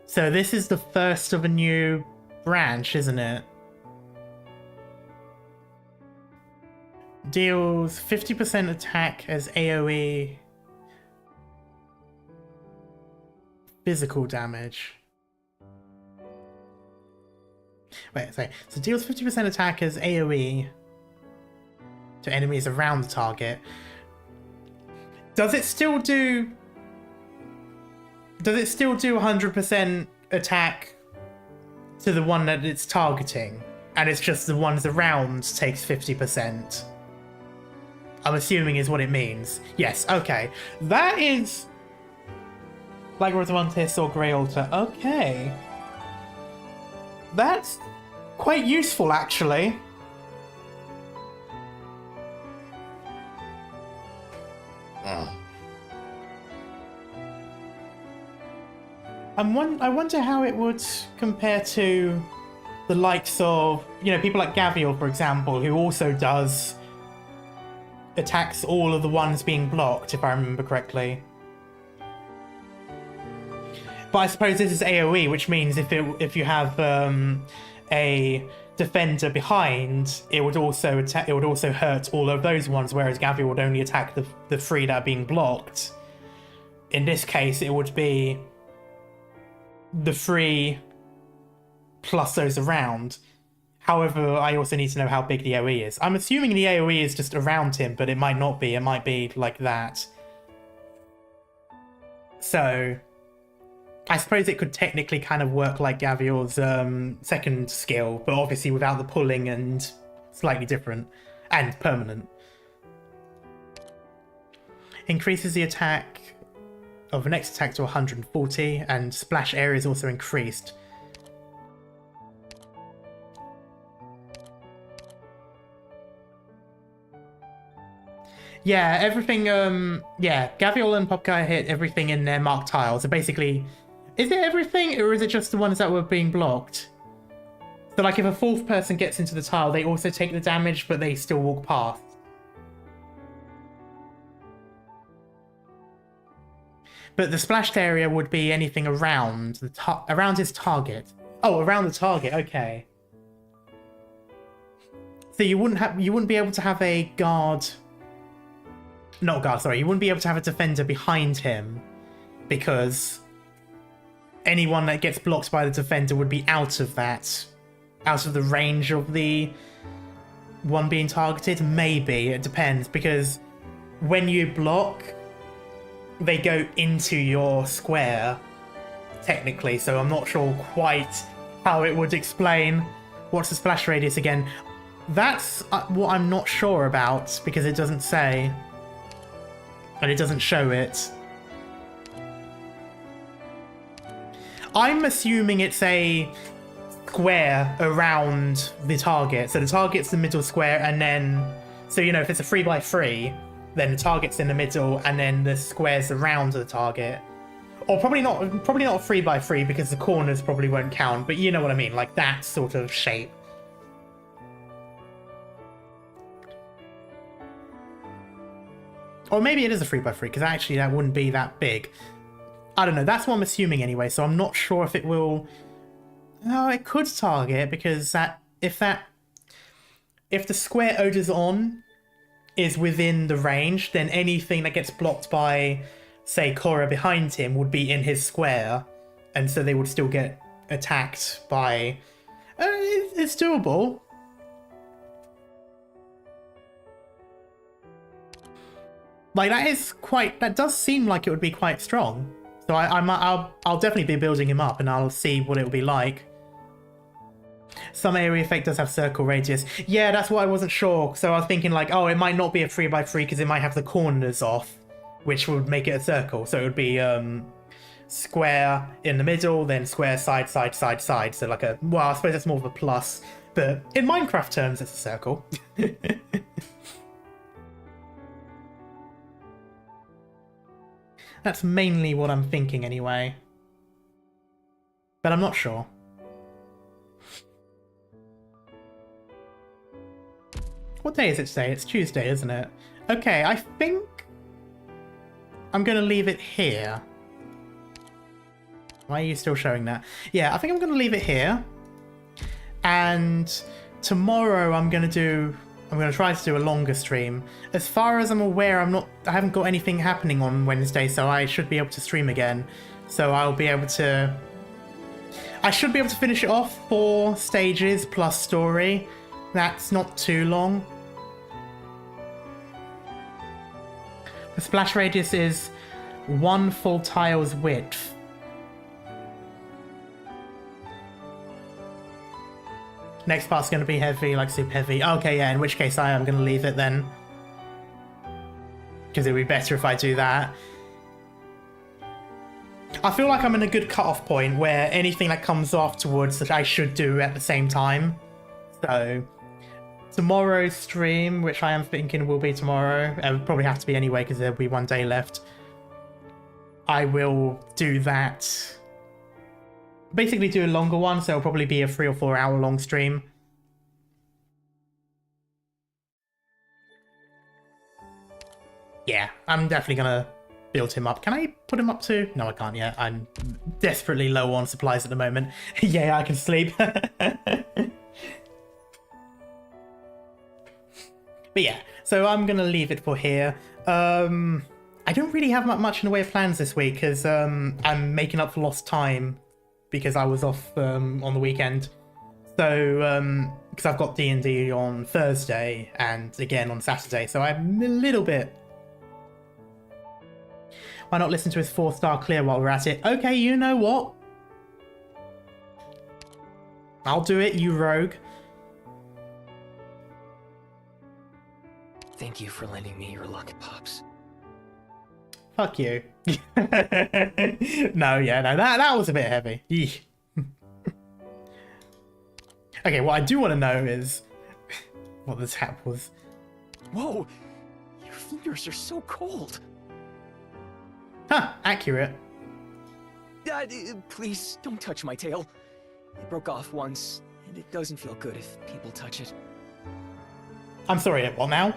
So this is the first of a new branch, isn't it? Deals 50% attack as AoE physical damage. Wait, sorry. So deals 50% attack as AoE to enemies around the target. Does it still do 100% attack to the one that it's targeting? And it's just the ones around takes 50%? I'm assuming is what it means. Yes, okay. That is... Like Rosamantis or Grey Altar. Okay. That's quite useful, actually. I wonder how it would compare to the likes of, you know, people like Gavial, for example, who also does attacks all of the ones being blocked, if I remember correctly. But I suppose this is AoE, which means if you have a defender behind, it would also attack. It would also hurt all of those ones, whereas Gavial would only attack the three that are being blocked. In this case, it would be the 3 plus those around. However, I also need to know how big the AoE is. I'm assuming the AoE is just around him, but it might not be. It might be like that. So, I suppose it could technically kind of work like Gavial's second skill, but obviously without the pulling and slightly different and permanent. Increases the attack of the next attack to 140, and splash area is also increased. Yeah, everything, yeah, Gavial and Popguy hit everything in their marked tiles. So basically, is it everything, or is it just the ones that were being blocked? So like if a fourth person gets into the tile, they also take the damage, but they still walk past. But the splashed area would be anything around around his target. Oh, around the target, okay. So you wouldn't be able to have a guard not guard, sorry, he wouldn't be able to have a defender behind him because anyone that gets blocked by the defender would be out of the range of the one being targeted. Maybe, it depends, because when you block, they go into your square, technically, so I'm not sure quite how it would explain. What's the splash radius again? That's what I'm not sure about, because it doesn't say, and it doesn't show it. I'm assuming it's a square around the target. So the target's the middle square, and then, so you know, if it's a 3x3, then the target's in the middle, and then the squares around the target. Or probably not a 3x3 because the corners probably won't count, but you know what I mean, like that sort of shape. Or maybe it is a 3x3 because actually that wouldn't be that big. I don't know, that's what I'm assuming anyway, so I'm not sure if it will... Oh, it could target, because if the square Oda's on is within the range, then anything that gets blocked by, say, Korra behind him would be in his square, and so they would still get attacked by... it's doable. Like, that does seem like it would be quite strong. So I'll definitely be building him up, and I'll see what it will be like. Some area effect does have circle radius. Yeah, that's why I wasn't sure. So I was thinking like, oh, it might not be a 3x3 because it might have the corners off, which would make it a circle. So it would be square in the middle, then square side, side, side, side. So like well, I suppose that's more of a plus, but in Minecraft terms, it's a circle. That's mainly what I'm thinking anyway. But I'm not sure. What day is it today? It's Tuesday, isn't it? Okay, I think I'm going to leave it here. Why are you still showing that? Yeah, I think I'm going to leave it here. And tomorrow I'm going to try to do a longer stream. As far as I'm aware, I haven't got anything happening on Wednesday, so I should be able to stream again. So I should be able to finish it off 4 stages plus story. That's not too long. The splash radius is 1 full tile's width. Next part's going to be heavy, like super heavy. Okay, yeah, in which case I am going to leave it then. Because it would be better if I do that. I feel like I'm in a good cut-off point where anything that comes afterwards that I should do at the same time. So, tomorrow's stream, which I am thinking will be tomorrow, it would probably have to be anyway because there'll be 1 day left. I will do that. Basically do a longer one, so it'll probably be a 3 or 4 hour long stream. Yeah, I'm definitely gonna build him up. Can I put him up to? No, I can't yet. I'm desperately low on supplies at the moment. Yeah, I can sleep. But yeah, so I'm gonna leave it for here. I don't really have much in the way of plans this week because I'm making up for lost time because I was off on the weekend. So, because I've got D&D on Thursday and again on Saturday, so I'm a little bit... Why not listen to his 4-star clear while we're at it? Okay, you know what? I'll do it, you rogue. Thank you for lending me your luck, Pops. Fuck you. No, that was a bit heavy. Eesh. Okay, what I do want to know is what the tap was. Whoa! Your fingers are so cold. Huh, accurate. Please, don't touch my tail. It broke off once, and it doesn't feel good if people touch it. I'm sorry, what now?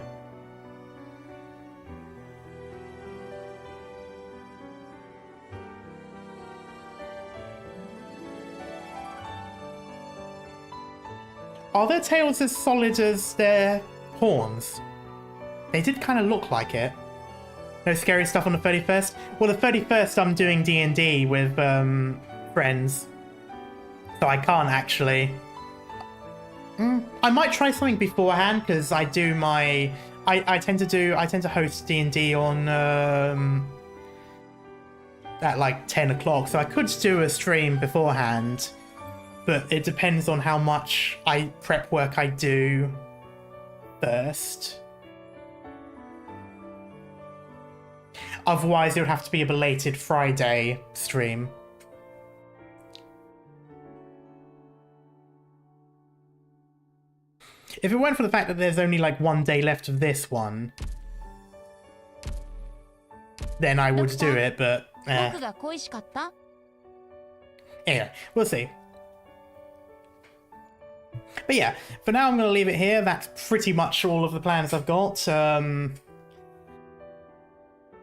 Are their tails as solid as their horns? They did kind of look like it. No scary stuff on the 31st? Well, the 31st I'm doing D&D with friends. So I can't actually. I might try something beforehand because I do my I tend to host D&D on at like 10 o'clock, so I could do a stream beforehand, but it depends on how much prep work I do first. Otherwise, it would have to be a belated Friday stream. If it weren't for the fact that there's only like 1 day left of this one, then I would do it, but anyway, we'll see. But yeah, for now I'm going to leave it here. That's pretty much all of the plans I've got.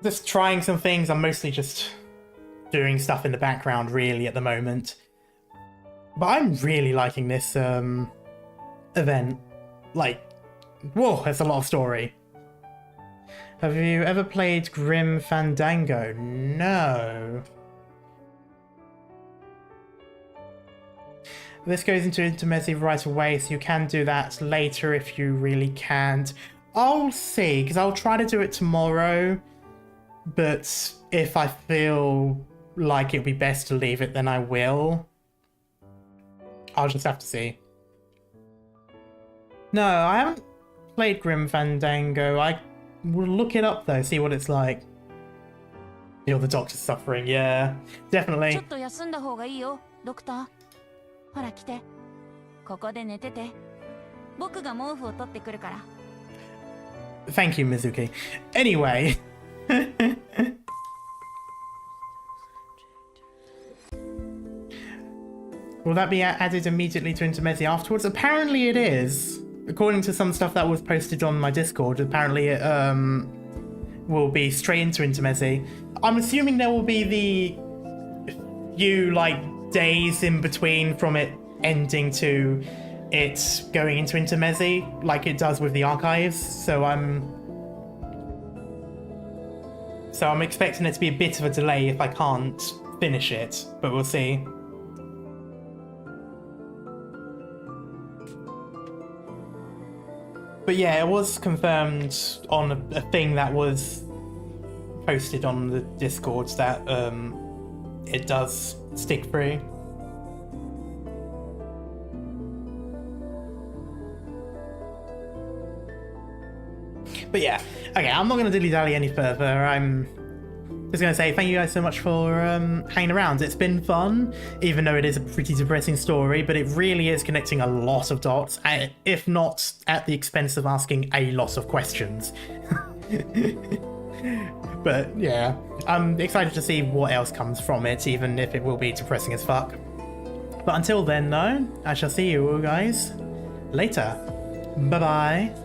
Just trying some things. I'm mostly just doing stuff in the background really at the moment. But I'm really liking this event. Like, whoa, that's a lot of story. Have you ever played Grim Fandango? No. This goes into intermezzi right away, so you can do that later if you really can't. I'll see, because I'll try to do it tomorrow, but if I feel like it'd be best to leave it, then I will. I'll just have to see. No, I haven't played Grim Fandango. I will look it up though, see what it's like. Feel the doctor's suffering, yeah. Definitely. Thank you, Mizuki. Anyway. Will that be added immediately to intermezzi afterwards? Apparently it is. According to some stuff that was posted on my Discord, apparently it will be straight into intermezzi. I'm assuming there will be the few like days in between from it ending to it going into intermezzi, like it does with the archives. So I'm expecting it to be a bit of a delay if I can't finish it, but we'll see. But yeah, it was confirmed on a thing that was posted on the Discord that it does stick free. But yeah, okay, I'm not going to dilly-dally any further. I'm just going to say thank you guys so much for hanging around. It's been fun, even though it is a pretty depressing story, but it really is connecting a lot of dots, if not at the expense of asking a lot of questions. But yeah, I'm excited to see what else comes from it, even if it will be depressing as fuck. But until then, though, I shall see you all guys later. Bye-bye.